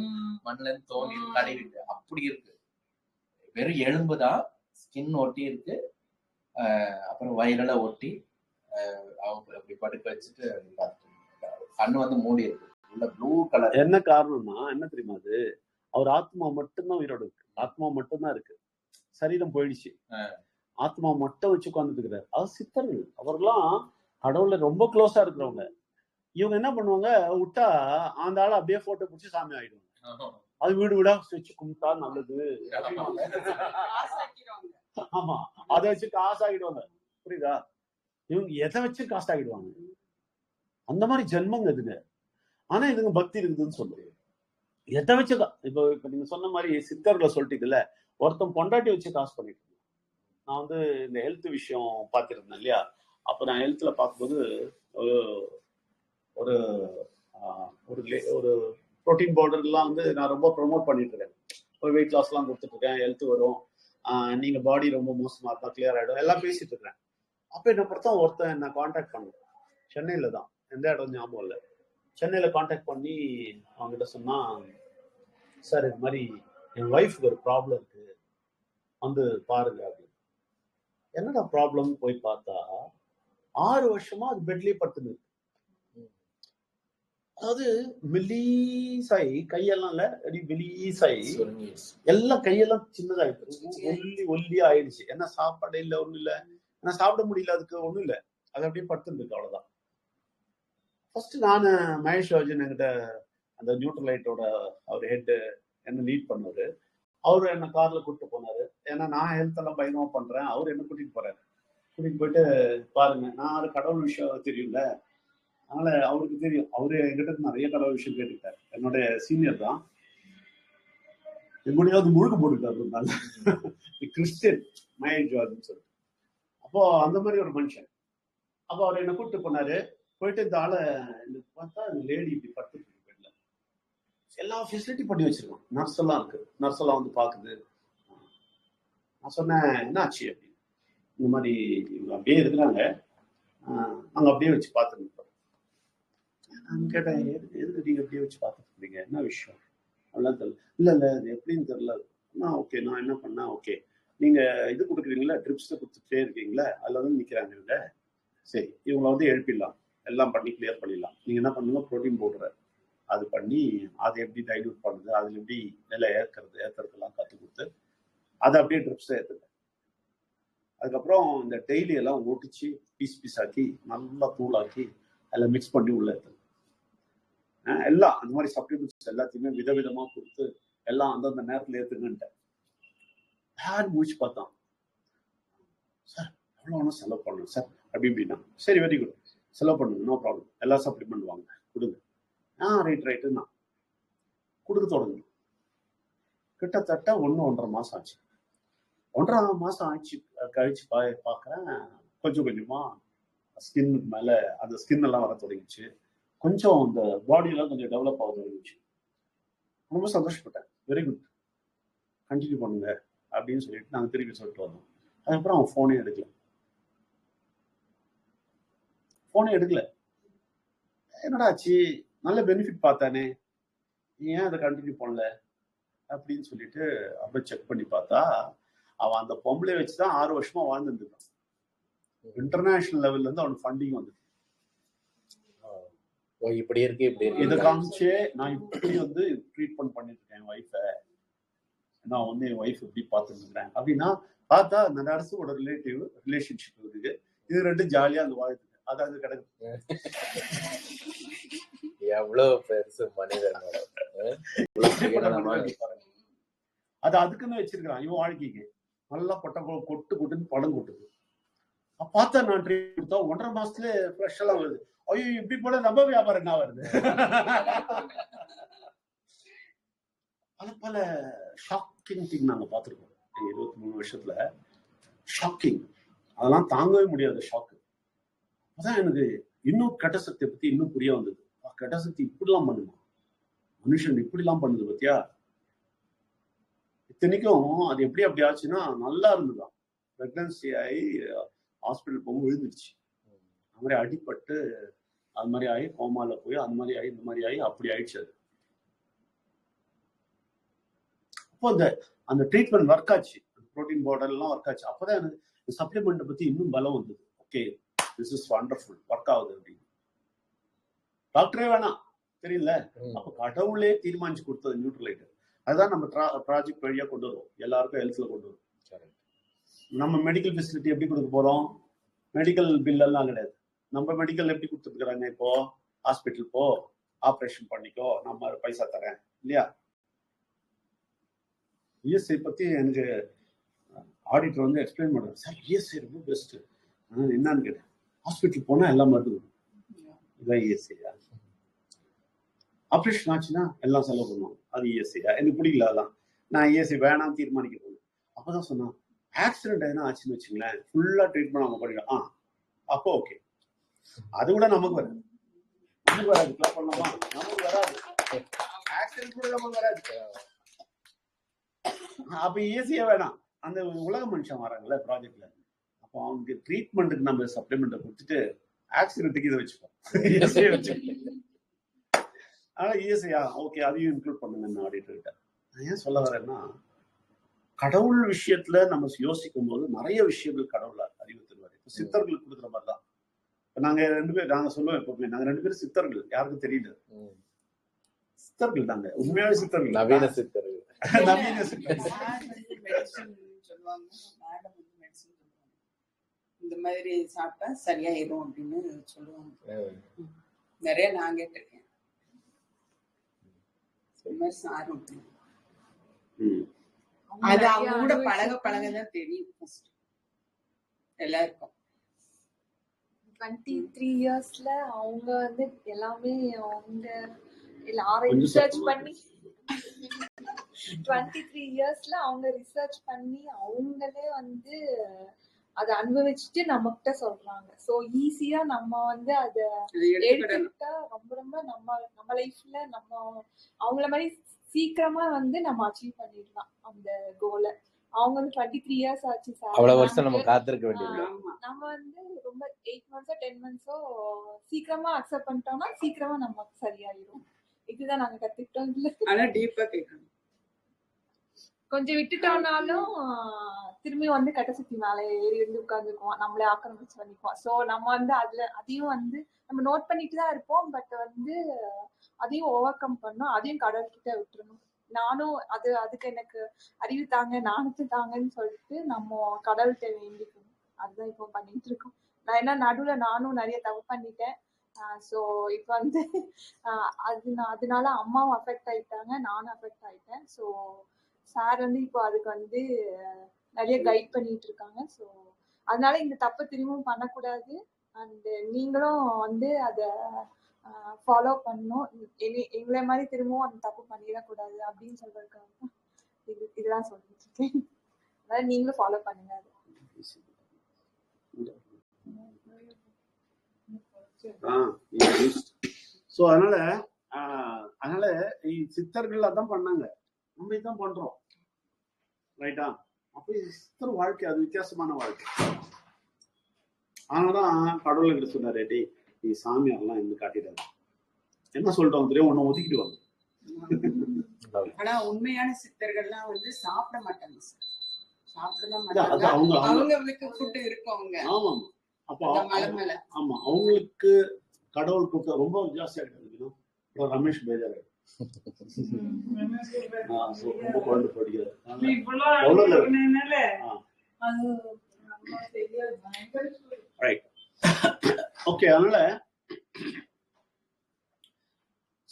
S5: மண்ணுல இருந்து தோண்டி கழுவிட்டு அப்படி இருக்கு. வெறும் எலும்புதான், ஸ்கின் ஒட்டி இருக்கு. அப்புறம் வயலெல்லாம் ஒட்டி அவங்க அப்படி படுக்க வச்சுட்டு கண்ணு வந்து மூடி இருக்கு, உள்ள ப்ளூ கலர்.
S1: என்ன காரணம்னா என்ன தெரியுமா, அது அவர் ஆத்மா மட்டும்தான் உயிரோடு இருக்கு. ஆத்மா மட்டும்தான் இருக்கு, சரீரம் போயிடுச்சு. ஆத்மா மட்டும் வச்சு உட்கார்ந்துட்டு இருக்கிறார். அது சித்தர்கள், அவர்லாம் கடவுள்ல ரொம்ப க்ளோஸா இருக்கிறவங்க. இவங்க என்ன பண்ணுவாங்க, விட்டா அந்த ஆளை அப்படியே போட்டோ பிடிச்சி சாமி ஆயிடுவாங்க. அது வீடு வீடா வச்சு கும்பிட்டா நல்லது. ஆமா, அதை வச்சு காசு ஆகிடுவாங்க. புரியுதா? இவங்க எதை வச்சு காசு ஆகிடுவாங்க. அந்த மாதிரி ஜென்மங்க இதுங்க. ஆனா இதுங்க பக்தி இருக்குதுன்னு சொல்லுது. எதை வச்சு இப்ப நீங்க சொன்ன மாதிரி சித்தர்களை சொல்லிட்டீங்கல்ல, ஒருத்தன் பொண்டாட்டி வச்சு காசு பண்ணிட்டு இருந்தேன். நான் வந்து இந்த ஹெல்த் விஷயம் பார்த்துருந்தேன் இல்லையா, அப்ப நான் ஹெல்த்ல பார்க்கும்போது ஒரு ஒரு ப்ரோட்டீன் பவுடர்லாம் வந்து நான் ரொம்ப ப்ரொமோட் பண்ணிட்டு இருக்கேன். ஒரு வெயிட் லாஸ் எல்லாம் கொடுத்துட்டு இருக்கேன், ஹெல்த் வரும், நீங்க பாடி ரொம்ப மோசமா இருந்தா கிளியர் ஆயிடும், எல்லாம் பேசிட்டு இருக்கிறேன். அப்ப என்ன பொறுத்தா ஒருத்தன் என்ன கான்டாக்ட் பண்ணேன், சென்னையில தான், எந்த இடம் ஞாபகம் இல்லை. சென்னையில கான்டாக்ட் பண்ணி அவங்ககிட்ட சொன்னா, சார் இது மாதிரி என் ஒய்ஃபுக்கு ஒரு ப்ராப்ளம் இருக்கு, வந்து பாருங்க அப்படின்னு. என்னடா ப்ராப்ளம் போய் பார்த்தா 6 வருஷமா அது பெட்லயே படுத்துது. அதாவது மெலீசாயி, கையெல்லாம் இல்ல, மெலீசாயி எல்லாம் கையெல்லாம் சின்னதாயிடுச்சு, ஒல்லியா ஆயிடுச்சு. என்ன சாப்பாடு இல்ல, ஒண்ணும் இல்ல, ஏன்னா சாப்பிட முடியல, அதுக்கு ஒண்ணும் இல்ல, அது அப்படியே படுத்துருக்கு, அவ்வளவுதான். ஃபர்ஸ்ட் நானு மகேஷ் ராஜன் என்கிட்ட அந்த நியூட்ரலைட்டோட அவர் ஹெட் என்ன லீட் பண்ணாரு. அவரு என்ன கார்ல கூப்பிட்டு போனாரு. ஏன்னா நான் ஹெல்த் எல்லாம் பயங்கரமா பண்றேன், அவரு என்ன கூட்டிட்டு போறாரு. கூட்டிட்டு போயிட்டு பாருங்க, நான் கடவுள் விஷயம் தெரியும்ல, அதனால அவருக்கு தெரியும். அவரு என்கிட்ட நிறைய கடவுள் விஷயம் கேட்டுக்கிட்டாரு. என்னுடைய சீனியர் தான், என்னுடையாவது முழுக்க போட்டுக்கிட்டாரு கிறிஸ்டியன் மகேஷ் ராஜன் சொல்லிட்டு. அப்போ அந்த மாதிரி ஒரு மனுஷன். அப்போ அவர் என்ன கூப்பிட்டு போனாரு. போயிட்டு இந்த ஆளை பார்த்தா இந்த லேடி இப்படி படுத்துட்டு பெட்ல, எல்லா ஃபெசிலிட்டி பண்ணி வச்சிருக்கோம், நர்ஸ் எல்லாம் இருக்கு, நர்ஸ் எல்லாம் வந்து பாக்குது. நான் சொன்னேன் என்ன ஆச்சு அப்படின்னு. இந்த மாதிரி இவங்க அப்படியே இருக்கிறாங்க, நாங்க அப்படியே வச்சு பார்த்துருக்கோம். நான் கேட்டேன், எதுக்கு நீங்க அப்படியே வச்சு பார்த்துட்டு இருக்கீங்க, என்ன விஷயம் அப்படிலாம் தெரியல. இல்ல இல்ல இது எப்படின்னு தெரியல. ஓகே, நான் என்ன பண்ணேன், ஓகே நீங்க இது கொடுக்குறீங்களா, ட்ரிப்ஸ் கொடுத்துட்டே இருக்கீங்களா, அதுல வந்து நிக்கிறாங்க இவங்க, சரி இவங்களை வந்து எழுப்பிடலாம், எல்லாம் பண்ணி கிளியர் பண்ணிடலாம். நீங்க என்ன பண்ணுங்க, ப்ரோட்டீன் பவுடர் அது பண்ணி அதை எப்படி டைல்யூட் பண்ணுது, அதுல எப்படி நிலை ஏற்றுறதுலாம் கற்றுக் கொடுத்து அதை அப்படியே ட்ரிப்ஸ் ஏற்றுங்க. அதுக்கப்புறம் இந்த டெய்லி எல்லாம் ஒட்டிச்சு பீஸ் ஆக்கி நல்லா தூளாக்கி அதில் மிக்ஸ் பண்ணி உள்ள ஏற்றுங்க. எல்லாம் அந்த மாதிரி சப்ளிமெண்ட்ஸ் எல்லாத்தையுமே விதவிதமா கொடுத்து எல்லாம் அந்தந்த நேரத்தில் ஏற்றுங்கன்ட்டேன். யார் முடிச்சு பார்த்தான், சார் எவ்வளோ ஒன்றும் செலவு பண்ணணும் சார் அப்படின்னா. சரி வெரி குட், செலவு பண்ணுங்க, நோ ப்ராப்ளம், எல்லா சப்ளிமெண்ட் வாங்க கொடுங்க. ரைட்டு நான் கொடுக்க தொடங்கி கிட்டத்தட்ட 1.5 மாசம் ஆச்சு. 1.5 மாசம் ஆச்சு கழிச்சு பார்க்குறேன், கொஞ்சம் கொஞ்சமா ஸ்கின் மேல அந்த ஸ்கின் எல்லாம் வர தொடங்கிச்சு, கொஞ்சம் இந்த பாடியெல்லாம் கொஞ்சம் டெவலப் ஆக தொடங்கிச்சு. ரொம்ப சந்தோஷப்பட்டேன். வெரி குட், கண்டினியூ பண்ணுங்க அப்படின்னு சொல்லிட்டு நாங்கள் திருப்பி சொல்லிட்டு வந்தோம். அதுக்கப்புறம் அவன் ஃபோனே எடுக்கல. என்னடா ஆச்சு, நல்ல பெனிஃபிட் பார்த்தானே, ஏன் அதை கண்டினியூ பண்ணல அப்படின்னு சொல்லிட்டு அப்படியே செக் பண்ணி பார்த்தா அவன் அந்த பொம்பளை வச்சுதான் 6 வருஷமா வாழ்ந்துருக்கான். இன்டர்நேஷனல் லெவல்ல இருந்து அவனுக்கு ஃபண்டிங் வந்து
S5: இப்படி இருக்கு
S1: இதை காமிச்சே நான் இப்படி வந்து ட்ரீட்மெண்ட் பண்ணிட்டு இருக்கேன் என் ஒய்ஃபை, நான் வந்து என் ஒய்ஃப் எப்படி பார்த்துட்டு இருக்கிறேன் அப்படின்னா பார்த்தா அந்த நர்ஸோட ரிலேஷன்ஷிப் இருக்குது. இது ரெண்டும் ஜாலியா அந்த வாழ்க்கை அதாவது கிடக்கு.
S5: எவ்வளவு பெருசு மனிதன்
S1: அது அதுக்குன்னு வச்சிருக்கான் இவன் வாழ்க்கைக்கு. நல்லா கொட்டுன்னு படம் கொட்டுது. பார்த்தா நான் ட்ரீட் கொடுத்தா 1.5 மாசத்துல ஃப்ரெஷ் எல்லாம் வருது. ஐயோ இப்படி போல நம்ம வியாபாரம் என்ன வருது. பல ஷாக்கிங் திங் நாங்க பார்த்துருக்கோம் 23 வருஷத்துல. ஷாக்கிங், அதெல்லாம் தாங்கவே முடியாத ஷாக்கு. அதான் எனக்கு இன்னும் கெட்டசக்தியை பத்தி இன்னும் புரிய வந்தது. கெட்டசக்தி இப்படிலாம் பண்ணுமா, மனுஷன் இப்படிலாம் பண்ணுது பத்தியா. இத்தனைக்கும் அது எப்படி அப்படி ஆச்சுன்னா நல்லா இருந்துதான். பிரெக்னன்சி ஆகி ஹாஸ்பிட்டல் போக விழுந்துருச்சு. அது மாதிரி அடிப்பட்டு அது மாதிரி ஆகி கோமால போய் அந்த மாதிரி ஆகி இந்த மாதிரி ஆகி அப்படி ஆயிடுச்சு. அது அப்போ அந்த ட்ரீட்மெண்ட் ஒர்க் ஆச்சு, ப்ரோட்டீன் பவுடர் எல்லாம் ஒர்க் ஆச்சு. அப்பதான் எனக்கு சப்ளிமெண்ட் பத்தி இன்னும் பலம் வந்தது. Okay, this is wonderful, work ஆகுது அப்படின்னு. டாக்டரே வேணாம் தெரியல, அப்ப கடவுளே தீர்மானிச்சு கொடுத்தது நியூட்ரலைட். அதுதான் நம்ம ப்ராஜெக்ட் வழியா கொண்டு வரும், எல்லாருக்கும் ஹெல்த்ல கொண்டு வரும். நம்ம மெடிக்கல் ஃபெசிலிட்டி எப்படி கொடுக்க போறோம்? மெடிக்கல் பில் எல்லாம் கிடையாது. நம்ம மெடிக்கல் எப்படி கொடுத்துருக்காங்க, இப்போ ஹாஸ்பிட்டல் போ, ஆப்ரேஷன் பண்ணிக்கோ, நம்ம பைசா தரேன் இல்லையா. இஎஸ்ஐ பத்தி எனக்கு ஆடிட்டர் வந்து எக்ஸ்பிளைன் பண்றாரு. சார் இஎஸ்ஐ ரொம்ப பெஸ்ட். என்னன்னு கேட்டேன். ஹாஸ்பிட்டல் போனா எல்லாம் மருந்து இதான் இஎஸ்ஐயா. ஆப்ரேஷன் ஆச்சுன்னா எல்லாம் செலவு பண்ணுவோம், அது இஎஸ்ஐயா. எனக்கு பிடிக்கல அதெல்லாம், நான் இஎஸ்ஐ வேணாம் தீர்மானிக்கிறேன். அப்பதான் சொன்னான், ஆக்சிடென்ட் எதுனா ஆச்சுன்னு வச்சுங்களேன், ஃபுல்லா ட்ரீட்மெண்ட் அவங்க பண்ணிடலாம். அப்போ ஓகே, அது கூட நமக்கு வராது. நமக்கு வராது, கிளாப் பண்ணலாமா? நமக்கு வராது. ஆக்சிடென்ட் கூட நமக்கு வராது. அப்ப ஈஸியா வேணாம். அந்த உலக மனுஷன் வராங்கல்ல ப்ராஜெக்ட்ல, அப்போ அவங்களுக்கு ட்ரீட்மெண்ட்டுக்கு நம்ம சப்ளிமெண்ட்டை கொடுத்துட்டு ஆக்சிடென்ட்டுக்கு இதை வச்சுப்போம், இஎஸ்ஐ வச்சுப்போம். ஆனா இஎஸ்ஐயா ஓகே, அதையும் இன்க்ளூட் பண்ணுங்க ஆடிட்டர்கிட்ட. நான் ஏன் சொல்ல வரேன்னா, கடவுள் விஷயத்துல நம்ம யோசிக்கும் போது நிறைய விஷயங்கள் கடவுள அறிவு தருவாரு. இப்ப சித்தர்களுக்கு கொடுக்குற மாதிரிதான். இப்ப நாங்க 2 பேர், நாங்க சொல்லுவோம் எப்பவுமே, நாங்க 2 பேரும் சித்தர்கள். யாருக்கும் தெரியல, சித்தர்கள் நாங்க, உண்மையாவே சித்தர்கள், நவீன சித்தர்கள். நவீன சித்தர்கள்
S3: இந்த மாதிரி சாப்பிட்டா சரியாயிரும் அப்படின்னு சொல்லுவாங்க. நிறைய நான் கேட்டிருக்கேன். சாரும் அது அவங்க கூட பழக பழகதான் தெரியும் எல்லாருக்கும்.
S4: 23 இயர்ஸ்ல அவங்க வந்து எல்லாமே அவங்க எல்லாரும் ரிசர்ச் பண்ணி 23 இயர்ஸ்ல அவங்க ரிசர்ச் பண்ணி அவங்களே வந்து அதை அனுபவிச்சுட்டு நம்ம கிட்ட சொல்றாங்க. சோ ஈஸியா நம்ம வந்து அதை எடுத்துக்கிட்டா ரொம்ப ரொம்ப நம்ம லைஃப்ல நம்ம அவங்கள மாதிரி சீக்கிரமா வந்து நம்ம அச்சீவ் பண்ணிடலாம் அந்த கோலை. அவங்க வந்து 23 இயர்ஸ் ஆச்சு சார்,
S5: அவ்வளவு வருஷம் நம்ம காத்திருக்க வேண்டியது.
S4: நம்ம வந்து ரொம்ப 8 மந்த்ஸோ 10 மந்த்ஸோ சீக்கிரமா அக்செப்ட் பண்ணிட்டோம்னா சீக்கிரமா நமக்கு சரியாயிரும். இதுதான் நாங்க கத்துக்கிட்டோம். இல்ல
S3: ஆனா டீப்பா கேட்கணும்,
S4: கொஞ்சம் விட்டுட்டோம்னாலும் திரும்பி வந்து கட்டசக்தி மேலே ஏறி இருந்து உட்காந்துக்குவோம், நம்மளே ஆக்கிரமிச்சு பண்ணிக்குவோம். ஸோ நம்ம வந்து அதையும் வந்து நம்ம நோட் பண்ணிட்டு தான் இருப்போம். பட் வந்து அதையும் ஓவர் கம் பண்ணணும், அதையும் கடவுள்கிட்ட விட்டுறணும். நானும் அதுக்கு எனக்கு அறிவு தாங்க, நானும் தாங்கன்னு சொல்லிட்டு நம்ம கடவுள்கிட்ட வேண்டிக்கணும். அதுதான் இப்போ பண்ணிட்டு இருக்கோம். நான் என்ன நடுவுல நானும் நிறைய தப்பு பண்ணிட்டேன். ஸோ இப்போ வந்து அதனால அம்மாவும் அஃபெக்ட் ஆயிட்டாங்க, நானும் அஃபெக்ட் ஆயிட்டேன். ஸோ சார் வந்து இப்போ அதுக்கு வந்து நிறைய கைட் பண்ணிட்டு இருக்காங்க. ஸோ அதனால இந்த தப்பை திரும்பவும் பண்ணக்கூடாது. அண்ட் நீங்களும் வந்து அதை ஃபாலோ பண்ணணும். எங்களை மாதிரி திரும்பவும் அந்த தப்பு பண்ணிடக்கூடாது அப்படின்னு சொல்றதுக்காக இதெல்லாம் சொல்லிட்டு இருக்கேன். அதனால நீங்களும் ஃபாலோ பண்ணுங்க.
S1: சோ அதனால சித்தர்கள் அதான் பண்ணாங்க, நம்ம இதான் பண்றோம், ரைட்டா? அப்ப சித்தர் வாழ்க்கை அது வித்தியாசமான வாழ்க்கை. ஆனாதான் கடவுள் கிட்ட சொன்னாரு, டேய் நீ சாமியாரெல்லாம் இருந்து காட்டிடாது, என்ன சொல்லிட்டோம் தெரியும், ஒன்னும் ஒதுக்கிடுவாங்க.
S3: ஆனா உண்மையான சித்தர்கள்லாம் வந்து சாப்பிட மாட்டாங்க, சாப்பிடலாம் மாட்டாங்க. அவங்களுக்கு ஃபுட் இருக்கும். ஆமா,
S1: அப்போ ஆமா அவங்களுக்கு கடவுள் கொடுத்த ரொம்ப ஜாஸ்தியா இருக்காது. ரமேஷ் பேஜாரு ரொம்ப குழந்தை படிக்கிறாரு. ஓகே, அதனால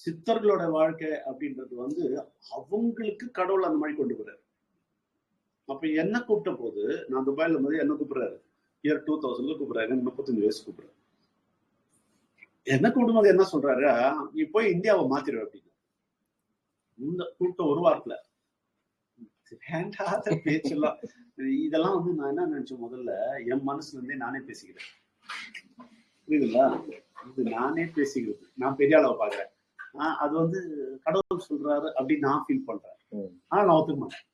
S1: சித்தர்களோட வாழ்க்கை அப்படின்றது வந்து அவங்களுக்கு கடவுள் அந்த மாதிரி கொண்டு போறாரு. அப்ப என்ன கூப்பிட்ட போது, நான் துபாயில போது என்ன கூப்பிடுறாரு, இயர் 2000 கூப்பிடுறாரு, 35 வயசு கூப்பிடுறாரு. என்ன கூப்பிடும்போது என்ன சொல்றாரு, நீ போய் இந்தியாவை மாத்திடுவ அப்படின்னு. இந்த கூப்பிட்ட ஒரு வாரத்துல வேண்டாத பேச்செல்லாம். இதெல்லாம் வந்து நான் என்ன நினைச்சேன், முதல்ல என் மனசுல இருந்தே நானே பேசிக்கிறேன். புரியுதுங்களா? இது நானே பேசிக்கிறது, நான் பெரிய அளவை பாக்குறேன். அது வந்து கடவுள் சொல்றாரு அப்படின்னு நான் ஃபீல் பண்றேன். ஆனா நான் ஒத்துக்க மாட்டேன்.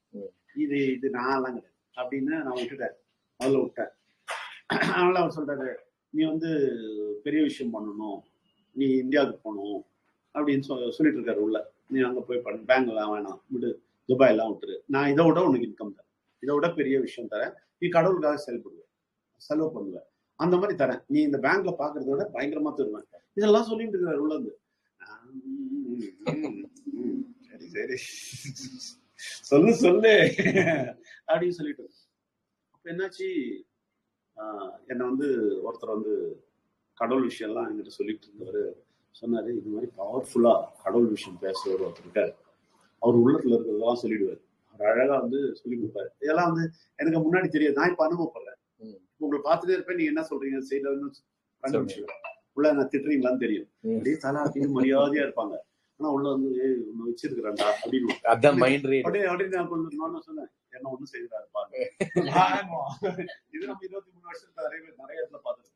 S1: இது நான் எல்லாம் கிடையாது அப்படின்னு நான் விட்டுட்டேன், முதல்ல விட்டேன். அதனால அவர் சொல்றாரு, நீ வந்து பெரிய விஷயம் பண்ணணும், நீ இந்தியாவுக்கு போகணும் அப்படின்னு சொல்லிட்டு இருக்காரு உள்ள. நீ அங்க போய் பண்ண, பேங்க்லாம் வேணாம் விடு, துபாய் எல்லாம் விட்டுரு, நான் இதை விட உனக்கு இன்கம் தரேன், இதை விட பெரிய விஷயம் தரேன், நீ கடவுளுக்காக செலவு பண்ணுவேன், அந்த மாதிரி தரேன், நீ இந்த பேங்க்ல பாக்குறத விட பயங்கரமா தருவேன், இதெல்லாம் சொல்லிட்டு இருக்காரு உள்ள இருந்து. சரி சரி சொல்லு சொல்லு அப்படின்னு சொல்லிட்டு. அப்ப என்னாச்சு, என்னை வந்து ஒருத்தர் வந்து கடவுள் விஷயம் எல்லாம் என்கிட்ட சொல்லிட்டு இருந்தவர் சொன்னாரு, இது மாதிரி பவர்ஃபுல்லா கடவுள் விஷயம் பேசுறவர் ஒருத்தர் இருக்காரு, அவர் உள்ளத்துல இருக்கிறதெல்லாம் சொல்லிடுவாரு, அவர் அழகா வந்து சொல்லி கொடுப்பாரு. இதெல்லாம் வந்து எனக்கு முன்னாடி தெரியாது, நான் இப்ப அனுபவப்படுறேன். உங்களை பார்த்துட்டே இருப்பேன், நீங்க என்ன சொல்றீங்க செய்யலன்னு கண்டுபிடிச்சிடுவேன். உள்ள நான் திட்டுறீங்களான்னு தெரியும், அப்படியே தலா அப்படின்னு மரியாதையா இருப்பாங்க. ஆனா உள்ள வந்து ஒண்ணு வச்சிருக்கிறேன்டா அப்படின்னு அப்படின்னு நான் கொஞ்சம் சொன்னேன், என்ன ஒண்ணு செய்யறாரு பாருங்க. இது நம்ம 23 வருஷத்துல நிறைய இடத்துல பார்த்துருக்கோம்.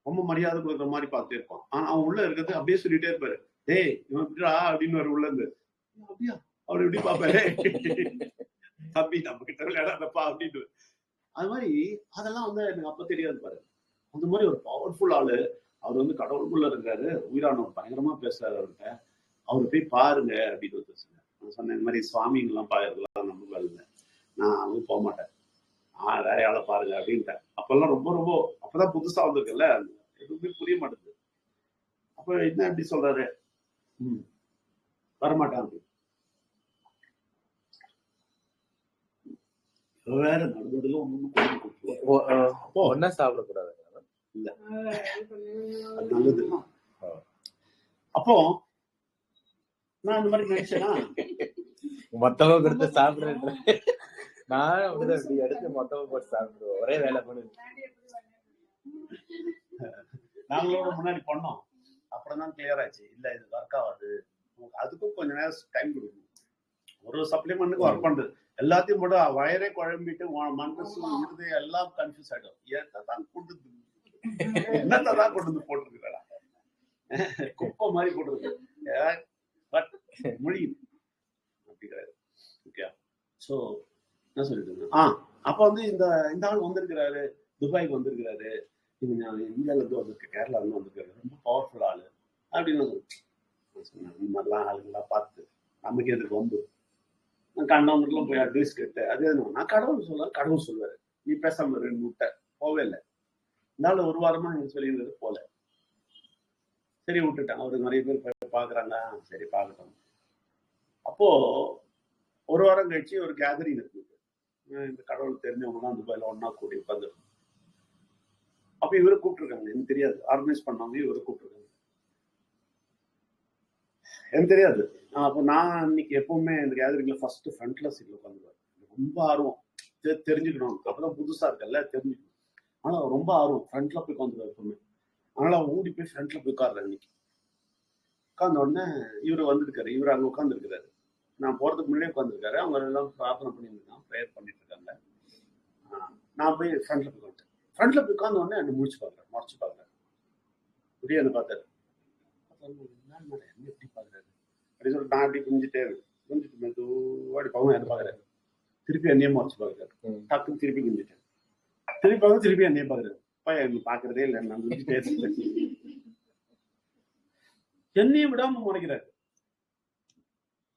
S1: ரொம்ப மரியாதை கொடுக்குற மாதிரி பார்த்துட்டே இருப்பான். ஆனா அவன் உள்ள இருக்கிறது அப்படியே சொல்லிட்டே இருப்பாரு, டேய் இவன் எப்படிடா அப்படின்னு உள்ள இருந்து, அப்படியா அப்படி எப்படி பாப்பாரு, தம்பி நம்ம கிட்ட விளையாடாதப்பா அப்படின்னு. அது மாதிரி அதெல்லாம் வந்து எனக்கு அப்ப தெரியாது பாரு. அந்த மாதிரி ஒரு பவர்ஃபுல் ஆளு, அவர் வந்து கடவுளுக்குள்ள இருக்காரு, உயிரானவர், பயங்கரமா பேசுறாரு. அவர்கிட்ட அவரு போய் பாருங்க அப்படின்னு சொன்னேன். நான் சொன்னேன், இந்த மாதிரி சுவாமிங்கெல்லாம் பாக்குறதுலாம் நம்ப இல்லை, நான் அங்கே போக மாட்டேன், வேற யாரை பாருங்க அப்படின்ட்டேன். அப்பெல்லாம் ரொம்ப ரொம்ப அப்பதான் புதுசா வந்திருக்குல்ல, எதுவுமே புரிய மாட்டேங்குது. அப்ப என்ன எப்படி சொல்றாரு, வரமாட்டான் அப்படி வேற நடுவதுல
S5: ஒன்னா சாப்பிடக்கூடாது
S1: இல்ல, அது நல்லது. அப்போ நான் இந்த மாதிரி நினைச்சேன்னா,
S5: மொத்தமா கொடுத்து சாப்பிடுறேன், நான் அப்படிதான் இப்படி எடுத்து மொத்தமா போட்டு சாப்பிடுவோம், ஒரே வேலை பண்ணுது.
S1: நாங்களோட முன்னாடி பண்ணோம், அப்புறம் தான் கிளியர் ஆச்சு, இல்ல இது ஒர்க் ஆகாது, அதுக்கும் கொஞ்ச நேரம் டைம் கொடுக்கணும். ஒரு சப்ளிமெண்ட்டுக்கு ஒர்க் பண்றது எல்லாத்தையும் போட்டு வயரே குழம்பிட்டு மனசு விடுது, எல்லாம் கன்ஃபியூஸ் ஆயிடும். என்னத்தான் கொண்டு என்னத்தான் கொண்டு வந்து போட்டுருக்கிறா, குப்பை மாதிரி போட்டுருக்கு, பட் முடியுது அப்படிங்கிறாரு. ஓகே, சோ என்ன சொல்லிட்டு அப்ப வந்து இந்த ஆள் வந்திருக்கிறாரு, துபாய்க்கு வந்திருக்கிறாரு, இந்தியால இருந்து வந்திருக்கு, கேரளால இருந்து வந்திருக்காரு, ரொம்ப பவர்ஃபுல் ஆளு அப்படின்னு சொன்னாங்க. இந்த மாதிரிலாம் ஆளுங்கெல்லாம் பார்த்து நமக்கு எதுக்கு வந்து கண்டவங்களுக்குலாம் போய் அட்வைஸ் கேட்டு, அதே நான் கடவுள் சொல்லுவாரு, நீ பேசாம 2 முட்டை போவே இல்லை. இருந்தாலும் ஒரு வாரமா நீங்க சொல்லியிருந்தது போல, சரி விட்டுட்டேன். அவருக்கு நிறைய பேர் பாக்குறாங்க, சரி பார்க்கட்டும். அப்போ ஒரு வாரம் கழிச்சு ஒரு கேதரிங் இருக்குது, இந்த கடவுள் தெரிஞ்சவங்கலாம் துபாயில ஒன்னா கூடி உட்காந்துருக்கோம். அப்ப இவரை கூப்பிட்டுருக்காங்க, எனக்கு தெரியாது, ஆர்கனைஸ் பண்ணாம இவரை கூப்பிட்டுருக்காங்க, எனக்கு தெரியாது. அப்போ நான் இன்னைக்கு எப்பவுமே இந்த கேதரிங்ல ஃபர்ஸ்ட் ஃப்ரண்ட்ல சீட்ல உட்காந்துருவேன். ரொம்ப ஆர்வம் தெரிஞ்சுக்கணும், அப்பதான் புதுசா இருக்கல தெரிஞ்சுக்கணும். ஆனா ரொம்ப ஆர்வம், ஃப்ரண்ட்ல போய் உட்காந்துருவேன் எப்பவுமே. அதனால ஓடி போய் ஃப்ரண்ட்ல போய் உட்காடுறேன். இன்னைக்கு உட்கார்ந்த உடனே இவரு வந்திருக்காரு, இவரு அங்க உட்காந்துருக்கிறாரு, நான் போறதுக்கு முன்னாடியே உட்காந்துருக்காரு. அவங்க எல்லாம் பிரார்த்தனை பண்ணிருக்காங்க, ப்ரேயர் பண்ணிட்டு இருக்காங்க. நான் போய் ஃப்ரண்ட்ல போய் உட்காந்துட்டேன். ஃப்ரண்ட்ல போய் உட்கார்ந்த உடனே என்ன முறைச்சு பாக்குறேன். இப்படியே என்ன பார்த்தாரு, என்ன எப்படி பாக்குறாரு அப்படின்னு சொல்லிட்டு நான் அப்படி குஞ்சிட்டு மெதுவாடி பாவம் என்ன பாக்குறாரு, திருப்பி என்னையே முறைச்சு பாக்குறாரு. டக்குன்னு திருப்பி குஞ்சிட்டேன், திருப்பி என்னையே பாக்குறாரு. என்ன பாக்குறதே இல்லை, நான் குஞ்சிட்டே என்னையும் விடாம முறைக்கிறாரு.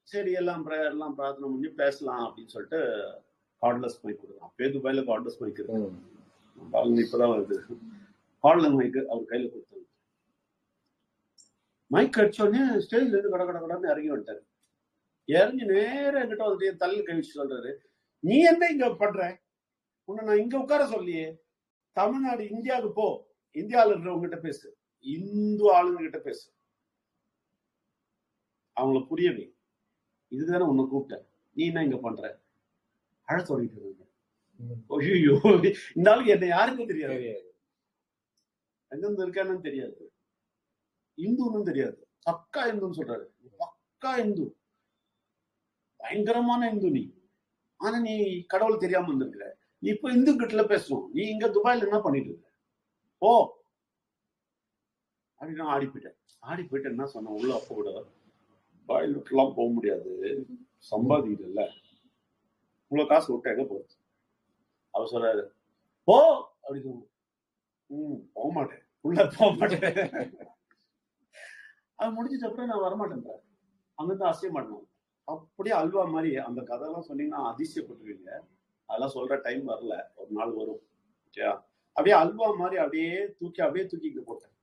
S1: சரி எல்லாம் பிரார்த்தனை பண்ணி பேசலாம் அப்படின்னு சொல்லிட்டு கார்ட்லெஸ் மைக் கொடுக்கலாம். அப்பே துபாயில கார்ட்லெஸ் மைக் இருக்கு, இப்பதான் வருது. கார்ட்லெஸ் மைக் அவர் கையில கொடுத்தாங்க. மைக் அடிச்சோடனே ஸ்டேஜ்ல இருந்து கடன்னு இறங்கி வந்துட்டாரு. இறங்கி நேரம் என்கிட்ட வந்து தள்ளி கழிச்சு சொல்றாரு, நீ என்ன இங்க பண்ற, உன்னை நான் இங்க உட்கார சொல்லியே, தமிழ்நாடு இந்தியாவுக்கு போ, இந்தியாவில இருக்கிறவங்க பேசு, இந்து ஆளுங்க கிட்ட பேசு, அவங்கள புரியவே, இதுதானே உன்னை கூப்பிட்ட, நீ என்ன இங்க பண்ற, அழ தொடங்கிட்டு. ஐயோ, இந்த ஆளுக்கு என்ன யாருக்கும் தெரியாது, எங்க இருந்து இருக்கான்னு தெரியாது, இந்துன்னு தெரியாது, பக்கா இந்துன்னு சொல்றாரு. பக்கா இந்து, பயங்கரமான இந்து நீ. ஆனா நீ கடவுள் தெரியாம வந்திருக்கிற. நீ இப்ப இந்து கிட்ட பேசணும். நீ இங்க துபாயில என்ன பண்ணிட்டு இருக்க? ஓ அப்படின்னு நான் ஆடி போயிட்டேன். என்ன சொன்ன, உள்ள அப்ப கூட பாயில் விட்டுலாம் போக முடியாது, சம்பாதிக்கல, இவ்வளவு காசு விட்டு எங்க போகுது? அவர் சொல்றாரு ஓ அப்படின்னு. போக மாட்டேன், உள்ள போக மாட்டேன். அது முடிஞ்சிட்ட அப்புறம் நான் வரமாட்டேன், அங்கிருந்து அசைய மாட்டேன். அப்படியே அல்வா மாதிரி. அந்த கதையெல்லாம் சொன்னீங்கன்னா அதிசயப்பட்டுருவீங்க. அதெல்லாம் சொல்ற டைம் வரல, ஒரு நாள் வரும். ஓகேயா? அப்படியே அல்வா மாதிரி அப்படியே தூக்கி போட்டேன்.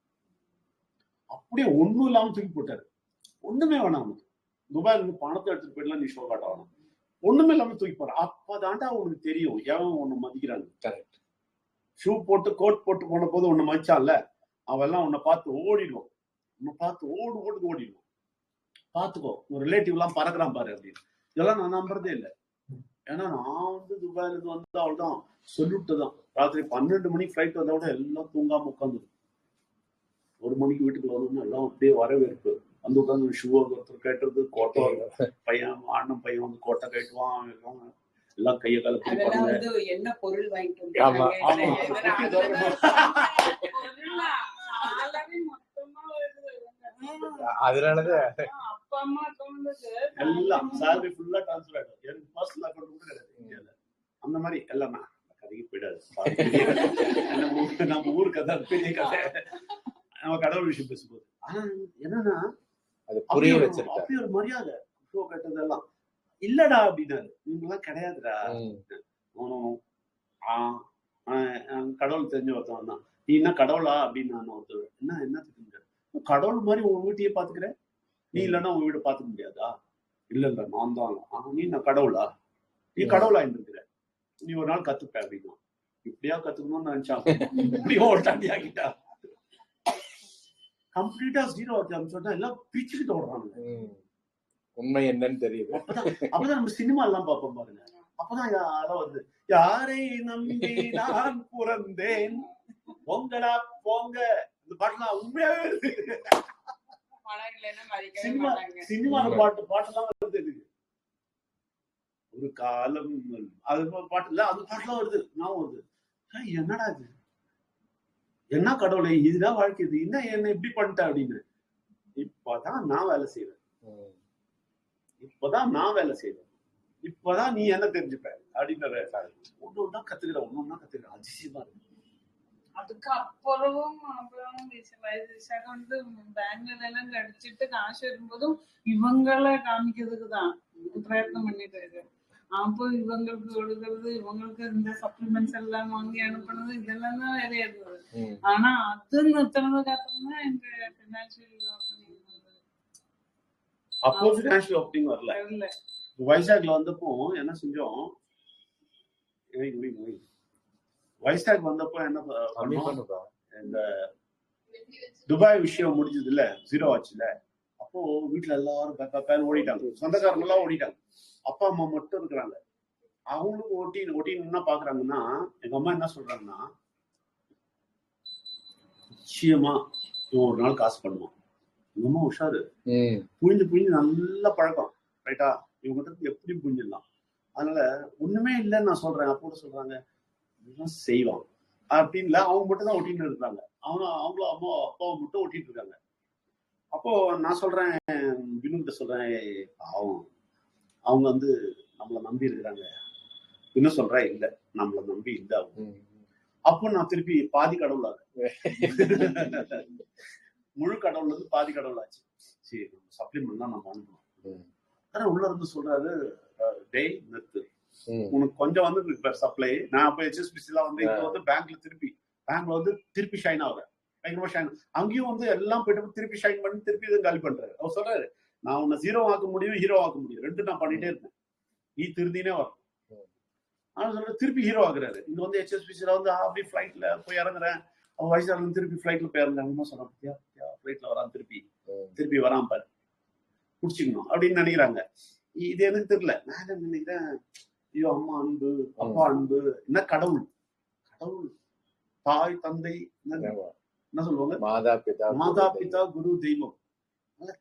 S1: அப்படியே ஒண்ணும் இல்லாம தூக்கி போட்டாரு. ஒண்ணுமே வேணாம், துபாயில இருந்து பணத்தை எடுத்துட்டு போயிடலாம், நீ ஷோ காட்ட வேணாம், ஒண்ணுமே இல்லாம தூக்கி போற. அப்பதான்டா உனக்கு தெரியும் எவன் ஒண்ணு மதிக்கிறாங்க. கரெக்ட். ஷூ போட்டு கோட் போட்டு போன போது உன்னை மதிச்சான்ல, அவெல்லாம் உன்னை பார்த்து ஓடிடுவோம், ஓடிடுவோம். பாத்துக்கோ, ஒரு ரிலேட்டிவ் எல்லாம் பறக்குறான் பாரு அப்படின்னு. இதெல்லாம் நான் நம்புறதே இல்லை. ஏன்னா நான் வந்து துபாயில இருந்து வந்து அவள்தான் சொல்லிட்டு தான். ராத்திரி 12 மணிக்கு ஃபிளைட் வந்தா கூட எல்லாம் தூங்காம உட்காந்து 1 மணிக்கு வீட்டுக்கு வரணும்னு எல்லாம் அப்படியே வரவேற்பு. வந்து உட்காந்து ஷூவை ஒருத்தர் கேட்டுறது, கோட்டை பையன் அண்ணன் பையன் வந்து கோட்டை கேட்டுவான், எல்லாம் கைய கால
S3: என்ன பொருள் வாங்கிட்டு
S5: அதனாலதான்
S6: அப்பா அம்மா
S1: எல்லாம் சேலரி ஃபுல்லா டிரான்ஸ்ஃபர் ஆயிடும். எனக்கு பர்சனல் அக்கௌண்ட் கூட கிடையாது. அந்த மாதிரி எல்லாமே கதைக்கு போயிடாது. நம்ம ஊருக்கு அதான் பெரிய கதை. நம்ம கடவுள் விஷயம் பேசும்போது ஆனா என்னன்னா
S5: அது புரிய வச்சிருக்கா,
S1: அப்படி ஒரு மரியாதை. ஷோ கட்டுறதெல்லாம் இல்லடா அப்படின்னாரு. நீங்களாம் கிடையாதுடா. கடவுள் தெரிஞ்ச ஒருத்தவன் தான். நீ என்ன கடவுளா அப்படின்னு நான் ஒருத்தர் என்ன கடவுள் மாதிரி உன் வீட்டையே பாத்துக்கிற, நீ இல்லைன்னா உன் வீட்டை பாத்துக்க முடியாதா? இல்ல நான் தான். நான் கடவுளா? நீ கடவுளா இருந்திருக்கிற, நீ ஒரு நாள் கத்துப்ப அப்படின்னா. இப்படியா கத்துக்கணும்னு நினைச்சாங்க, இப்படியோ ஒட்டாண்டி ஆகிட்டா கம்ப்ளீட்டா ஜீரோ சொன்னா எல்லாம் பிச்சுக்கிட்டு ஓடுறாங்க.
S5: உண்மை என்னன்னு தெரியுது.
S1: அப்பதான் நம்ம சினிமா எல்லாம் பார்ப்போம் பாருங்க. அப்பதான் யாரோ வந்து யாரை நம்பி நான் பிறந்தேன் பொங்கலா போங்க, இந்த பாட்டுலாம் உண்மையாவே இருக்கு. சினிமால பாட்டெல்லாம் வருது. இதுக்கு ஒரு காலம் அது பாட்டு இல்ல, அந்த பாட்டுலாம் வருது, நான் வருது. என்னடா இது, என்ன கடவுளை, இதுதான் வாழ்க்கை, இது என்ன இப்படி பண்ணிட்ட அப்படின்னு. இப்பதான் நான் வேலை செய்வேன், இப்பதான் நீ என்ன தெரிஞ்சுப்ப அப்படின்னு ஒன்னொன்னா கத்துக்கிறேன். அதிசயமா இருக்கு.
S6: அதுக்கு அப்புறமும் வந்து பெங்களூர்ல எல்லாம் கிடைச்சிட்டு காசு வரும்போதும் இவங்களை காமிக்கிறதுக்குதான் பிரயத்னம் பண்ணிட்டு இருக்கு. அப்போ இவங்களுக்கு கொடுக்கறது, இவங்களுக்கு இந்த சப்ளிமெண்ட்ஸ் எல்லாம் வாங்கி அனுப்புனது, இதெல்லாம் தான் வேலையா இருந்தது. ஆனா அது நிறுத்தினதுக்கு அப்புறம் தான் எங்க பினான்சியல்
S1: அப்போ பினான்சியல் ஓப்பனிங் வரல. வைசாக்ல வந்தப்போ என்ன செஞ்சோம், வைசாக் வந்தப்போ என்ன பண்ணோம், இந்த துபாய் விஷயம் முடிஞ்சது இல்ல, ஜீரோ ஆச்சுல, அப்போ வீட்டுல எல்லாரும் ஓடிட்டாங்க, சொந்தக்காரங்க எல்லாம் ஓடிட்டாங்க, அப்பா அம்மா மட்டும் இருக்கிறாங்க. அவங்களுக்கு ஒட்டின்னு என்ன பாக்குறாங்கன்னா, எங்க அம்மா என்ன சொல்றாங்கன்னா, நிச்சயமா இவன் ஒரு நாள் காசு பண்ணுவான். எங்க அம்மா உஷாரு, புரிஞ்சு நல்ல பழக்கம், ரைட்டா, இவங்க எப்படி புரிஞ்சிடலாம். அதனால ஒண்ணுமே இல்லைன்னு நான் சொல்றேன். அப்போ சொல்றாங்க செய்வான் அப்படின்னு, அவங்க மட்டும் தான் ஒட்டின்னு இருக்காங்க. அவங்களும் அப்பாவை மட்டும் ஒட்டிட்டு இருக்காங்க. அப்போ நான் சொல்றேன், வினோகிட்ட சொல்றேன், அவங்க வந்து நம்மளை நம்பி இருக்கிறாங்க. இன்னும் சொல்றேன், இல்ல நம்மளை நம்பி இல்ல. அப்போ நான் திருப்பி பாதி கடவுள் முழு கடவுள் வந்து பாதி கடவுள் ஆச்சு. சரி, சப்ளிமெண்ட் தான் நம்ம அனுப்பணும். ஆனா உள்ள இருந்து சொல்றாரு, டேய் நிறுத்து, உனக்கு கொஞ்சம் வந்து சப்ளை. நான் அப்ப HSBC வந்து இப்போ வந்து பேங்க்ல வந்து திருப்பி ஷைன் ஆகுறேன், பயங்கரமா ஷைன். அங்கேயும் வந்து எல்லாம் போயிட்டு திருப்பி ஷைன் பண்ணி திருப்பி இதை காலி பண்றாரு. அவர் சொல்றாரு, நான் உன்னை ஜீரோ ஆக்க முடியும், ஹீரோ ஆக்க முடியும், ரெண்டு நான் பண்ணிட்டே இருப்பேன், நீ திருந்தினே வரும். ஆனா சொல்ற திருப்பி ஹீரோ ஆகுறாரு. இங்க வந்து HSBCல வந்து அப்படி ஃபிளைட்ல போய் இறங்குறேன், அவன் வயசாக திருப்பி ஃபிளைட்ல போய் இறங்குறாங்க. சொல்றான், ஃபிளைட்ல வரான், திருப்பி வரான் பாரு, குடிச்சிக்கணும் அப்படின்னு நினைக்கிறாங்க. இது எனக்கு தெரியல. நான் என்ன நினைக்கிறேன், ஐயோ அம்மா அன்பு, அப்பா அன்பு, என்ன கடவுள், கடவுள் தாய் தந்தை என்ன சொல்லுவாங்க, மாதா பிதா குரு தெய்வம்.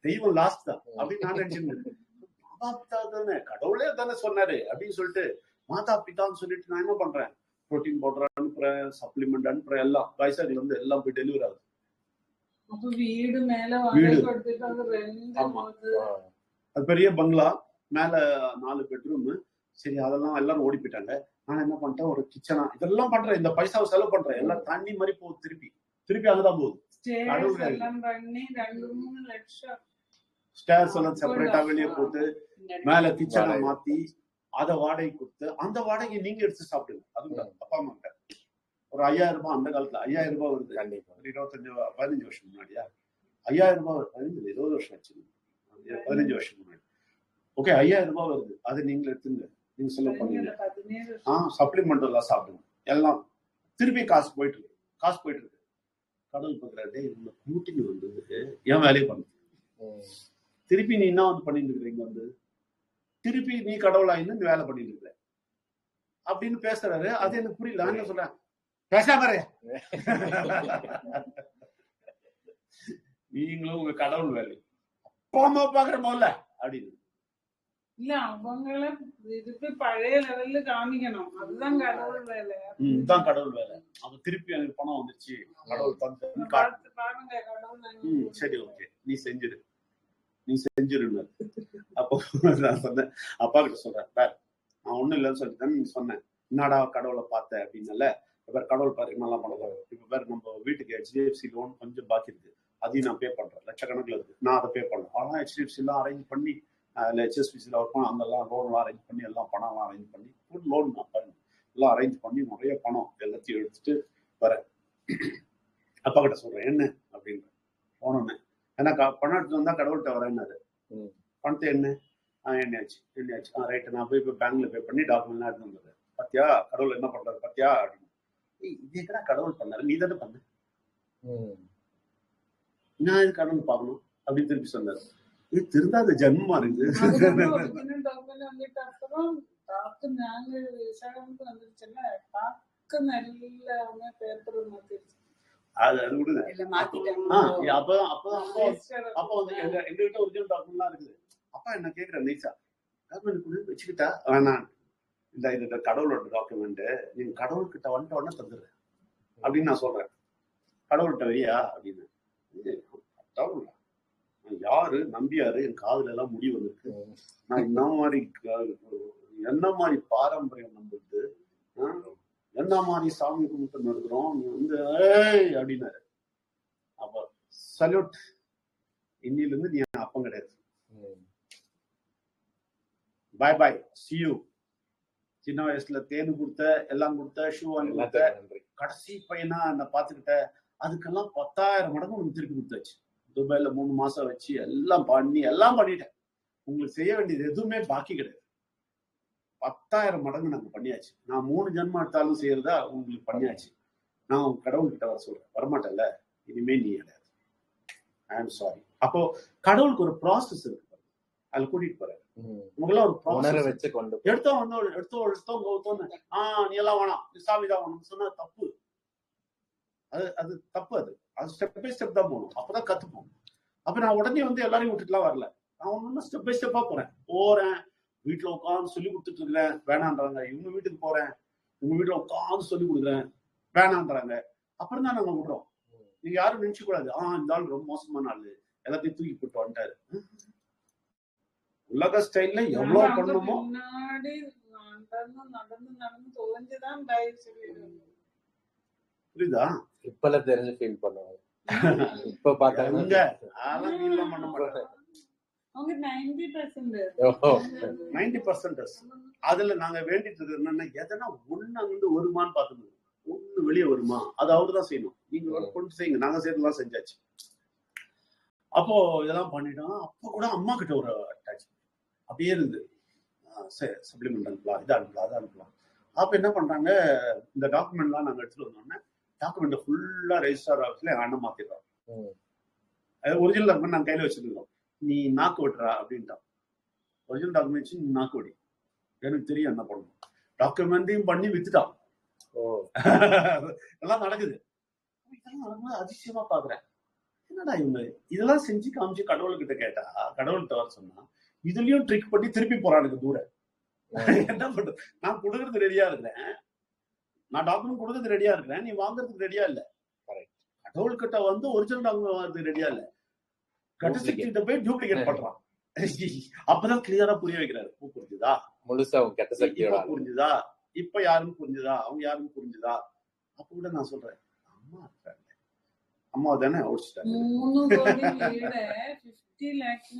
S1: தெய்வம் லாஸ்ட் தான் அப்படின்னு நான் நினைச்சிருந்தேன். மாதா பிதா தானே, கடவுளே தானே சொன்னாரு அப்படின்னு சொல்லிட்டு மாதா பிதான்னு சொல்லிட்டு நான் என்ன பண்றேன், புரோட்டீன் பவுடர் அனுப்புறேன், சப்ளிமெண்ட் அனுப்புறேன், எல்லாம் காய்ச்சல் வந்து எல்லாம் போய் டெலிவரி ஆகுது.
S6: வீடு மேல
S1: அது பெரிய பங்களா, மேல 4 பெட்ரூம். சரி அதெல்லாம் எல்லாரும் ஓடி போயிட்டாங்க. நான் என்ன பண்ணிட்டேன், ஒரு கிச்சனா இதெல்லாம் பண்றேன், இந்த பைசாவை செலவு பண்றேன், எல்லாம் தண்ணி மாதிரி போகுது, திருப்பி அங்கதான் போகுது. ஸ்டேர்ஸ் எல்லாம் செப்பரேட்டா வெளியே போட்டு மேல கிச்சனை மாத்தி அதை வாடகை கொடுத்து அந்த வாடகை நீங்க எடுத்து சாப்பிடுங்க. அதுதான் அப்பா அம்மா கிட்ட ஒரு 5000 ரூபாய், அந்த காலத்துல 5000 ரூபாய் வருது. 15 வருஷம் முன்னாடியா 5000 ரூபாய், 20 வருஷம் ஆச்சு, 15 வருஷம் முன்னாடி. ஓகே 5000 ரூபாய் வருது, அதை நீங்க எடுத்துங்க, நீங்க செலவு பண்ணீங்க. சப்ளிமெண்ட் எல்லாம் சாப்பிடுங்க, எல்லாம் திருப்பி காசு போயிட்டு இருக்கு. கடவுள் பாக்குறாரு, இந்த கூட்டிங்க வந்து ஏன் வேலையை பண்ணு, திருப்பி நீ என்ன வந்து பண்ணிட்டு இருக்கிறீங்க, வந்து திருப்பி நீ கடவுளாயின்னு இந்த வேலை பண்ணிட்டு இருக்க அப்படின்னு பேசுறாரு. அது எனக்கு புரியல. நான் என்ன சொல்றேன், பேசாம நீங்களும் உங்க கடவுள் வேலை அப்பா அம்மா பாக்குற போல அப்படின்னு
S6: இல்ல, அவங்கள இதுக்கு பழைய லெவல்ல காமிக்கணும். அதுதான் கடவுள் வேலை.
S1: இதுதான் கடவுள் வேலை. அவங்க திருப்பி எனக்கு பணம் வந்துச்சு, கடவுள் தந்து
S6: பாருங்க கடவுள்.
S1: சரி ஓகே நீ செஞ்சிருன்னு. அப்போ நான் சொன்னேன், அப்பா கிட்ட சொல்றேன், நான் ஒண்ணும் இல்லைன்னு சொல்லிட்டேன். நீ சொன்னேன் என்னடா கடவுளை பார்த்தேன் அப்படின்னால, இப்ப கடவுள் பாரு நல்லா பண்ணலாம். இப்ப பேர் நம்ம வீட்டுக்கு HDFC லோன் கொஞ்சம் பாக்கி இருக்கு, அதையும் நான் பே பண்றேன், லட்சக்கணக்கில் இருக்கு, நான் அதை பே பண்றேன். ஆனா HDFC எல்லாம் அரேஞ்ச் பண்ணி, HSBCல ஒர்க் அங்கெல்லாம் லோன் எல்லாம் அரேஞ்ச் பண்ணி, எல்லாம் பணம் எல்லாம் அரேஞ்ச் பண்ணி, ஃபுல் லோன் எல்லாம் அரேஞ்ச் பண்ணி நிறைய பணம் எல்லாத்தையும் எடுத்துட்டு வரேன். அப்பா கிட்ட சொல்றேன் என்ன அப்படின்னு போனோன்னு, ஏன்னா பணம் எடுத்து வந்தா கடவுள்கிட்ட வரேன்னாரு. பணத்தை என்னாச்சு ரைட்டு, நான் போய் இப்போ பேங்க்ல பே பண்ணி டாக்குமெண்ட்லாம் எடுத்து வந்துடுறேன். பாத்தியா கடவுள் என்ன பண்றாரு பாத்தியா அப்படின்னு. இது எங்கடா கடவுள் பண்ணாரு, நீ தானே பண்ண, நான் இது கடவுள் பார்க்கணும் அப்படின்னு திருப்பி சொன்னாரு. இது திருந்தாத ஜன்மமா இருக்கு. அது விடுங்க. அப்ப வந்து எங்ககிட்ட ஒரிஜினல் டாக்குமெண்ட்லாம் இருக்குது. அப்பா என்ன கேக்குறேன், நைசா டாக்குமெண்ட் வச்சுக்கிட்டா வேணாம், இந்த கடவுளோட டாக்குமெண்ட் நீங்க கடவுள்கிட்ட வந்துட்ட உடனே தந்துடுறேன் அப்படின்னு நான் சொல்றேன். கடவுள்கிட்ட வரியா அப்படின்னு. கடவுள் யாரு நம்பியாரு, என் காதுல எல்லாம் முடி வந்திருக்கு, நான் என்ன மாதிரி பாரம்பரியம் நம்புறது, என்ன மாதிரி சாமி கும்பிட்டு நடக்கிறோம், நீ வந்து அப்படின்னாரு. அப்ப சல்யூட், இன்னில இருந்து நீ அப்பம் கிடையாது, பாய் பாய், see you. சின்ன வயசுல தேனு கொடுத்த, எல்லாம் கொடுத்த, ஷூ வாங்கி கொடுத்த, கடைசி பையனா என்ன பாத்துக்கிட்ட, அதுக்கெல்லாம் 10,000 மடங்கு உனக்கு திருப்பி கொடுத்தாச்சு. துபாயில 3 மாசம் வச்சு எல்லாம் பண்ணிட்டேன். உங்களுக்கு செய்ய வேண்டியது எதுவுமே பாக்கி கிடையாது. 10,000 மடங்கு நாங்க பண்ணியாச்சு. நான் 3 ஜென்மம் எடுத்தாலும் செய்யறதா உங்களுக்கு பண்ணியாச்சு. நான் உங்க கடவுள்கிட்ட வர சொல்றேன், வரமாட்டேன்ல, இனிமே நீ கிடையாது, ஐ ஆம் சாரி. அப்போ கடவுளுக்கு ஒரு ப்ராசஸ் இருக்கு, அதுல கூட்டிட்டு போறாரு. உங்களெல்லாம் ஒரு ப்ராசஸ் வச்சு கொண்டு எடுத்தோம் நீ எல்லாம் வேணாம், சாமிதான் வேணும் சொன்னா தப்பு. அது தப்பு. அது ஸ்டெப் பை ஸ்டெப் தான் போகணும், அப்பதான் கத்துப்போம். அப்ப நான் உடனே வந்து எல்லாரையும் விட்டுட்டுலாம் வரல, நான் ஒண்ணு ஸ்டெப் பை ஸ்டெப்பா போறேன். வீட்டுல உட்காந்து சொல்லி கொடுத்துட்டு இருக்கிறேன், வேணான்றாங்க. இவங்க வீட்டுக்கு போறேன், உங்க வீட்டுல உட்காந்து சொல்லி கொடுக்குறேன், வேணான்றாங்க. அப்புறம் தான் நாங்க விடுறோம். நீங்க யாரும் நினைச்சு கூடாது, இந்த ஆள் ரொம்ப மோசமான ஆளு, எல்லாத்தையும் தூக்கி போட்டு வந்துட்டாரு. உலக ஸ்டைல்ல எவ்வளவு பண்ணணுமோ புரியுதா?
S5: இப்பல தெரிஞ்சு ஃபீல் பண்ணுவாங்க, இப்ப பாத்தாங்க
S1: அதெல்லாம் ஃபீல் பண்ண மாட்டாங்க. 90% அதுல நாங்க வேண்டிட்டு இருக்கிறது என்னன்னா, எதனா ஒண்ணு வந்து வருமானு பாத்துக்கணும், ஒண்ணு வெளியே வருமா, அது அவருதான் செய்யணும். நீங்க கொண்டு செய்யுங்க, நாங்க செய்யறதுலாம் செஞ்சாச்சு. அப்போ இதெல்லாம் பண்ணிட்டோம். அப்போ கூட அம்மா கிட்ட ஒரு அட்டாச் அப்படியே இருந்து, சப்ளிமெண்ட் அனுப்பலாம், இதை அனுப்பலாம், அதை அனுப்பலாம். அப்ப என்ன பண்றாங்க, இந்த டாக்குமெண்ட்லாம் நாங்க எடுத்துட்டு வந்தோம்னா டாக்குமெண்ட் ஃபுல்லா ரெஜிஸ்டர் ஆஃபீஸ்ல எங்க அண்ணன் மாத்திடுறோம். ஒரிஜினல் டாக்குமெண்ட் நாங்க கையில வச்சிருக்கோம். நீ நாக்கு வெட்டுறா அப்படின்ட்டான். ஒரிஜினல் டாக்குமெண்ட்ஸ் நீ நாக்கு வெடி, எனக்கு தெரியும் என்ன பண்ணணும். டாக்குமெண்ட்ரியும் பண்ணி வித்துட்டான். எல்லாம் நடக்குது. இதெல்லாம் நடக்கும்போது அதிசயமா பாக்குறேன், என்னடா இவங்க இதெல்லாம் செஞ்சு காமிச்சு கடவுள்கிட்ட கேட்டா, கடவுள்கிட்ட வர சொன்னா இதுலயும் ட்ரிக் பண்ணி திருப்பி போறானுங்க தூரம். என்ன பண்றது? நான் கொடுக்கறது ரெடியா இருக்கிறேன், நான் டாக்குமெண்ட் கொடுக்கறது ரெடியா இருக்கிறேன், நீ வாங்குறதுக்கு ரெடியா இல்ல. கடவுள்கிட்ட வந்து ஒரிஜினல் டாக்குமெண்ட் வாங்குறதுக்கு ரெடியா இல்ல, கட்டசக்திகிட்ட போய் டூப்ளிகேட் பண்றான். அப்பதான் கிளியரா புரிய வைக்கிறாரு. புரிஞ்சுதா? முழுசா கெட்ட சக்தியோட புரிஞ்சுதா? இப்ப யாருன்னு புரிஞ்சுதா? அவங்க யாருன்னு புரிஞ்சுதா? அப்ப கூட நான் சொல்றேன், அம்மா இருக்காங்க, அம்மா தானே ஓடிச்சிட்டாங்க.
S6: 50 lakhs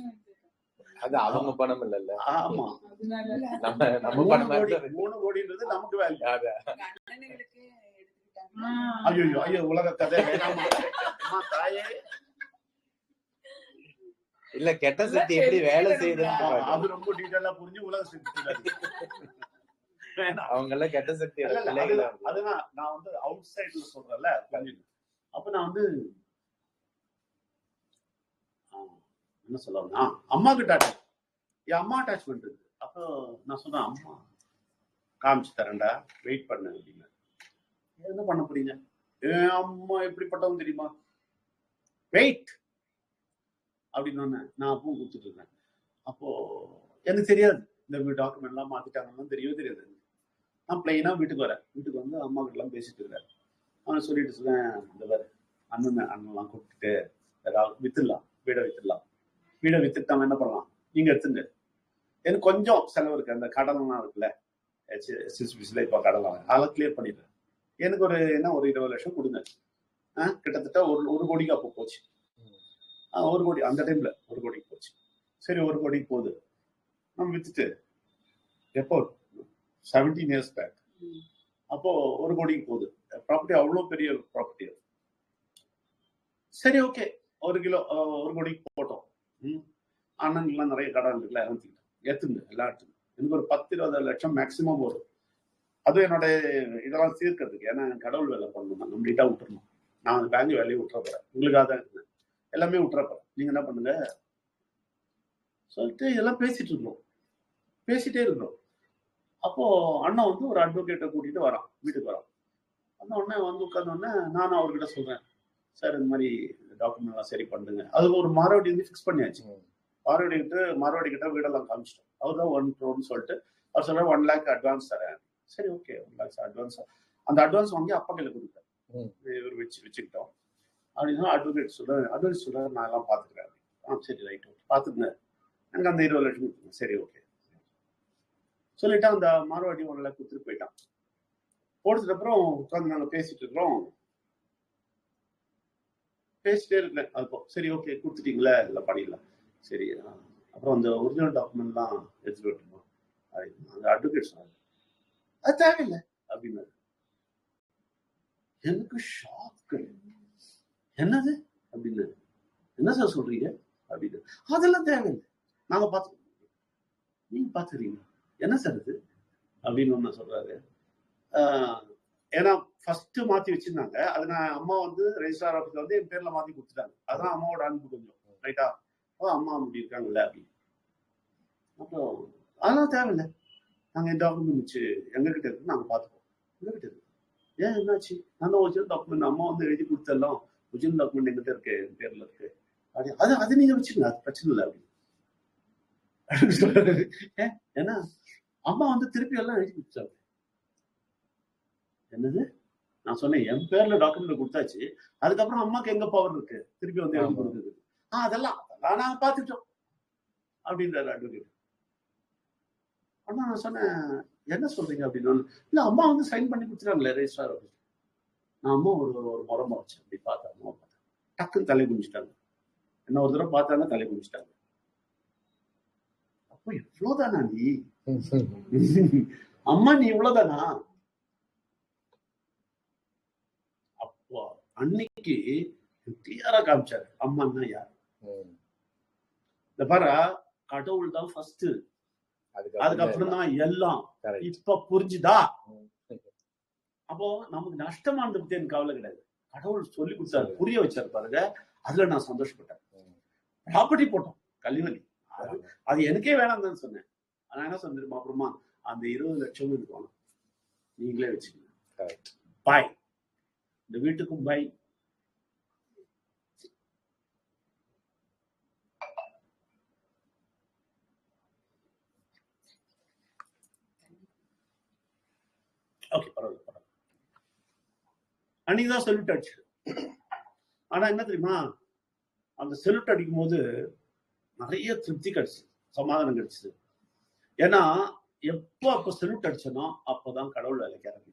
S5: அது அவங்க பணம் இல்லல்ல.
S1: ஆமா,
S5: நம்ம பணம்.
S1: 3 கோடின்றது நமக்கு வேல்யூ. ஐயோ ஐயோ, உலக கதை வேணாமா தாயே.
S5: இல்ல, கெட்ட சக்தி எப்படி வேலை செய்யுது
S1: அது ரொம்ப டீடைலா புரிஞ்சு உலக சக்தி
S5: அவங்க எல்லாம் கெட்ட சக்தி.
S1: அதுதான் நான் வந்து அவுட் சைட்ல சொல்றேன்ல. அப்ப நான் வந்து என்ன சொல்லணும்னா, அம்மா கிட்ட என் அம்மா அட்டாச்மெண்ட் இருக்கு. அப்போ நான் சொன்னேன், அம்மா காமிச்சு தரேன்டா, வெயிட் பண்ண அப்படின்னா. என்ன பண்ண போறீங்க? என் அம்மா எப்படிப்பட்டவங்க தெரியுமா, வெயிட் அப்படின்னு நான் அப்பவும் கொடுத்துட்டு இருக்கேன். அப்போ எனக்கு தெரியாது இந்த டாக்குமெண்ட் எல்லாம் மாத்திட்டாங்கன்னு தெரியவே தெரியாது. நான் பிளைனா வீட்டுக்கு வரேன். வீட்டுக்கு வந்து அம்மா கிட்ட எல்லாம் பேசிட்டு இருக்கேன். அவன் சொல்லிட்டு சொல்றேன், இந்த மாதிரி அண்ணன்லாம் கூப்பிட்டுட்டு வித்துடலாம், வீடை வித்துடலாம். வீடை வித்துட்டு நம்ம என்ன பண்ணலாம், நீங்க எடுத்துங்க, எனக்கு கொஞ்சம் செலவு இருக்கு, அந்த கடலாம் இருக்குல்ல சிசிபிசில இப்ப கடலாம், அதெல்லாம் கிளியர் பண்ணிடுறேன். எனக்கு ஒரு 20 லட்சம் கொடுங்க. கிட்டத்தட்ட 1 கோடிக்கு அப்போ போச்சு. 1 கோடி அந்த டைம்ல 1 கோடிக்கு போச்சு. சரி, 1 கோடிக்கு போகுது. நம்ம வித்துட்டு எப்போ 17 years பேக், அப்போ 1 கோடிக்கு போகுது. ப்ராப்பர்ட்டி அவ்வளோ பெரிய ப்ராப்பர்ட்டி. சரி, ஓகே, 1 கோடிக்கு போட்டோம். அண்ணன்லாம் நிறைய கடன் இருக்குல்ல, ஏத்துங்க எல்லாம் எடுத்துங்க. எனக்கு ஒரு 10-20 லட்சம் மேக்சிமம் வரும். அதுவும் என்னோட இதெல்லாம் தீர்க்கிறதுக்கு. ஏன்னா கடவுள் வேலை பண்ணணும், கம்ப்ளீட்டா விட்டுறணும். நான் பேங்க் வேலையை விட்டுற போறேன், உங்களுக்காக தான் இருக்கேன், எல்லாமே விட்டுற போறேன், நீங்க என்ன பண்ணுங்க சொல்லிட்டு எல்லாம் பேசிட்டே இருக்கிறோம். அப்போ அண்ணன் வந்து ஒரு அட்வொகேட்டை கூட்டிட்டு வரான், வீட்டுக்கு வரான். அந்த உடனே வந்து உட்கார்ந்தோடனே நானும் அவர்கிட்ட சொல்றேன், சார் இந்த மாதிரி டாக்குமெண்ட் எல்லாம் சரி பண்ணுங்க. அது ஒரு மாரவாடி வந்து ஃபிக்ஸ் பண்ணியாச்சு. மாரவாடி கிட்ட வீடெல்லாம் காமிச்சிட்டோம். அவர் தான் 1 crore சொல்லிட்டு அவர் சொல்ற 1 lakh அட்வான்ஸ் தரேன். சரி, ஓகே, 1 lakh அட்வான்ஸ். அந்த அட்வான்ஸ் வாங்கி அப்பா கையில கொடுத்தேன். இவர் வச்சுக்கிட்டோம் அப்படின்னா அட்வொகேட் சொல்றாரு, நான் எல்லாம் பாத்துக்கிறேன். சரி, ரைட், பாத்துங்க, எனக்கு அந்த 20 லட்சம் கொடுத்துருங்க. சரி, ஓகே சொல்லிட்டு அந்த மாரவாடி 1 lakh கொடுத்துட்டு போயிட்டான். போடுறதுக்கு அப்புறம் உட்காந்து நாங்க பேசிட்டே இருக்கேன். அப்போ சரி, ஓகே, கொடுத்துட்டீங்களா, இல்லை பண்ணிடலாம். சரி, அப்புறம் அந்த ஒரிஜினல் டாக்குமெண்ட்லாம் எடுத்துட்டு வரட்டுமா அந்த அட்வொகேட் சொன்னாரு. அது தேவையில்லை அப்படின்னாரு. எனக்கு ஷாக். என்னது அப்படின்னு, என்ன சார் சொல்றீங்க அப்படின்னு. அதெல்லாம் தேவையில்லை, நாங்க பார்த்து, நீங்க பாத்துக்கிறீங்க, என்ன சார் இது அப்படின்னு ஒண்ணு சொல்றாரு. ஏன்னா ஃபர்ஸ்ட் மாத்தி வச்சிருந்தாங்க, அது நான் அம்மா வந்து ரெஜிஸ்ட்ரார் ஆஃபீஸ்ல வந்து என் பேர்ல மாத்தி கொடுத்துட்டாங்க. அதான் அம்மாவோட அன்பு கொஞ்சம் ரைட்டா, அம்மா அப்படி இருக்காங்கல்ல அப்படின்னு. அப்புறம் அதெல்லாம் தேவையில்லை, நாங்க இந்த டாக்குமெண்ட் வச்சு எங்ககிட்ட இருக்கு, நாங்க பார்த்துப்போம், எங்ககிட்ட இருக்கு. ஏன் என்னாச்சு, நான் ஒரிஜினல் டாக்குமெண்ட் அம்மா வந்து எழுதி கொடுத்தெல்லாம் ஒரிஜினல் டாக்குமெண்ட் எங்கிட்ட இருக்கு, என் பேர்ல இருக்கு, அது நீங்க வச்சுங்க, அது பிரச்சனை இல்லை அப்படின்னு சொல்றாரு. ஏன்னா அம்மா வந்து திருப்பி எல்லாம் எழுதி கொடுத்தாங்க. என்னது, நான் சொன்னேன் என் பேர்ல டாக்குமெண்ட் கொடுத்தாச்சு, அதுக்கப்புறம் அம்மாக்கு எங்க பவர் இருக்கு திருப்பி வந்து எழுதி கொடுக்குறது. அதெல்லாம் நாங்க பாத்துட்டோம் அப்படின்றாரு அட்வொகேட். ஆனா நான் சொன்னேன், என்ன சொல்றீங்க அப்படின்னு. இல்ல, அம்மா வந்து சைன் பண்ணி கொடுத்துட்டாங்களே ரெஜிஸ்ட்ரார் ஆஃபீஸ். நான் அம்மா ஒரு முறமா வச்சேன், அப்படி பார்த்தேன். அம்மா பார்த்தேன், டக்குன்னு தலை குமிச்சிட்டாங்க. என்ன ஒரு தடவை பார்த்தாங்க, தலை குமிச்சிட்டாங்க. அப்போ இவ்வளவுதானா நீ அம்மா, நீ இவ்வளவுதானா? அப்போ அன்னைக்கு கிளியரா காமிச்சாரு அம்மான்னா யார். இந்த பாரு, கடவுள் தான் ஃபர்ஸ்ட், அதுக்கப்புறம் தான் எல்லாம். இப்ப புரிஞ்சுதா? அப்போ நமக்கு நஷ்டமானதை பத்தி எனக்கு கவலை கிடையாது. கடவுள் சொல்லி கொடுத்தாரு, புரிய வச்சாரு பாருங்க, அதுல நான் சந்தோஷப்பட்டேன். ப்ராப்பர்ட்டி போட்டோம், கல்விவலி, அது எனக்கே வேணாம் தான் சொன்னேன். ஆனா என்ன சொன்னேன் அப்புறமா, அந்த 20 லட்சம் எனக்கு வேணும். நீங்களே வச்சுக்கோங்க. பாய். இந்த வீட்டுக்கும் பாய். ஓகே, பரவாயில்ல. அன்னைக்குதான் செல்யூட் அடிச்சு. ஆனா என்ன தெரியுமா, அந்த செல்யூட் அடிக்கும் போது நிறைய திருப்தி கிடைச்சு, சமாதானம் கிடைச்சது. ஏன்னா அப்ப செல்யூட் அடிச்சனோ அப்பதான் கடவுள் வேலைக்கு ஆரம்பி.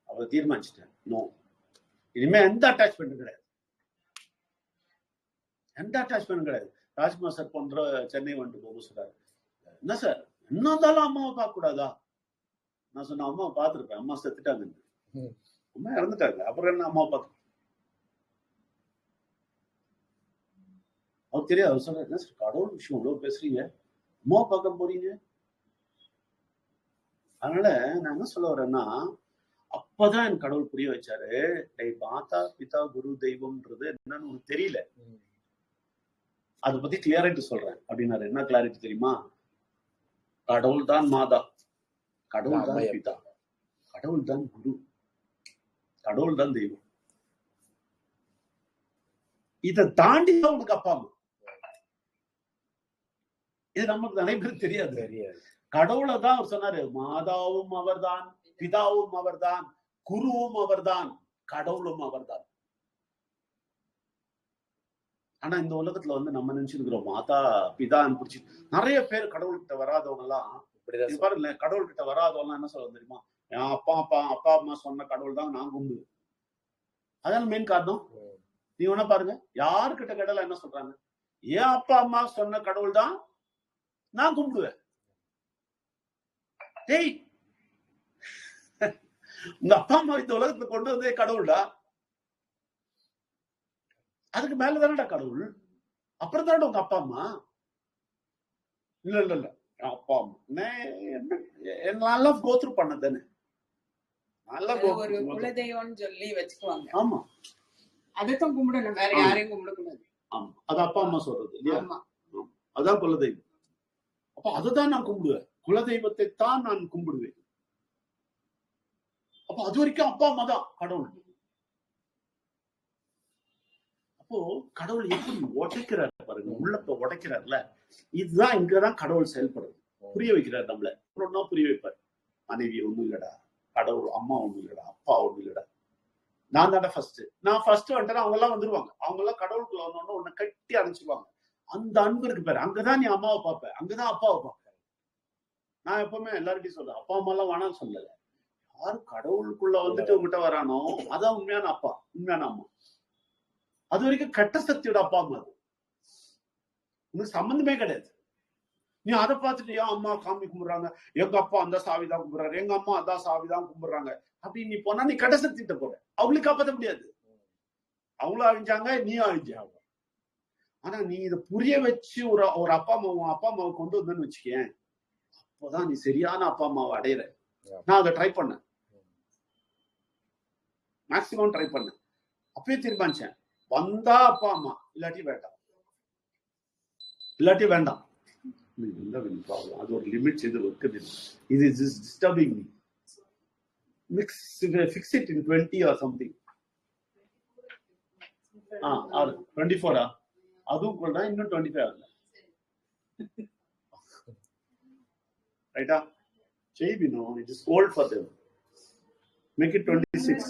S1: அவ தீர்மானிச்சுட்டேன், நோ, இனிமே எந்த அட்டாச்மெண்ட்டும் கிடையாது, எந்த அட்டாச்மெண்ட்டும் கிடையாது. ராஜ்குமார் சார் போன்ற சென்னை வந்துட்டு போக சொல்றாரு, என்ன சார் என்ன இருந்தாலும் அம்மாவை பார்க்க கூடாதா? நான் சொன்ன, அம்மாவை பார்த்துருப்பேன், அம்மா செத்துட்டாங்க, அம்மா இறந்துட்டாங்க, அப்புறம் என்ன அம்மாவை பார்த்து. அவர் தெரியாது. அவர் சொல்ற, என்ன சார் கடவுள் விஷயம் இவ்வளவு பேசுறீங்க, அம்மாவை பார்க்க போறீங்க? அதனால நான் என்ன சொல்ல வரேன்னா, அப்பதான் என் கடவுள் புரிய வச்சாரு, மாதா பிதா குரு தெய்வம்ன்றது என்னன்னு உனக்கு தெரியல, அதை பத்தி கிளியாரிட்டி சொல்றேன் அப்படின்னாரு. என்ன கிளாரிட்டி தெரியுமா? கடவுள் தான் மாதா, கடவுள் தான் பிதா, கடவுள் தான் குரு, கடவுள் தான் தெய்வம். இதை தாண்டி தான் உனக்கு அப்பா அம்மா. இது நமக்கு நிறைய பேர் தெரியாது. கடவுளை தான் அவர் சொன்னாரு, மாதாவும் அவர்தான், பிதாவும் அவர்தான், குருவும் அவர்தான், கடவுளும் அவர்தான். ஆனா இந்த உலகத்துல வந்து நம்ம நினைச்சிருக்கிறோம் மாதா பிதான்னு பிடிச்சி. நிறைய பேர் கடவுள்கிட்ட வராதவங்க எல்லாம் பாருங்க, கடவுள்கிட்ட வராதவங்க என்ன சொல்ல தெரியுமா, என் அப்பா அம்மா சொன்ன கடவுள் தான் நான் கும்பிடுவேன். அதான் மெயின் காரணம். நீ வேணா பாருங்க, யாருக்கிட்ட கடவுள் என்ன சொல்றாங்க, என் அப்பா அம்மா சொன்ன கடவுள் தான் நான் கும்பிடுவேன். டேய், உங்க அப்பா அம்மா இந்த உலகத்துல கொண்டு வந்தே கடவுள்டா, அதுக்கு மேலதானடா கடவுள், அப்புறம் தானே உங்க அப்பா அம்மா. இல்ல இல்ல இல்ல, அப்பா அம்மா நல்லா கோத்ரூ பண்ணதானே, நல்லா
S3: ஒரு குலதெய்வம்னு சொல்லி வச்சுக்குவாங்க.
S1: ஆமா,
S3: அதைத்தான் கும்பிடணும், வேற யாரையும் கும்பிடக்கூடாது.
S1: ஆமா, அது அப்பா அம்மா சொல்றது இல்லையா, அதான் குலதெய்வம். அப்ப அதுதான் நான் கும்பிடுவேன், குலதெய்வத்தை தான் நான் கும்பிடுவேன். அப்ப அது வரைக்கும் அப்பா அம்மா தான் கடவுள். அப்போ கடவுள் எப்படி உடைக்கிறார் பாருங்க, உள்ளப்ப உடைக்கிறார்ல, இதுதான் இங்கதான் கடவுள் செயல்படுறது. புரிய வைக்கிறார் நம்மள, ஒன்னா புரிய வைப்பார். மனைவி ஒண்ணும் இல்லடா, கடவுள் அம்மா ஒண்ணும் இல்லடா, அப்பா ஒண்ணும் இல்லடா, நான் தானே ஃபர்ஸ்ட். நான் ஃபர்ஸ்ட் வந்துட்டேன், அவங்க எல்லாம் வந்துருவாங்க, அவங்க எல்லாம் கடவுளுக்குள்ள வந்தோன்னு உன்னை கட்டி அணைச்சிருவாங்க. அந்த அன்பு இருக்கு பாரு, அங்கதான் நீ அம்மாவை பார்ப்ப, அங்கதான் அப்பாவை பார்ப்ப. நான் எப்பவுமே எல்லார்கிட்டையும் சொல்றேன், அப்பா அம்மா எல்லாம் வேணாம்னு சொல்லல, யாரு கடவுளுக்குள்ள வந்துட்டு உங்ககிட்ட வரானோ அதான் உண்மையான அப்பா, உண்மையான அம்மா. அது வரைக்கும் கெட்ட சக்தியோட அப்பா அம்மா, அது உனக்கு சம்பந்தமே கிடையாது. நீ அதை பார்த்துட்டு ஏன் அம்மா காமி கும்பிடுறாங்க, எங்க அப்பா அந்த சாவிதான் கும்பிடுறாரு, எங்க அம்மா அதான் சாவிதான் கும்பிடுறாங்க அப்படின்னு நீ போனா நீ கெட்ட சக்திட்ட போற. அவங்களுக்கு காப்பாற்ற முடியாது, அவங்களும் அழிஞ்சாங்க, நீயும் அழிஞ்சாங்க. ஆனா நீ இதை புரிய வச்சு ஒரு அப்பா அம்மாவை கொண்டு வந்தேன்னு வச்சுக்கேன், அப்போதான் நீ சரியான அப்பா அம்மாவை அடையிற. நான் அதை ட்ரை பண்ணேன், மேக்சிமம் ட்ரை பண்ணேன். அப்பயே தீர்மானிச்சேன், வந்தா அப்பா அம்மா, இல்லாட்டி வேண்டாம், இல்லாட்டி வேண்டாம். அது ஒரு லிமிட் இது இருக்குது. இது is disturbing me. Fix it in 20 or something. 24 அதுவும் கூட இன்னும் 25 ஆகல. ரைட்டா? Maybe no, it is old for them. Make it 26.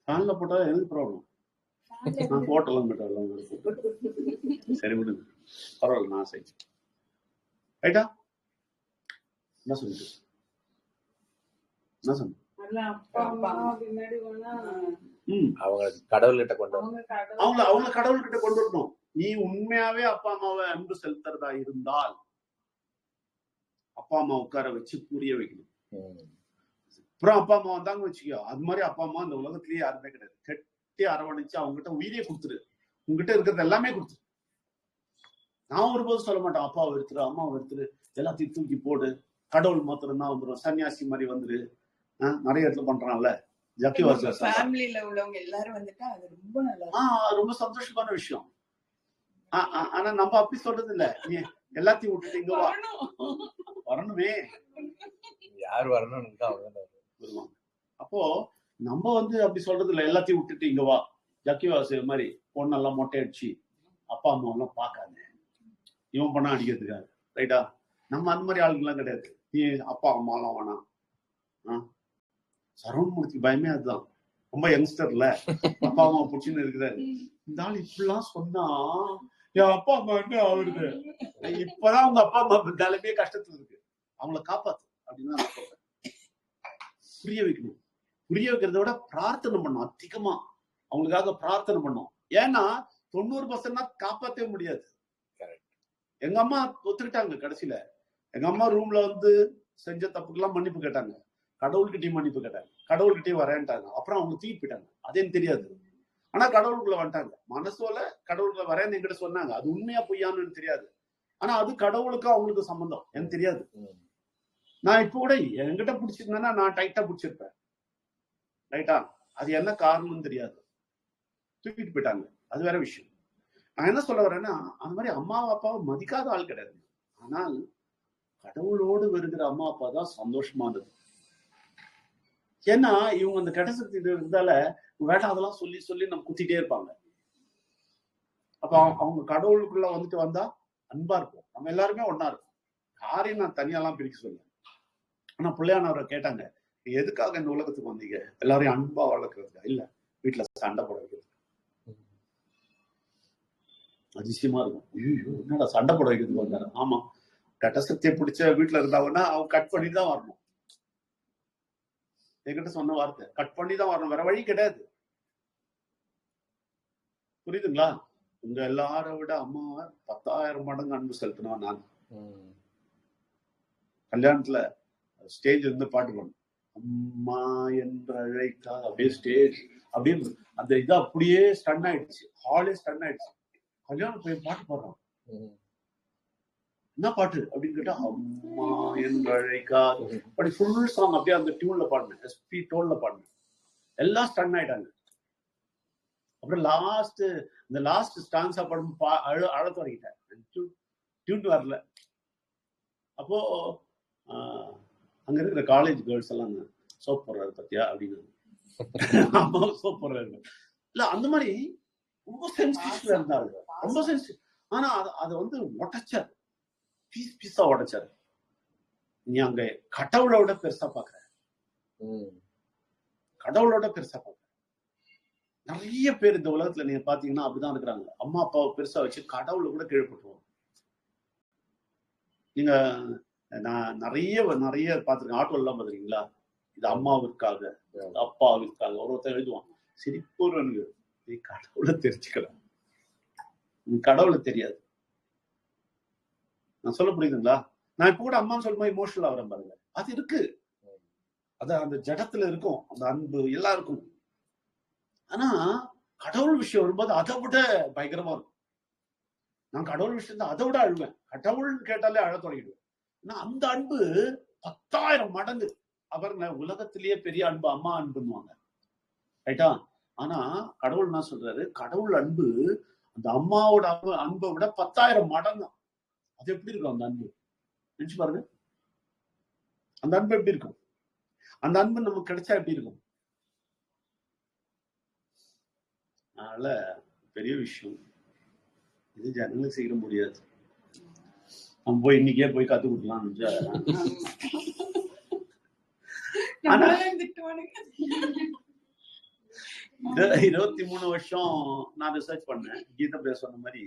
S1: ஃபேன்ல போட்டா எனக்கு ப்ராப்ளம், நான் போட்டலாம் போட்டாலும் சரி விடுங்க, பரவாயில்ல, நான் சரி. ரைட்டா? என்ன சொல்லிட்டு என்ன சொன்ன,
S5: அவங்க கடவுள்கிட்ட கொண்டு
S1: அவங்க கடவுள்கிட்ட கொண்டு வரணும். நீ உண்மையாவே அப்பா அம்மாவை அன்பு செலுத்துறதா இருந்தால் அப்பா அம்மா உட்கார வச்சு புரிய வைக்கணும். அப்புறம் அப்பா அம்மா வந்தாங்க வச்சுக்கோ, அது மாதிரி அப்பா அம்மா இந்த உலகத்திலேயே யாருமே கிடையாது. கட்டி அரவணைச்சு அவங்ககிட்ட உயிரியே கொடுத்துரு, உங்ககிட்ட இருக்கிறது எல்லாமே கொடுத்துரு. நான் ஒருபோது சொல்ல மாட்டேன் அப்பாவை எடுத்துரு அம்மாவை எடுத்துரு எல்லாத்தையும் தூக்கி போடு, கடவுள் மாத்திரம் தான் வந்துடும், சன்னியாசி மாதிரி வந்துரு. நிறைய இடத்துல பண்றான்ல,
S3: ஃபேமிலில உள்ளவங்க எல்லாரும் வந்துட்டா அது ரொம்ப நல்லா,
S1: ரொம்ப சந்தோஷமான விஷயம். ஆனா நம்ம அப்படி சொல்றது இல்ல. நீ எல்லாத்தையும் விட்டுட்டு இங்க வா, வரணுமே,
S5: யார் வரணும்னு
S1: வருவாங்க. அப்போ நம்ம வந்து அப்படி சொல்றது இல்ல, எல்லாத்தையும் விட்டுட்டு இங்க வா. ஜக்கிவாசி மாதிரி பொண்ணெல்லாம் மொட்டை அடிச்சு அப்பா அம்மா எல்லாம் பார்க்காது, இவன் பண்ணா அடிக்கிறதுக்காக, ரைட்டா? நம்ம அந்த மாதிரி ஆளுங்கெல்லாம் கிடையாது. நீ அப்பா அம்மா எல்லாம் வேணாம். சரவணமூர்த்தி பயமே அதுதான். ரொம்ப யங்ஸ்டர்ல அப்பா அம்மா பிடிச்சின்னு இருக்கிறாரு. இந்த ஆள் இப்படிலாம் சொன்னா என் அப்பா அம்மா என்ன ஆகுறது? இப்பதான் அவங்க அப்பா அம்மா நிலைமையே கஷ்டத்துல இருக்கு, அவங்கள காப்பாத்து அப்படின்னு நான் சொல்றேன். புரிய வைக்கணும். புரிய வைக்கிறத விட பிரார்த்தனை பண்ணும், அதிகமா அவங்களுக்காக பிரார்த்தனை பண்ணும். ஏன்னா 90% காப்பாற்றவே முடியாது. எங்க அம்மா ஒத்துக்கிட்டாங்க. கடைசியில எங்க அம்மா ரூம்ல வந்து செஞ்ச தப்புக்கெல்லாம் மன்னிப்பு கேட்டாங்க, கடவுள்கிட்டயும் மன்னிப்பு கேட்டாங்க, கடவுள்கிட்டயும் வரேன்ட்டாங்க. அப்புறம் அவங்க தூக்கி போயிட்டாங்க. அது எனக்கு தெரியாது. ஆனா கடவுளுக்குள்ள வந்துட்டாங்க. மனசோல கடவுளுக்குள்ள வரேன்னு என்கிட்ட சொன்னாங்க. அது உண்மையா பொய்யான்னு எனக்கு தெரியாது. ஆனா அது கடவுளுக்கு அவங்களுக்கு சம்பந்தம் எனக்கு தெரியாது. நான் இப்ப கூட என்கிட்ட பிடிச்சிருந்தேன்னா நான் டைட்டா பிடிச்சிருப்பேன், ரைட்டா? அது என்ன காரணம்னு தெரியாது, தூக்கிட்டு போயிட்டாங்க. அது வேற விஷயம். நான் என்ன சொல்ல வரேன்னா, அந்த மாதிரி அம்மா அப்பாவை மதிக்காத ஆள் கிடையாது. ஆனால் கடவுளோடு வருகிற அம்மா அப்பா தான் சந்தோஷமானது. ஏன்னா இவங்க அந்த கெட்ட சக்தி இருந்தால வேண்டாம் சொல்லி சொல்லி நம்ம குத்திட்டே இருப்பாங்க. அப்ப அவங்க கடவுளுக்குள்ள வந்துட்டு வந்தா அன்பா இருக்கும், நம்ம எல்லாருமே ஒன்னா இருக்கும். யாரையும் நான் தனியாலாம் பிரிக்க சொல்ல. ஆனா பிள்ளையானவரை கேட்டாங்க, எதுக்காக இந்த உலகத்துக்கு வந்தீங்க? எல்லாரையும் அன்பா வளர்க்கறதுக்கா? இல்ல, வீட்டுல சண்டை போட வைக்கிறது. அதிசயமா இருக்கும். ஐயோ, என்னடா சண்டை போட வைக்கிறதுக்கு வந்தாரு? ஆமா, கெட்ட சக்தியை பிடிச்ச வீட்டுல இருந்தாங்கன்னா அவங்க கட் பண்ணி தான் வரணும். என்கிட்ட சொன்ன வார்த்தை, கட் பண்ணி தான் வரணும், வேற வழி கிடையாது. புரியுதுங்களா? உங்க எல்லாரை விட அம்மாவை 10,000 மடங்கு அன்பு செலுத்தினா நான். கல்யாணத்துல ஸ்டேஜ் இருந்து பாட்டு பண்ணணும், அம்மா என்ற அழைக்கா, அப்படியே ஸ்டேஜ் அப்படியே அந்த இது அப்படியே ஸ்டன் ஆயிடுச்சு, ஹாலே ஸ்டன் ஆயிடுச்சு. கல்யாணம் போய் பாட்டு பாடுறோம், என்ன பாட்டு அப்படின்னு கேட்டா அம்மா என்ற அழைக்கா, அப்படி ஃபுல் சாங் அப்படியே அந்த டியூன்ல பாடினேன், எஸ்பி டோன்ல பாடினேன். எல்லாம் ஸ்டன் ஆயிட்டாங்க. அப்புறம் இந்த லாஸ்ட் ஸ்டான்ஸா படம் அழ தொடங்கிட்டேன், டியூன் வரல. அப்போ அங்க இருக்கிற காலேஜ் கேர்ள்ஸ் எல்லாம் சோப் போடுறாரு பத்தியா அப்படின்னு, அம்மா சோப் போடுறாரு. இல்ல அந்த மாதிரி ரொம்ப சென்சிட்டிவா இருந்தாரு, ரொம்ப சென்சிட்டிவ். ஆனா அதை வந்து உடைச்சாரு, பீஸ் பீஸா உடைச்சாரு. நீ அங்க கடவுளோட பெருசா பாக்குற, கடவுளோட பெருசா பாக்குற. நிறைய பேர் இந்த உலகத்துல நீங்க பாத்தீங்கன்னா அப்படிதான் இருக்கிறாங்க. அம்மா அப்பாவை பெருசா வச்சு கடவுளை கூட கீழ்பட்டுருவோம். நீங்க நான் நிறைய பாத்துருக்கேன், ஆட்டோ எல்லாம் பாத்துருக்கீங்களா? இது அம்மாவிற்காக, அப்பாவிற்காக ஒருத்தர் எழுதுவான். சிரிப்பூர்வனுக்கு நீ கடவுளை தெரிஞ்சுக்கலாம், நீ கடவுளை தெரியாது. நான் சொல்ல புரியுதுங்களா? நான் இப்ப கூட அம்மான்னு சொல்லும்போது இமோஷனல் ஆகிறேன் பாருங்க. அது இருக்கு, அது அந்த ஜடத்துல இருக்கும், அந்த அன்பு எல்லாருக்கும். ஆனா கடவுள் விஷயம் வரும்போது அதை விட பயங்கரமா இருக்கும். நான் கடவுள் விஷயத்த அதை விட அழுவேன், கடவுள் கேட்டாலே அழ தொடங்கிடுவேன். ஆனா அந்த அன்பு 10,000 மடங்கு. அவருங்க உலகத்திலேயே பெரிய அன்பு அம்மா அன்புன்னுவாங்க, ரைட்டா? ஆனா கடவுள் என்ன சொல்றாரு, கடவுள் அன்பு அந்த அம்மாவோட அன்பை விட 10,000 மடங்கு. அது எப்படி இருக்கும் அந்த அன்பு? நினைச்சு பாருங்க, அந்த அன்பு எப்படி இருக்கும்? அந்த அன்பு நமக்கு கிடைச்சா எப்படி இருக்கும்? அதனால பெரிய விஷயம் இது, ஜனங்களுக்கு செய்ய முடியாது. நம்ம போய் இன்னைக்கே போய் கத்து கொடுக்கலாம். 23 வருஷம் நான் ரிசர்ச் பண்ணேன். கீதா பேச சொன்ன மாதிரி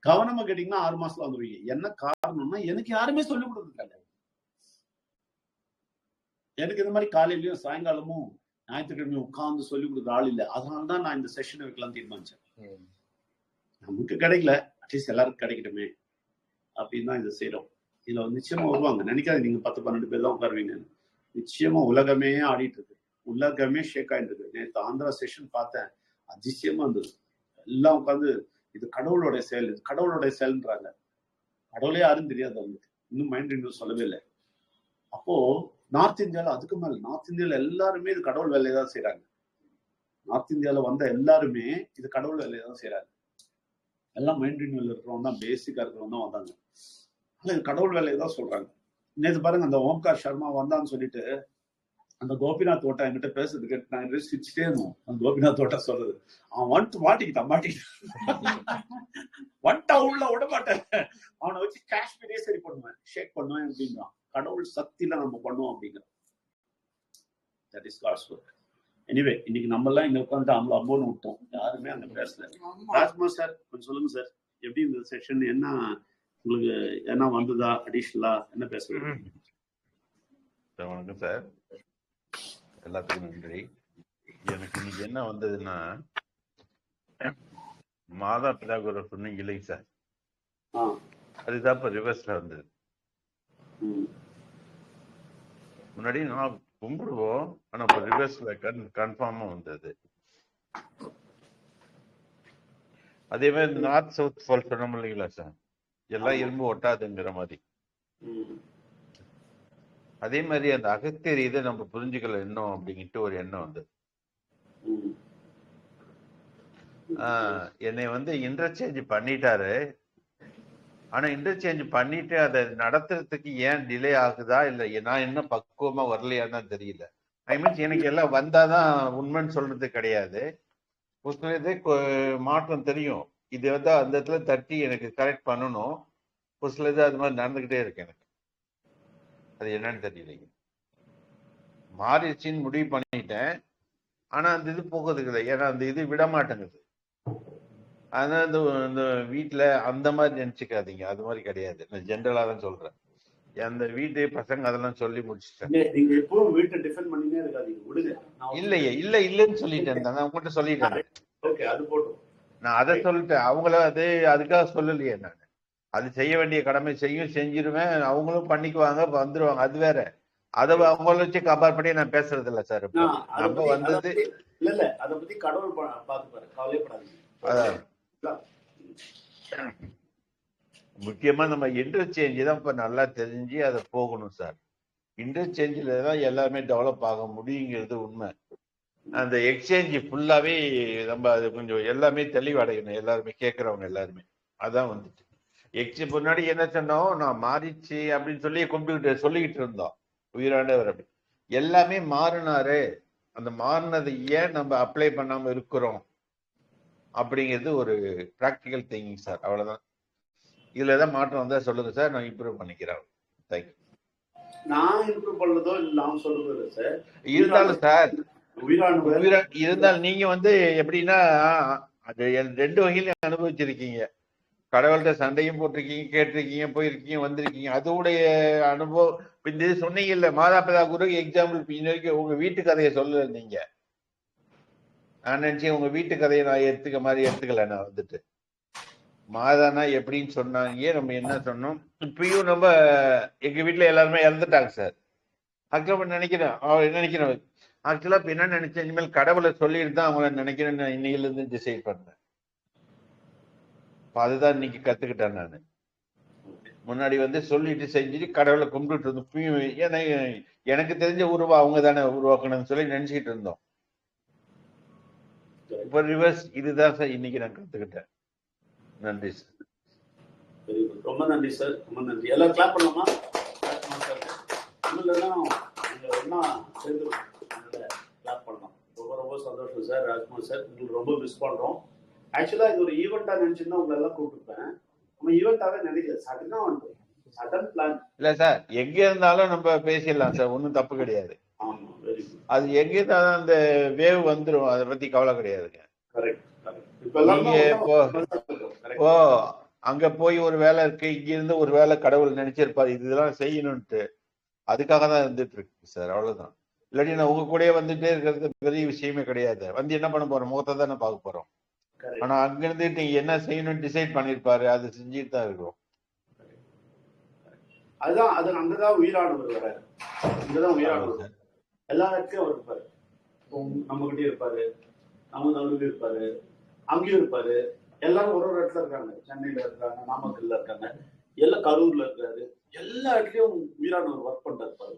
S1: கவனமா கேட்டீங்கன்னா 6 மாசத்துல வந்துருவீங்க. என்ன காரணம்னா எனக்கு யாருமே சொல்லிக் கொடுத்துருக்காங்க. எனக்கு இந்த மாதிரி காலையிலயும் சாயங்காலமும் ஞாயிற்றுக்கிழமையும் உட்கார்ந்து சொல்லிக் கொடுக்குற ஆள் இல்லை. அதனாலதான் நான் இந்த செஷனை வைக்கலாம் தீர்மானிச்சேன். நமக்கு கிடைக்கல, அட்லீஸ்ட் எல்லாருக்கும் கிடைக்கட்டுமே அப்படின்னு தான் இதை செய்யறோம். இதுல நிச்சயமா வருவாங்க, நினைக்காது நீங்க 10-12 பேர் தான் உட்காருவீங்க. நிச்சயமா உலகமே ஆடிட்டு இருக்கு, உலகமே ஷேக் ஆயிட்டு இருக்கு. நேற்று ஆந்திரா செஷன் பார்த்தேன், அதிசயமா இருந்தது. எல்லாம் உட்காந்து இது கடவுளோட செயல், இது கடவுளோட செயல்ன்றாங்க. கடவுளே யாரும் தெரியாது அவங்களுக்கு, இன்னும் மைண்ட் இன்னும் சொல்லவே இல்லை. அப்போ நார்த் இந்தியால, அதுக்கு மேல நார்த் இந்தியால எல்லாருமே இது கடவுள் வேலையை தான் செய்யறாங்க. நார்த் இந்தியால வந்த எல்லாருமே இது கடவுள் வேலையை தான் செய்யறாங்க. எல்லாம் மைண்ட் ரினியூவல் இருக்கிறவங்க தான், பேசிக்கா இருக்கிறவங்க தான் வந்தாங்க. ஆனா கடவுள் வேலையை தான் சொல்றாங்க. நேற்று பாருங்க, அந்த ஓம்கார் சர்மா வந்தான்னு சொல்லிட்டு அந்த கோபிநாத் தோட்டா என்கிட்ட பேசுறது கேட்டு நான் சிரிச்சுட்டே இருந்தோம். அந்த கோபிநாத் தோட்டா சொல்றது, அவன் வந்துட்டு மாட்டிக்கிட்டான் வந்துட்டா உள்ள விட மாட்டேன், அவனை வச்சு காஷ்மீரே சரி பண்ணுவேன், ஷேக் பண்ணுவேன் அப்படிங்கிறான். கடவுள் சக்தியில நம்ம பண்ணுவோம் அப்படிங்கிறோம். That is God's work. Anyway, இன்னைக்கு நம்ம எல்லாம் இங்க உட்காந்து அம்போன்னு விட்டோம், யாருமே அங்க பேசல. ராஜ்குமார் சார் கொஞ்சம் சொல்லுங்க சார், எப்படி இந்த செஷன், என்ன உங்களுக்கு என்ன வந்ததா, அடிஷனலா என்ன பேசுறீங்க?
S2: வணக்கம் சார், எல்லாத்துக்கும் நன்றி. எனக்கு இன்னைக்கு என்ன வந்ததுன்னா, மாதா பிதாகுர சொன்னீங்க இல்லைங்க சார், அதுதான் இப்ப ரிவர்ஸ்ல வந்தது. முன்னாடி நான் கும்பிடுவோம், ஆனா இப்ப ரிவர்ஸ்ல கன்ஃபார்மா வந்தது. அதே மாதிரி நார்த் சவுத் ஃபால் சொன்னோம் இல்லைங்களா சார், எல்லாம் இரும்பு ஒட்டாதுங்கிற மாதிரி. அதே மாதிரி அந்த அகத்தியர் இதை நம்ம புரிஞ்சுக்கல இன்னும் அப்படிங்கிட்டு ஒரு எண்ணம் வந்தது. என்னை வந்து இன்டர்சேஞ்ச் பண்ணிட்டாரு, ஆனா இன்டர்சேஞ்ச் பண்ணிட்டு அதை நடத்துறதுக்கு ஏன் டிலே ஆகுதா இல்ல நான் இன்னும் பக்குவமா வரலையான்னு தான் தெரியல. ஐ மீன்ஸ் எனக்கு எல்லாம் வந்தாதான் உண்மைன்னு சொல்றது கிடையாது. ஒரு சில மாற்றம் தெரியும், இது வந்து அந்த இடத்துல தட்டி எனக்கு கரெக்ட் பண்ணணும். ஒரு சில இது அது மாதிரி நடந்துகிட்டே இருக்கு எனக்கு, அது என்னன்னு தெரியலைங்க. மாறிடுச்சின்னு முடிவு பண்ணிட்டேன், ஆனா அந்த இது போகுது இல்லை, ஏன்னா அந்த இது விட மாட்டேங்குது. அதனால இந்த வீட்டுல அந்த மாதிரி நினைச்சுக்காதீங்க, அது மாதிரி கிடையாது, நான் ஜென்ரலா தான் சொல்றேன். அந்த வீட்டு பசங்க அதெல்லாம் சொல்லி முடிச்சுட்டேன்.
S1: நீங்க எப்பவும் வீட்டை டிஃபெண்ட் பண்ணினே இருக்காதீங்க, விடுங்க.
S2: இல்லையே, இல்லைன்னு சொல்லிட்டேன், நான் உங்ககிட்ட சொல்லிட்டேன்.
S1: ஓகே, அது போட்டும்,
S2: நான் அதை சொல்லிட்டேன். அவங்கள அது அதுக்காக சொல்லலையே, நான் அது செய்ய வேண்டிய கடமை செஞ்சிருவேன், அவங்களும் பண்ணிக்குவாங்க, வந்துருவாங்க, அது வேற. அதை அவங்கள வச்சு கம்பேர் பண்ணி நான் பேசுறது இல்ல சார். நம்ம வந்தது
S1: இல்ல அதை பத்தி கடவுள் பாத்துப்பாரு, கவலைப்படாதீங்க.
S2: முக்கியமா நம்ம இன்டர்சேஞ்ச் தான் இப்ப நல்லா தெரிஞ்சு அதை போகணும் சார். இன்டர்சேஞ்சில தான் எல்லாமே டெவலப் ஆக முடியுங்கிறது உண்மை. அந்த எக்ஸ்சேஞ்ச் ஃபுல்லாவே நம்ம அது கொஞ்சம் எல்லாமே தெளிவடையணும், எல்லாருமே கேட்கறவங்க எல்லாருமே. அதான் வந்துட்டு முன்னாடி என்ன சொன்னோம், நான் மாறிச்சு அப்படின்னு சொல்லி சொல்லிக்கிட்டு இருந்தோம், உயிராண்டவர் அப்படி எல்லாமே மாறினாரு. அந்த மாறினதை ஏன் நம்ம அப்ளை பண்ணாம இருக்கிறோம் அப்படிங்கிறது ஒரு ப்ராக்டிக்கல் திங்கிங் சார், அவ்வளவுதான். இதுலதான் மாற்றம் வந்தா சொல்லுங்க சார், நான் இம்ப்ரூவ் பண்ணிக்கிறேன். தேங்க்யூ.
S1: நான் இம்ப்ரூவ் பண்ணதோ இல்லாம சொல்றது சார்,
S2: இருந்தாலும் சார் இருந்தாலும் நீங்க வந்து எப்படின்னா அது ரெண்டு வகையிலும் அனுபவிச்சிருக்கீங்க. கடவுள்கிட்ட சண்டையும் போட்டிருக்கீங்க, கேட்டிருக்கீங்க, போயிருக்கீங்க, வந்திருக்கீங்க, அதோடைய அனுபவம். இந்த இது சொன்னீங்கல்ல மாதா பிதா குரு எக்ஸாம்பிள், இன்ன வரைக்கும் உங்க வீட்டு கதையை சொல்லல நீங்க. நான் நினைச்சேன் உங்க வீட்டு கதையை நான் எடுத்துக்கல. நான் வந்துட்டு மாதானா எப்படின்னு சொன்னாங்க, நம்ம என்ன சொன்னோம். இப்பயும் நம்ம எங்க வீட்டுல எல்லாருமே இறந்துட்டாங்க சார். ஆக்சுவலா நினைக்கிறேன் ஆக்சுவலா இப்ப என்ன நினைச்சேன், இனிமேல் கடவுளை சொல்லிட்டு தான் அவங்கள நினைக்கிறேன், இன்னையில இருந்து டிசைட் பண்ணேன். அதுதான் இன்னைக்கு கத்துக்கிட்டேன் நான். முன்னாடி வந்து சொல்லிட்டு செஞ்சுட்டு கடவுளை கும்பிட்டு இருந்தோம். ஏன்னா எனக்கு தெரிஞ்ச உருவா அவங்க தானே உருவாக்கணும்னு சொல்லி நினைச்சுக்கிட்டு இருந்தோம். இப்ப ரிவர்ஸ், இதுதான் சார் இன்னைக்கு நான் கத்துக்கிட்டேன். நன்றி சார்.
S1: ரொம்ப நன்றி சார், ரொம்ப நன்றி. எல்லாம் கிளாப் பண்ணலாமா? சேர்ந்து கிளாப் பண்ணலாம். ரொம்ப ரொம்ப சந்தோஷம் சார். ராஜ்குமார் சார், உங்களுக்கு ரொம்ப மிஸ் பண்றோம். ஆக்சுவலா இது ஒரு ஈவெண்டா நினைச்சுன்னா உங்களை எல்லாம் கூப்பிட்டுருப்பேன். நம்ம ஈவெண்டாவே நினைக்கல, சடனா வந்துட்டோம், சடன் பிளான்.
S2: இல்ல சார், எங்க இருந்தாலும் நம்ம பேசிடலாம் சார், ஒன்னும் தப்பு கிடையாது.
S1: ஆமா, வெரி குட்.
S2: அது எங்க இருந்தாலும் அந்த வேவ் வந்துடும், அதை பத்தி கவலை கிடையாதுங்க. ஓ அங்க போய் ஒரு வேலை இருக்கு, இங்க இருந்து ஒரு வேலை கடவுள் நினைச்சிருப்பாரு இதெல்லாம் செய்யணும்ட்டு, அதுக்காக தான் இருந்துட்டு இருக்கு சார், அவ்வளவுதான். இல்லாட்டி நான் உங்க கூடயே வந்துட்டே இருக்கிறது பெரிய விஷயமே கிடையாது. வந்து என்ன பண்ண போறோம், முகத்தை தானே பார்க்க போறோம். ஆனா அங்க இருந்துட்டு நீங்க என்ன செய்யணும்னு டிசைட் பண்ணிருப்பாரு, அது செஞ்சுட்டு தான் இருக்கும்.
S1: அதுதான் அது அங்கதான் உயிரானவர் வர, இங்கதான் உயிரானவர். எல்லா இடத்துலயும் அவர் இருப்பாரு, நம்ம கிட்டே இருப்பாரு, நம்ம நடுவில் இருப்பாரு, அங்கேயும் இருப்பாரு. எல்லாரும் ஒரு இடத்துல இருக்காங்க, சென்னையில இருக்காங்க, நாமக்கல்ல இருக்காங்க, எல்லாம் கரூர்ல இருக்காரு. எல்லா இடத்துலயும் உயிரானவர் ஒர்க் பண்ணிட்டு இருப்பாரு,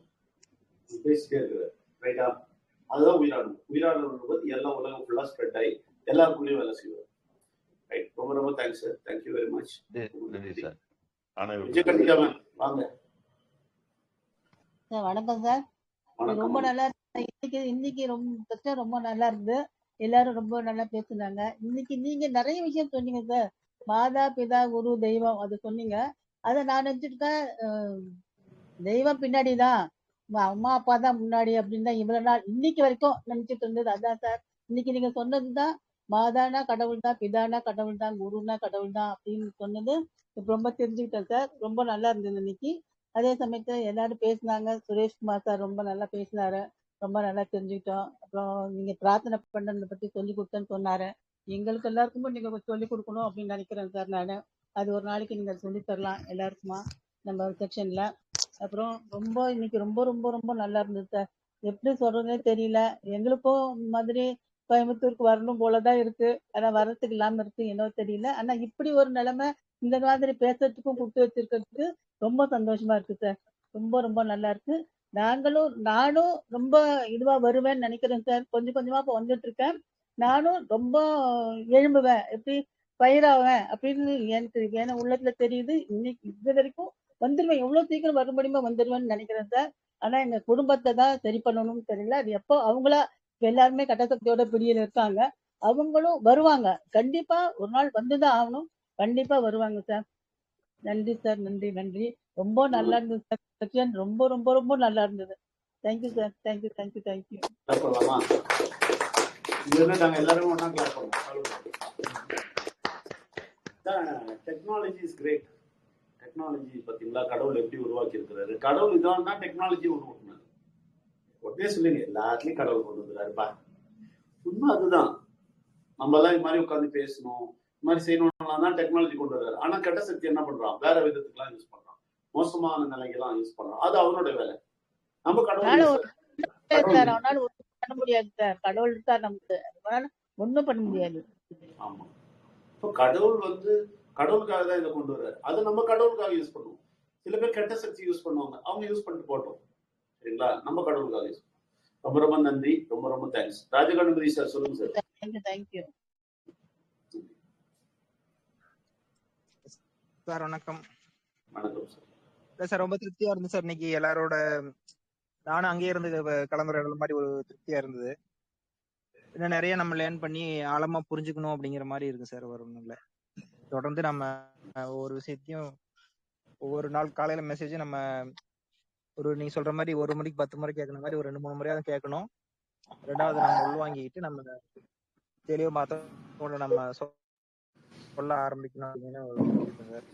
S1: பேசிட்டே இருக்கிறாரு. ரைட்டா? அதுதான் உயிரானவர். உயிரானவர் வந்து எல்லா உலகம் ஃபுல்லா ஸ்ப்ரெட் ஆகி எல்லாருக்குள்ளேயும் வேலை செய்வார். ரைட், ரொம்ப ரொம்ப thanks sir. Thank you very much.
S2: நன்றி சார். ஆனால்
S1: விஜயகாந்த் வாங்க
S7: சார். வணக்கம் சார்.
S1: வணக்கம்.
S7: ரொம்ப நல்லா இன்னைக்கு ரொம்ப நல்லா இருந்து எல்லாரும் ரொம்ப நல்லா பேசுனாங்க. இன்னைக்கு நீங்க நிறைய விஷயம் சொன்னீங்க சார். மாதா பிதா குரு தெய்வம் அது சொன்னீங்க. அதை நான் நினைச்சிருக்கேன் தெய்வம் பின்னாடிதான், அம்மா அப்பா தான் முன்னாடி அப்படின்னு தான் இவ்வளவு நாள் இன்னைக்கு வரைக்கும் நினைச்சிட்டு இருந்தது. அதான் சார் இன்னைக்கு நீங்க சொன்னதுதான், மாதானா கடவுள் தான், பிதானா கடவுள் தான், குருனா கடவுள் தான் அப்படின்னு சொன்னது இப்ப ரொம்ப தெரிஞ்சுக்கிட்டேன் சார். ரொம்ப நல்லா இருந்தது இன்னைக்கு. அதே சமயத்துல எல்லாரும் பேசினாங்க. சுரேஷ்குமார் சார் ரொம்ப நல்லா பேசினாரு, ரொம்ப நல்லா தெரிஞ்சுக்கிட்டோம். அப்புறம் நீங்க பிரார்த்தனை பண்றதை பத்தி சொல்லி கொடுத்தேன்னு சொன்னாரு. எங்களுக்கு எல்லாருக்குமே நீங்க சொல்லி கொடுக்கணும் அப்படின்னு நினைக்கிறேன் சார். நானு அது ஒரு நாளைக்கு நீங்க சொல்லி தரலாம் எல்லாருக்குமா நம்ம செக்ஷன்ல. அப்புறம் இன்னைக்கு ரொம்ப ரொம்ப ரொம்ப நல்லா இருந்தது சார். எப்படி சொல்றதுன்னே தெரியல. எங்களுக்கும் மாதிரி கோயம்புத்தூருக்கு வரணும் போலதான் இருக்கு. ஆனா வர்றதுக்கு இல்லாம இருக்கு, என்னவோ தெரியல. ஆனா இப்படி ஒரு நிலைமை இந்த மாதிரி பேசுறதுக்கும் கொடுத்து வச்சிருக்கிறதுக்கு ரொம்ப சந்தோஷமா இருக்கு சார். ரொம்ப ரொம்ப நல்லா இருக்கு. நானும் ரொம்ப இதுவா வருவேன்னு நினைக்கிறேன் சார். கொஞ்சம் கொஞ்சமா இப்ப வந்துட்டு இருக்கேன். நானும் ரொம்ப எழும்புவேன், எப்படி பயிராவேன் அப்படின்னு எனக்கு உள்ளத்துல தெரியுது. இன்னைக்கு இது வரைக்கும் வந்துருவேன், எவ்வளவு சீக்கிரம் வர முடியுமோ வந்துருவேன்னு நினைக்கிறேன் சார். ஆனா எங்க குடும்பத்தை தான் சரி பண்ணணும்னு தெரியல. அது எப்போ அவங்களா எல்லாருமே கட்டசக்தியோட பிடியில இருக்காங்க. அவங்களும் வருவாங்க. கண்டிப்பா ஒரு நாள் வந்துதான் ஆகணும். கண்டிப்பா வருவாங்க சார். நன்றி சார். நன்றி நன்றி. ரொம்ப நல்லா இருந்தது சார். ரொம்ப ரொம்ப ரொம்ப நல்லா இருந்தது. Thank you sir. Thank you thank you thank you.
S1: நாங்க எல்லாரும் ஒண்ணா கிளாஸ் பண்ணுவோம். Technology is great. டெக்னாலஜி பாத்தீங்களா, கடவுள் எப்படி உருவாக்கி இருக்கிறாரு. கடவுள் இதான் தான் டெக்னாலஜி உருவாக்குனாரு. உடனே சொல்லுங்க எல்லாத்துலயும் கடவுள் கொண்டு வந்துறாருப்பா. உண்மை அதுதான். நம்ம எல்லாம் இது மாதிரி உட்காந்து பேசணும், இந்த மாதிரி செய்யணும்னா தான் டெக்னாலஜி கொண்டு வர்றாரு. ஆனா கெட்ட சக்தி என்ன பண்றான், வேற விதத்துக்குலாம் யூஸ் பண்றான், மோசமான நிலைக்கெல்லாம் யூஸ் பண்றான். அது அவனோட வேலை. நம்ம கடவுள்
S7: பண்ண முடியாது சார். கடவுள் தான் நமக்கு ஒண்ணும் பண்ண முடியாது.
S1: ஆமா, இப்போ கடவுள் கடவுளுக்காக தான் இதை கொண்டு வர்றாரு. அதை நம்ம கடவுளுக்காக யூஸ் பண்ணுவோம். சில பேர் கெட்ட சக்தி யூஸ் பண்ணுவாங்க, அவங்க யூஸ் பண்ணிட்டு போட்டோம். சரிங்களா, நம்ம கடவுளுக்காக யூஸ் பண்ணுவோம். ரொம்ப ரொம்ப நன்றி. ரொம்ப ரொம்ப தேங்க்ஸ். ராஜகணபதி சார் சொல்லுங்க சார்.
S7: Thank you
S8: sir. வணக்கம்.
S1: வணக்கம் சார்.
S8: இல்ல சார், ரொம்ப திருப்தியா இருந்து சார். இன்னைக்கு எல்லாரோட நானும் அங்கேயே இருந்து கலந்துரையாடல் மாதிரி ஒரு திருப்தியா இருந்தது. இன்னும் நிறைய நம்ம லேர்ன் பண்ணி ஆழமா புரிஞ்சுக்கணும் அப்படிங்கிற மாதிரி இருக்கு சார். வரணும்ல தொடர்ந்து நம்ம ஒவ்வொரு விஷயத்தையும் ஒவ்வொரு நாள் காலையில மெசேஜ் நம்ம நீங்க சொல்ற மாதிரி 1 மணிக்கு 10 முறை கேட்கற மாதிரி ஒரு 2-3 முறையாவது கேட்கணும். ரெண்டாவது நம்ம உள்வாங்கிட்டு நம்ம தெளிவா மாத்த நம்ம சொல்ல ஆரம்பிக்கணும் அப்படின்னு சார்.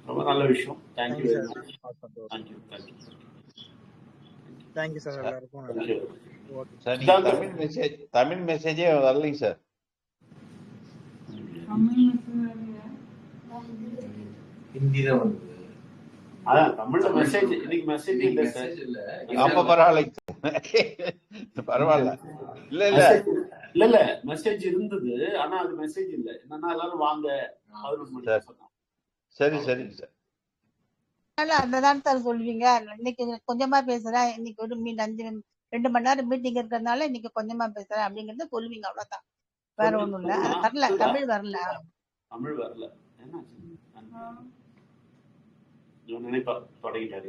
S1: ரொம்ப நல்ல விஷயம். Thank you very much.
S8: Thank you sir. எல்லாருக்கும்
S2: சார், நீங்க தமிழ் மெசேஜே வரலைங்க சார்.
S5: ஹிந்தி தான் வருது.
S1: அதான் தமிழ்ல மெசேஜ். இன்னைக்கு மெசேஜ் இல்ல சார்.
S2: அப்ப பரவாயில்ல. பரவாயில்ல.
S1: இல்ல மெசேஜ் இருந்தது. ஆனா அது மெசேஜ் இல்ல. என்னன்னா எல்லாரும் வாங்க 11 மணிக்கு சொன்னாங்க.
S2: சரி சரிங்க சார்.
S7: அதான் சார் சொல்லுவீங்க. இன்னைக்கு கொஞ்சமா பேசுறேன், இன்னைக்கு ஒரு 2 மணி நேரம் மீட்டிங் இருக்கிறதுனால இன்னைக்கு கொஞ்சமா பேசுறேன் அப்படிங்கறத சொல்லுவீங்க. அவ்வளவுதான், வேற ஒண்ணும் இல்ல. வரல, தமிழ் வரல.
S1: தமிழ் வரல. நினைப்பா தொடங்கிட்டாரு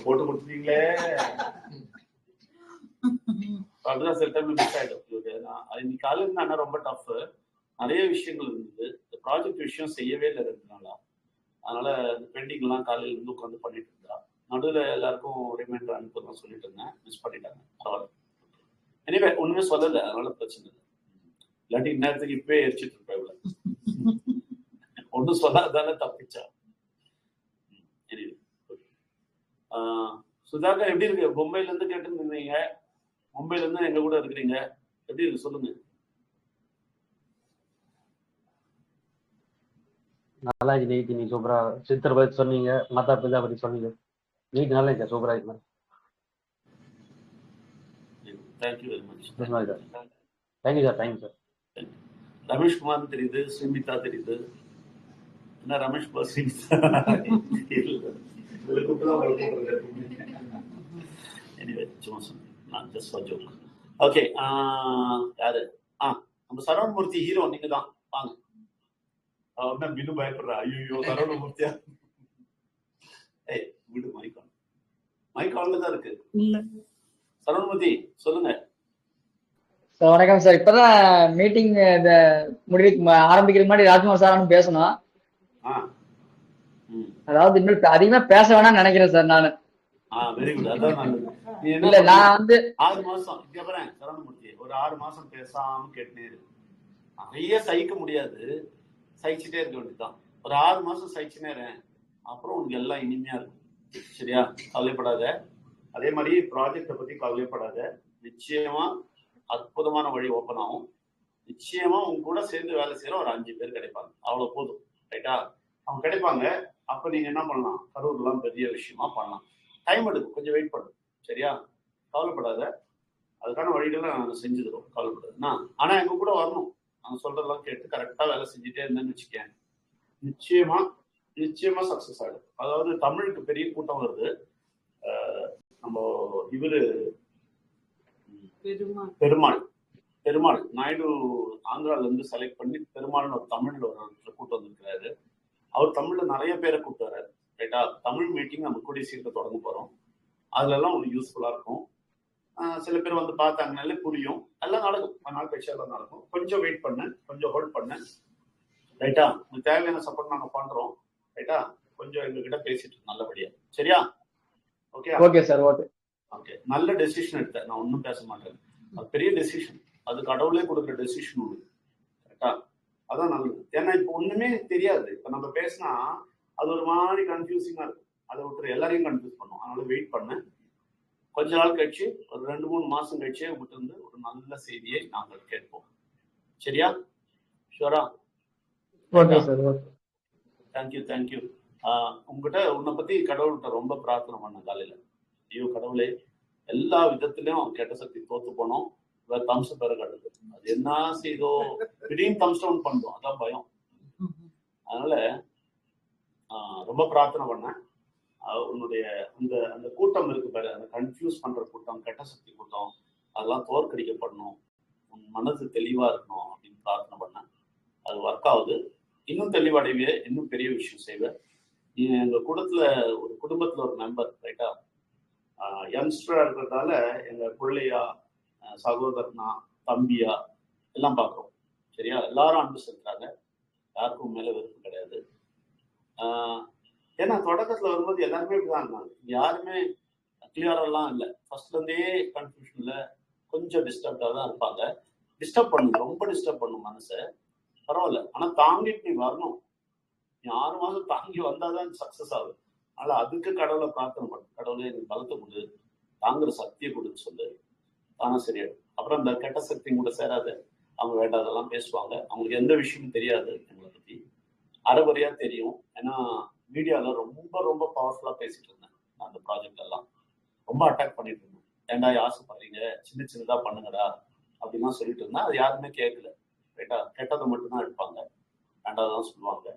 S1: போட்டு கொடுத்துட்டீங்களே. அதுதான் சில டைம்ல மிஸ் ஆயிடும். இன்னைக்கு காலையில இருந்து ஆனா ரொம்ப டஃப். நிறைய விஷயங்கள் இருந்தது. இந்த ப்ராஜெக்ட் விஷயம் செய்யவே இல்லை 2 நாளா. அதனால இந்த பெண்டிங் எல்லாம் காலையில இருந்து உட்காந்து பண்ணிட்டு இருந்தா. நடுவில் எல்லாருக்கும் ரிமைண்டர் அனுப்பதான் சொல்லிட்டு இருந்தேன். மிஸ் பண்ணிட்டாங்க. பரவாயில்ல. எனிவே ஒண்ணுமே சொல்லலை, அதனால பிரச்சனை இல்லை. இல்லாட்டி இந்நேரத்துக்கு இப்பவே எரிச்சிட்டு இருப்பேன். இவ்வளவு ஒன்னும் சொல்லாதானே தப்பிச்சா. சுதாகர் எப்படி இருக்கு? மும்பைல இருந்து கேட்டுருந்தீங்க. மும்பைல இருந்து எங்க கூட இருக்கிறீங்க. எப்படி இருக்கு சொல்லுங்க.
S10: நல்லா இருக்கு. நீ சூப்பரா சித்தர் பத்தி சொன்னீங்க, மாதா பிதா பத்தி சொன்னீங்க. நீட் நல்லா இருக்கா? சூப்பரா இருக்கு.
S1: Thank you very much.
S10: Thank you sir. Thank you sir.
S1: Ramesh Kumar தெரியுது, ஸ்ரீமிதா தெரியுது. என்ன ரமேஷ் குமார் ஸ்ரீமிதா கூப்பிட்டு தான். எனிவே சும்மா சொன்னேன், நான் ஜஸ்ட் ஃபார் ஜோக். ஓகே, யாரு? நம்ம சரவணமூர்த்தி ஹீரோ நீங்க தான், வாங்க. அவன் பின்னு பயப்படுறா, ஐயோ சரவணமூர்த்தியா? ஏய் விடு, மைக்கான் மைக்கான்ல தான் இருக்கு. சரவணமூர்த்தி சொல்லுங்க.
S11: சார் வணக்கம் சார். இப்பதான் மீட்டிங் ஆரம்பிக்கிறதுக்கு முன்னாடி ராஜ்குமார் சார் பேசணும். அதாவது இன்னும் அதிகமா பேச வேணாம்னு நினைக்கிறேன் சார் நானு.
S1: வெரி குட், அதான் நல்லது. நீ
S11: இல்ல
S1: என்ன
S11: நான் வந்து
S1: 6 மாசம் கேக்குறேன் சரவணமூர்த்தி, ஒரு 6 மாசம் பேசாம கேட்டுனே இருக்கு. நிறைய சகிக்க முடியாது, சகிச்சுட்டே இருக்க வேண்டியதுதான். ஒரு 6 மாசம் சகிச்சுனே இருந்தேன், அப்புறம் உனக்கு எல்லாம் இனிமையா இருக்கும். சரியா? கவலைப்படாத. அதே மாதிரி ப்ராஜெக்டை பத்தி கவலைப்படாத. நிச்சயமா அற்புதமான வழி ஓப்பன் ஆகும். நிச்சயமா உங்க கூட சேர்ந்து வேலை செய்யற ஒரு 5 பேர் கிடைப்பாங்க, அவ்வளவு போதும். ரைட்டா? அவங்க கிடைப்பாங்க. அப்ப நீங்க என்ன பண்ணலாம், கரூர்லாம் பெரிய விஷயமா பண்ணலாம். டைம் எடுக்கும், கொஞ்சம் வெயிட் பண்ணும். சரியா? கவலைப்படாத, அதுக்கான வழிகளை நாங்கள் செஞ்சுக்கிறோம், கவலைப்படாதுன்னா. ஆனா எங்க கூட வரணும், நாங்க சொல்றதெல்லாம் கேட்டு கரெக்டா வேலை செஞ்சுட்டே இருந்தேன்னு வச்சுக்கேன், நிச்சயமா நிச்சயமா சக்சஸ் ஆகிடும். அதாவது தமிழுக்கு பெரிய கூட்டம் வருது. நம்ம இவரு பெருமாள் நாயுடு ஆந்திரால இருந்து செலக்ட் பண்ணி பெருமாள்னு ஒரு தமிழ்ல ஒரு கூட்டம் வந்திருக்கிறாரு. அவர் தமிழ்ல நிறைய பேரை கூப்பிட்டு வர்றாரு. ரைட்டா? தமிழ் மீட்டிங் நம்ம கூடிய சீக்கிரம் தொடங்க போறோம். அதுல எல்லாம் உங்களுக்கு யூஸ்ஃபுல்லா இருக்கும். சில பேர் வந்து பார்த்தாங்கனாலே புரியும். எல்லாம் நடக்கும், நாள் பேச்சு எல்லாம் நடக்கும். கொஞ்சம் வெயிட் பண்ணு, கொஞ்சம் ஹோல்ட் பண்ணு. ரைட்டா? உங்களுக்கு தேவையான சப்போர்ட் நாங்க பண்றோம். ரைட்டா? கொஞ்சம் எங்ககிட்ட பேசிட்டு நல்லபடியா. சரியா? Okay
S11: okay sir. Okay
S1: okay, நல்ல டெசிஷன் எடுத்தேன், நான் ஒன்றும் பேச மாட்டேன். அது பெரிய டெசிஷன், அது கடவுளே கொடுக்குற டெசிஷன் ஒன்று. கரெக்டா? அதான் நல்லது. ஏன்னா இப்போ ஒண்ணுமே தெரியாது. இப்போ நம்ம பேசினா அது ஒரு மாதிரி கன்ஃபியூசிங்கா இருக்கும். அதை விட்டு எல்லாரையும் கன்ஃபியூஸ் பண்ணும். அதனால வெயிட் பண்ண, கொஞ்ச நாள் கழிச்சு ஒரு 2-3 மாசம் கழிச்சு உங்ககிட்ட இருந்து ஒரு நல்ல செய்தியை நாங்கள் கேட்போம். சரியா? ஷூரா?
S11: Okay sir. Okay,
S1: thank you thank you. உங்ககிட்ட உன்னை பத்தி கடவுள்கிட்ட ரொம்ப பிரார்த்தனை பண்ண காலையில. ஐயோ கடவுளே, எல்லா விதத்திலயும் கெட்ட சக்தி தோத்து போனோம், வேற தம்ஸ் பெற கடவுள் அது என்ன செய்தோ திடீர்னு தம்ஸ் டவுன் பண்ணும், அதான் பயம். அதனால ரொம்ப பிரார்த்தனை பண்ணேன். உன்னுடைய அந்த அந்த கூட்டம் இருக்கு பாரு, அந்த கன்ஃபியூஸ் பண்ற கூட்டம், கெட்ட சக்தி கூட்டம், அதெல்லாம் தோற்கடிக்கப்படணும், உன் மனசு தெளிவா இருக்கணும் அப்படின்னு பிரார்த்தனை பண்ணேன். அது ஒர்க் ஆகுது. இன்னும் தெளிவடைவே, இன்னும் பெரிய விஷயம் செய்வேன். எங்க ஒரு குடும்பத்துல ஒரு மெம்பர். ரைட்டா? யங்ஸ்டரா இருக்கிறதால எங்க பிள்ளையா, சகோதரனா, தம்பியா எல்லாம் பார்க்குறோம். சரியா? எல்லாரும் அன்பு செலுத்துறாங்க, யாருக்கும் மேல வெறுப்பு கிடையாது. ஏன்னா தொடக்கத்துல வரும்போது எல்லாருமே இப்படிதான் இருந்தாங்க, யாருமே கிளியரெல்லாம் இல்லை. ஃபர்ஸ்ட்ல இருந்தே கன்ஃபியூஷன்ல கொஞ்சம் டிஸ்டர்ப்டா தான் இருப்பாங்க. டிஸ்டர்ப் பண்ணும், ரொம்ப டிஸ்டர்ப் பண்ணும் மனசை. பரவாயில்ல, ஆனா தாங்கிட்டு நீ வரணும். நீ 6 மாசம் தாங்கி வந்தாதான் சக்சஸ் ஆகுது. அதனால அதுக்கு கடவுளை பிரார்த்தனை பண்ணு. கடவுளே எனக்கு பலத்தை கொடு, தாங்குற சக்தியை கொடுன்னு சொல்லு, தானே சரியாயிடும். அப்புறம் இந்த கெட்ட சக்தி கூட சேராது. அவங்க வேண்டாதெல்லாம் பேசுவாங்க. அவங்களுக்கு எந்த விஷயமும் தெரியாது எங்களை பத்தி, அரைகுறையா தெரியும். ஏன்னா மீடியால ரொம்ப ரொம்ப பவர்ஃபுல்லா பேசிட்டு இருந்தேன். அந்த ப்ராஜெக்ட் எல்லாம் ரொம்ப அட்டாக் பண்ணிட்டு இருந்தேன். ஏன்டா ஆசைப்படுறீங்க, சின்ன சின்னதா பண்ணுங்கடா அப்படின்னா சொல்லிட்டு இருந்தேன். அது யாருமே கேட்கல. ரைட்டா? கெட்டதை மட்டும்தான் எடுப்பாங்க, வேண்டாதான் சொல்லுவாங்க.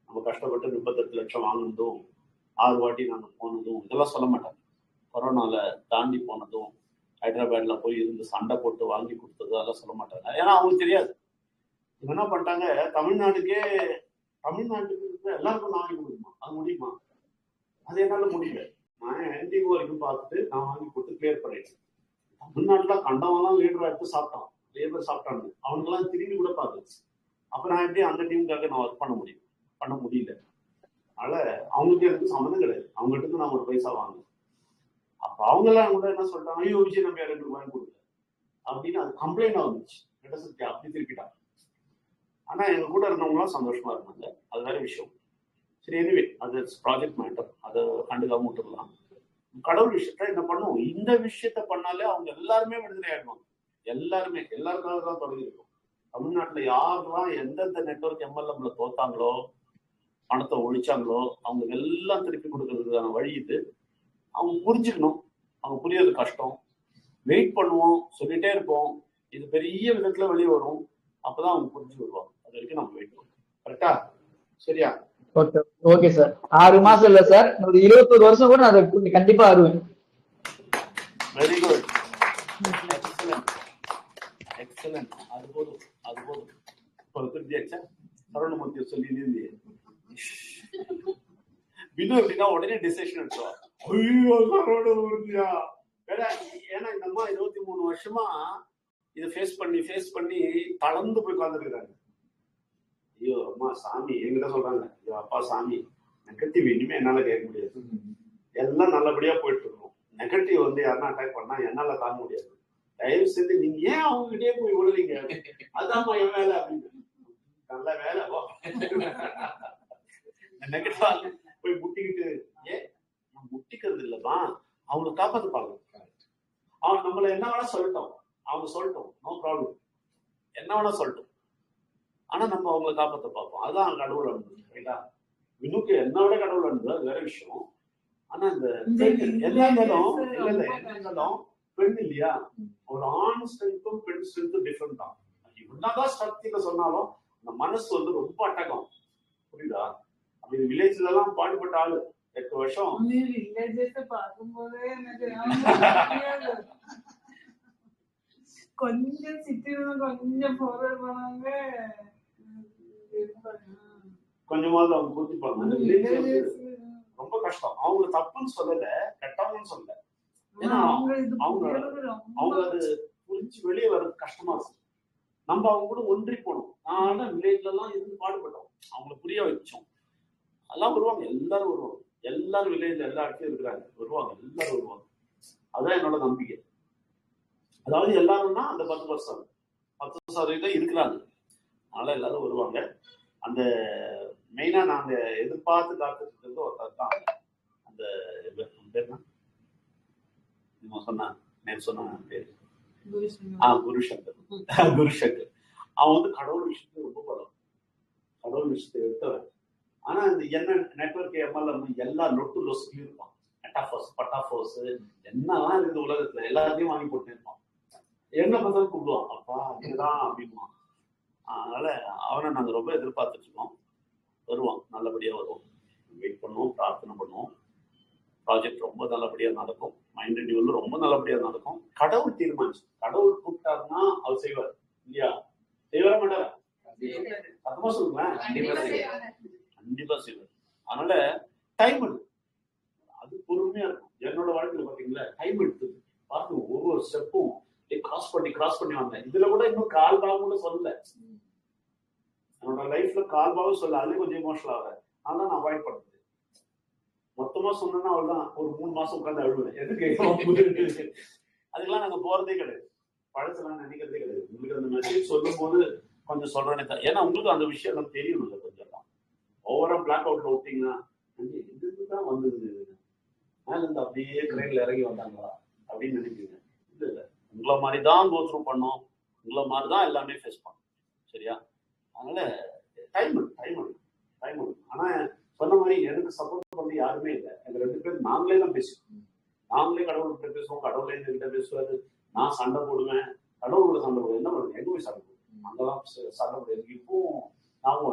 S1: நம்ம கஷ்டப்பட்டு 38 லட்சம் வாங்கினதும், 6 வாட்டி நாங்கள் போனதும் இதெல்லாம் சொல்ல மாட்டாங்க. கொரோனால தாண்டி போனதும், ஹைதராபாத்ல போய் இருந்து சண்டை போட்டு வாங்கி கொடுத்தது அதெல்லாம் சொல்ல மாட்டாங்க. ஏன்னா அவங்களுக்கு தெரியாது. இவங்க என்ன பண்ணிட்டாங்க, தமிழ்நாட்டுக்கு எல்லாருக்கும் வாங்கி கொடுக்குமா, அது முடியுமா? அது என்னால முடியல. நான் என்டிஓ வரைக்கும் பார்த்துட்டு நான் வாங்கி கொடுத்து கிளியர் பண்ணிட்டேன். தமிழ்நாட்டுல கண்டவங்கலாம் லீடரா எடுத்து சாப்பிட்டான், லேபர் சாப்பிட்டாங்க. அவனுக்கெல்லாம் திரும்பி கூட பார்த்துச்சு. அப்ப நான் எப்படி அந்த டீமுக்காக நான் ஒர்க் பண்ண முடியல. அதனால அவங்களுக்கு எனக்கு சம்மந்தம் கிடையாது. அவங்ககிட்ட இருந்து நான் ஒரு பைசா வாங்கினேன். அப்ப அவங்க எல்லாம் கூட என்ன சொல்லிட்டாங்க, ஐயோ விஜய் நம்ம 2 ரூபாய் கொடுக்கல அப்படின்னு அது கம்ப்ளைண்ட் வந்துச்சு. கெட்ட சக்தி அப்படி திருப்பிட்டாங்க. ஆனா எங்க கூட இருந்தவங்களாம் சந்தோஷமா இருந்தாங்க, அது வேற விஷயம். சரி, எனிவே அது ப்ராஜெக்ட் மேட்டர், அதை கண்டுக்காம விட்டுடலாம். கடவுள் விஷயத்த என்ன பண்ணுவோம், இந்த விஷயத்த பண்ணாலே அவங்க எல்லாருமே விடுதலை ஆயிடுவாங்க. எல்லாருக்காக தான் தொடங்கியிருக்கும். தமிழ்நாட்டுல யாரெல்லாம் எந்தெந்த நெட்வொர்க் எம்எல்எம்ல தோத்தாங்களோ, பணத்தை ஒழிச்சாங்களோ, அவங்க எல்லாம் திருப்பி கொடுக்கறதுக்கான வழி இது. அவங்க புரிஞ்சுக்கணும். அவங்க புரியறது கஷ்டம். வெயிட் பண்ணுவோம், சொல்லிட்டே இருப்போம். இது பெரிய விதத்துல வெளியே வரும். அப்பதான் அவங்க புரிஞ்சு வருவாங்க. அது வரைக்கும் நம்ம வெயிட் பண்ணுவோம். கரெக்டா? சரியா?
S11: Okay sir. 6 மாசம் இல்ல சார், 21 வருஷம் கூட நான் கண்டிப்பா வருவேன்.
S1: Very good. எக்ஸலன்ட், அது போதும் அது போதும். இப்போ திருப்தியாச்சா? சரவணமூர்த்தியை சொல்லி வினு எப்படின்னா உடனே டிசிஷன் எடுத்துவா. ஐயோ சரவணமூர்த்தியா வேற. ஏன்னா இந்த அம்மா 23 வருஷமா இதை ஃபேஸ் பண்ணி தளர்ந்து போய் உட்காந்துருக்குறாங்க. ஐயோ அம்மா சாமி என்கிட்ட சொல்றாங்க, ஐயோ அப்பா சாமி நெகட்டிவ் இனிமே என்னால கேட்க முடியாது, எல்லாம் நல்லபடியா போயிட்டு இருக்கும், நெகட்டிவ் வந்து யாருன்னா அட்டாக் பண்ணா என்னால தாங்க முடியாது, தயவு செஞ்சு நீங்க ஏன் அவங்ககிட்டயே போய் விடுறீங்க, அதான்மா என் வேலை அப்படின்னு. நல்ல வேலை நெகட்டிவ் போய் முட்டிக்கிட்டு, ஏன் முட்டிக்கிறது இல்லப்பா, அவங்க காப்பாத்துப்பாங்க. அவன் நம்மள என்ன வேணா சொல்லட்டும், அவங்க சொல்லட்டும், நோ ப்ராப்ளம், என்ன வேணா சொல்லட்டும், ஆனா நம்ம அவங்களை காப்பாற்ற பார்ப்போம். அதுதான் கடவுள் அன்பு. ரைட்டா? வினுக்கு என்னோட கடவுள் அன்பு அது வேற விஷயம். ஆனா இந்த எல்லா இருந்தாலும் பெண் இல்லையா, ஒரு ஆண் ஸ்ட்ரென்த்தும் பெண் ஸ்ட்ரென்த்தும் டிஃப்ரெண்ட் தான். என்னதான் சக்தியில சொன்னாலும் அந்த மனசு வந்து ரொம்ப அட்டகம். புரியுதா? அப்படி வில்லேஜ்ல எல்லாம் பாடுபட்ட ஆளு 8 வருஷம்.
S6: பார்க்கும்போதே எனக்கு கொஞ்சம் சிட்டில கொஞ்சம் ஃபார்வர்ட் பண்ணாங்க,
S1: கொஞ்சமாவது அவங்க புரிஞ்சுப்பாங்க. ரொம்ப கஷ்டம். அவங்க தப்புன்னு சொல்லல, கெட்டவங்கன்னு சொல்லல. ஏன்னா அவங்க அது புரிஞ்சு வெளியே வர்றது கஷ்டமா இருக்கும். நம்ம அவங்க கூட ஒன்றி போனோம். ஆனா வில்லேஜ்ல எல்லாம் இருந்து பாடுபட்டோம், அவங்களை புரிய வச்சோம். அதெல்லாம் வருவாங்க, எல்லாரும் வருவாங்க, எல்லாரும் வில்லேஜ்ல எல்லா இடத்துலயும் இருக்கிறாங்க, வருவாங்க, எல்லாரும் வருவாங்க. அதான் என்னோட நம்பிக்கை. அதாவது எல்லாரும்னா அந்த 10% இருக்கிறாங்க, அதனால எல்லாரும் வருவாங்க. அந்த மெயினா நாங்க எதிர்பார்த்து காத்துட்டு இருக்கிறது ஒருத்தர் தான். அந்த பேர் சொன்ன பேரு குருசங்கர். அவன் வந்து கடவுள் விஷயத்துக்கு ரொம்ப படம், கடவுள் விஷயத்தை எடுத்தவன். ஆனா இந்த என்ன நெட்வொர்க் எம்எல்எம் எல்லா லொட்டு லொஸ்லையும் இருப்பான். மெட்டாஃபோர்ஸ் பட்டாஃபோர்ஸ் என்னெல்லாம் இருக்குது உலகத்துல எல்லாத்தையும் வாங்கி போட்டு இருப்பான். என்ன பார்த்தாலும் கூப்பிடுவான், அப்பா இதுதான் அப்படின்வான். அதனால அவனை நாங்க ரொம்ப எதிர்பார்த்துட்டு இருக்கோம். வருவான், நல்லபடியா வருவோம். வெயிட் பண்ணுவோம், பிரார்த்தனை பண்ணுவோம். ப்ராஜெக்ட் ரொம்ப நல்லபடியா நடக்கும். மைண்ட் ரெனியூவல் ரொம்ப நல்லபடியா நடக்கும். கடவுள் தீர்மானிச்சு, கடவுள் கூப்பிட்டாருன்னா அவர் செய்வார் இல்லையா? செய்வார மாட்டாரா? சத்தமா சொல்லுங்களேன். கண்டிப்பா செய்வார். அதனால டைம் எடுக்கும், அது பொறுமையா இருக்கும். என்னோட வாழ்க்கையில பாத்தீங்களா டைம் எடுத்தது பாருங்க, ஒவ்வொரு ஸ்டெப்பும் கிராஸ் பண்ணி வந்தேன். இதுல கூட இன்னும் கால் பாகம் கூட சொல்லல. என்னோட லைஃப்ல கால் பாகம் சொல்ல, அதுல கொஞ்சம் எமோஷனல் ஆகுது. அதனால நான் அவாய்ட் பண்றது. மொத்தமா சொன்னா அவள்தான் ஒரு 3 மாசம் உட்காந்து அழுவேன். எதுக்கு அதுக்கெல்லாம் நாங்க போறதே கிடையாது, பழசெல்லாம் நினைக்கிறதே கிடையாது. உங்களுக்கு அந்த மெசேஜ் சொல்லும் போது கொஞ்சம் சொல்றேன்னு, ஏன்னா உங்களுக்கு அந்த விஷயம் எல்லாம் தெரியும் இல்லை. கொஞ்சம் தான் ஓவரா பிளாக் அவுட்ல விட்டீங்கன்னா இதுதான் வந்தது, மேல இருந்து அப்படியே கிரைன்ல இறங்கி வந்தாங்களா அப்படின்னு நினைப்பீங்க. இல்ல இல்ல, உங்களை மாதிரிதான் கோத்ரூ பண்ணோம், உங்களை மாதிரிதான் எல்லாமே ஃபேஸ் பண்ணோம். சரியா? அதனால டைம் எடுக்கும். ஆனா சொன்ன மாதிரி எனக்கு சப்போர்ட் பண்ணி யாருமே இல்லை. எங்க 2 பேரும் நாங்களே தான் பேசுவோம். நாங்களே கடவுள்கிட்ட பேசுவோம், கடவுளே எங்ககிட்ட பேசுவாரு. நான் சண்டை போடுவேன், கடவுளோட சண்டை போடுவேன். என்ன பண்ணுவேன், எங்க போய் சண்டை போடுவேன், அங்கெல்லாம் சண்டை போடுவேன். இப்பவும்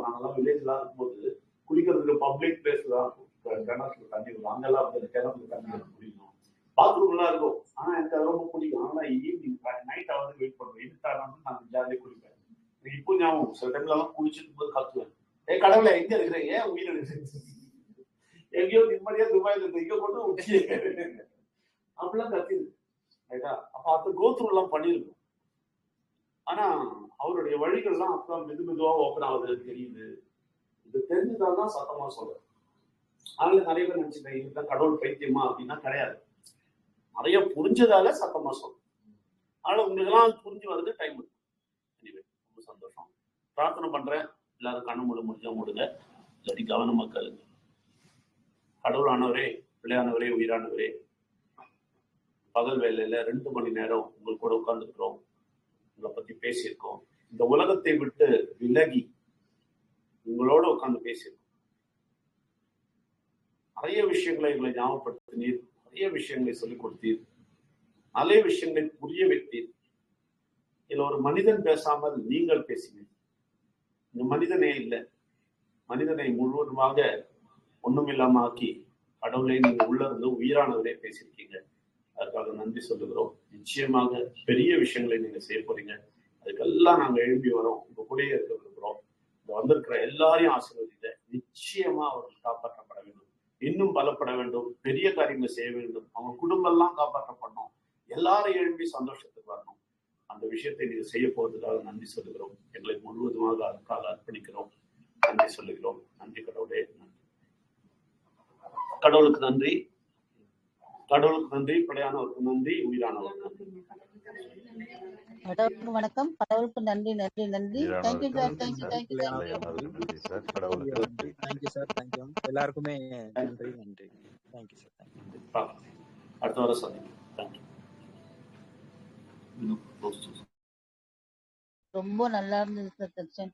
S1: நாங்கெல்லாம் வில்லேஜ்லாம் இருக்கும்போது குளிக்கிறதுக்கு பப்ளிக் பிளேஸ் தான், கிணத்துல தண்ணி வரும். அங்கெல்லாம் வந்து கிணத்துல தண்ணி குடிக்கணும், பாத்ரூம் எல்லாம் இருக்கும். ஆனா எனக்கு அது ரொம்ப பிடிக்கும். ஆனா ஈவினிங் நைட் ஆகுது வெயிட் பண்ணுவேன், இருட்டானு நான் ஜாலியாக குளிப்பேன். இப்போ ஞாபகம் சில டைம்ல எல்லாம் குளிச்சுட்டு போது கத்துவேன், கடவுளை எங்க இருக்கிறேன், ஏன் உயிர் எடுக்கிறேன், எங்கேயோ நிம்மதியா துபாயில இருந்து இங்க கொண்டு உச்சி அப்படிலாம் கத்திது. ரைட்டா? அப்ப அது கோத்ரூ எல்லாம் பண்ணிருக்கும். ஆனா அவருடைய வழிகள்லாம் அப்பதான் மெதுவா ஓப்பன் ஆகுது தெரியுது. இது தெரிஞ்சுதான் சத்தமா சொல்றேன். அதனால நிறைய பேர் நினைச்சுட்டேன் இதுதான் கடவுள் பைத்தியமா அப்படின்னா கிடையாது. நிறைய புரிஞ்சதால சத்தமா சொல்றேன். அதனால உங்களுக்கு எல்லாம் புரிஞ்சு வருது, டைம் எடுக்கும். ரொம்ப சந்தோஷம். பிரார்த்தனை பண்றேன், எல்லாரும் கண்ணு முடிஞ்சா மூடுங்க, இல்லாட்டி கவனம் மக்கள். கடவுளானவரே, பிள்ளையானவரே, உயிரானவரே, பகல் வேலையில 2 மணி நேரம் உங்கள் கூட உட்கார்ந்துருக்கிறோம், உங்களை பத்தி பேசியிருக்கோம். இந்த உலகத்தை விட்டு விலகி உங்களோட உட்கார்ந்து பேசியிருக்கோம். நிறைய விஷயங்களை எங்களை ஞாபகப்படுத்தினீர், நிறைய விஷயங்களை சொல்லிக் கொடுத்தீர், நிறைய விஷயங்களை புரிய வைத்தீர். இதுல ஒரு மனிதன் பேசாமல் நீங்கள் பேசினீர். இந்த மனிதனே இல்லை, மனிதனை முழுவதுமாக ஒண்ணுமில்லாம ஆக்கி கடவுளை நீங்க உள்ள இருந்து உயிரானவரே பேசியிருக்கீங்க. அதுக்காக நன்றி சொல்லுகிறோம். நிச்சயமாக பெரிய விஷயங்களை நீங்க செய்ய போறீங்க. அதுக்கெல்லாம் நாங்க எழும்பி வரோம், உங்க கூடயே இருக்க விரும்புகிறோம். இங்க வந்திருக்கிற எல்லாரையும் ஆசீர்வதிங்க. நிச்சயமா அவர்கள் காப்பாற்றப்பட வேண்டும், இன்னும் பலப்பட வேண்டும், பெரிய காரியங்களை செய்ய வேண்டும், அவங்க குடும்பம் எல்லாம் காப்பாற்றப்படணும், எல்லாரும் எழும்பி சந்தோஷத்துக்கு வரணும். அந்த விஷயத்தை நீங்க செய்ய போவதற்காக நன்றி சொல்லுகிறோம். எங்களை முழுவதுமாக அதுக்காக அர்ப்பணிக்கிறோம். நன்றி சொல்லுகிறோம். நன்றி கடவுளே, நன்றி. கடவுளுக்கு நன்றி, கடவுளுக்கு நன்றி, பிழையானவருக்கு நன்றி, உயிரானவருக்கு நன்றி.
S7: கடவுளுக்கு வணக்கம், கடவுளுக்கு நன்றி நன்றி நன்றி. Thank you sir, thank you thank you thank you.
S2: நன்றி சார். கடவுளுக்கு நன்றி.
S8: Thank you sir, thank you. எல்லாருக்குமே நன்றி நன்றி. Thank you sir, thank you.
S1: அடுத்த வாரம் சந்திப்போம். தேங்க்யூ.
S7: ரொம்ப நல்லா இருந்தது சார் செக்ஷன்.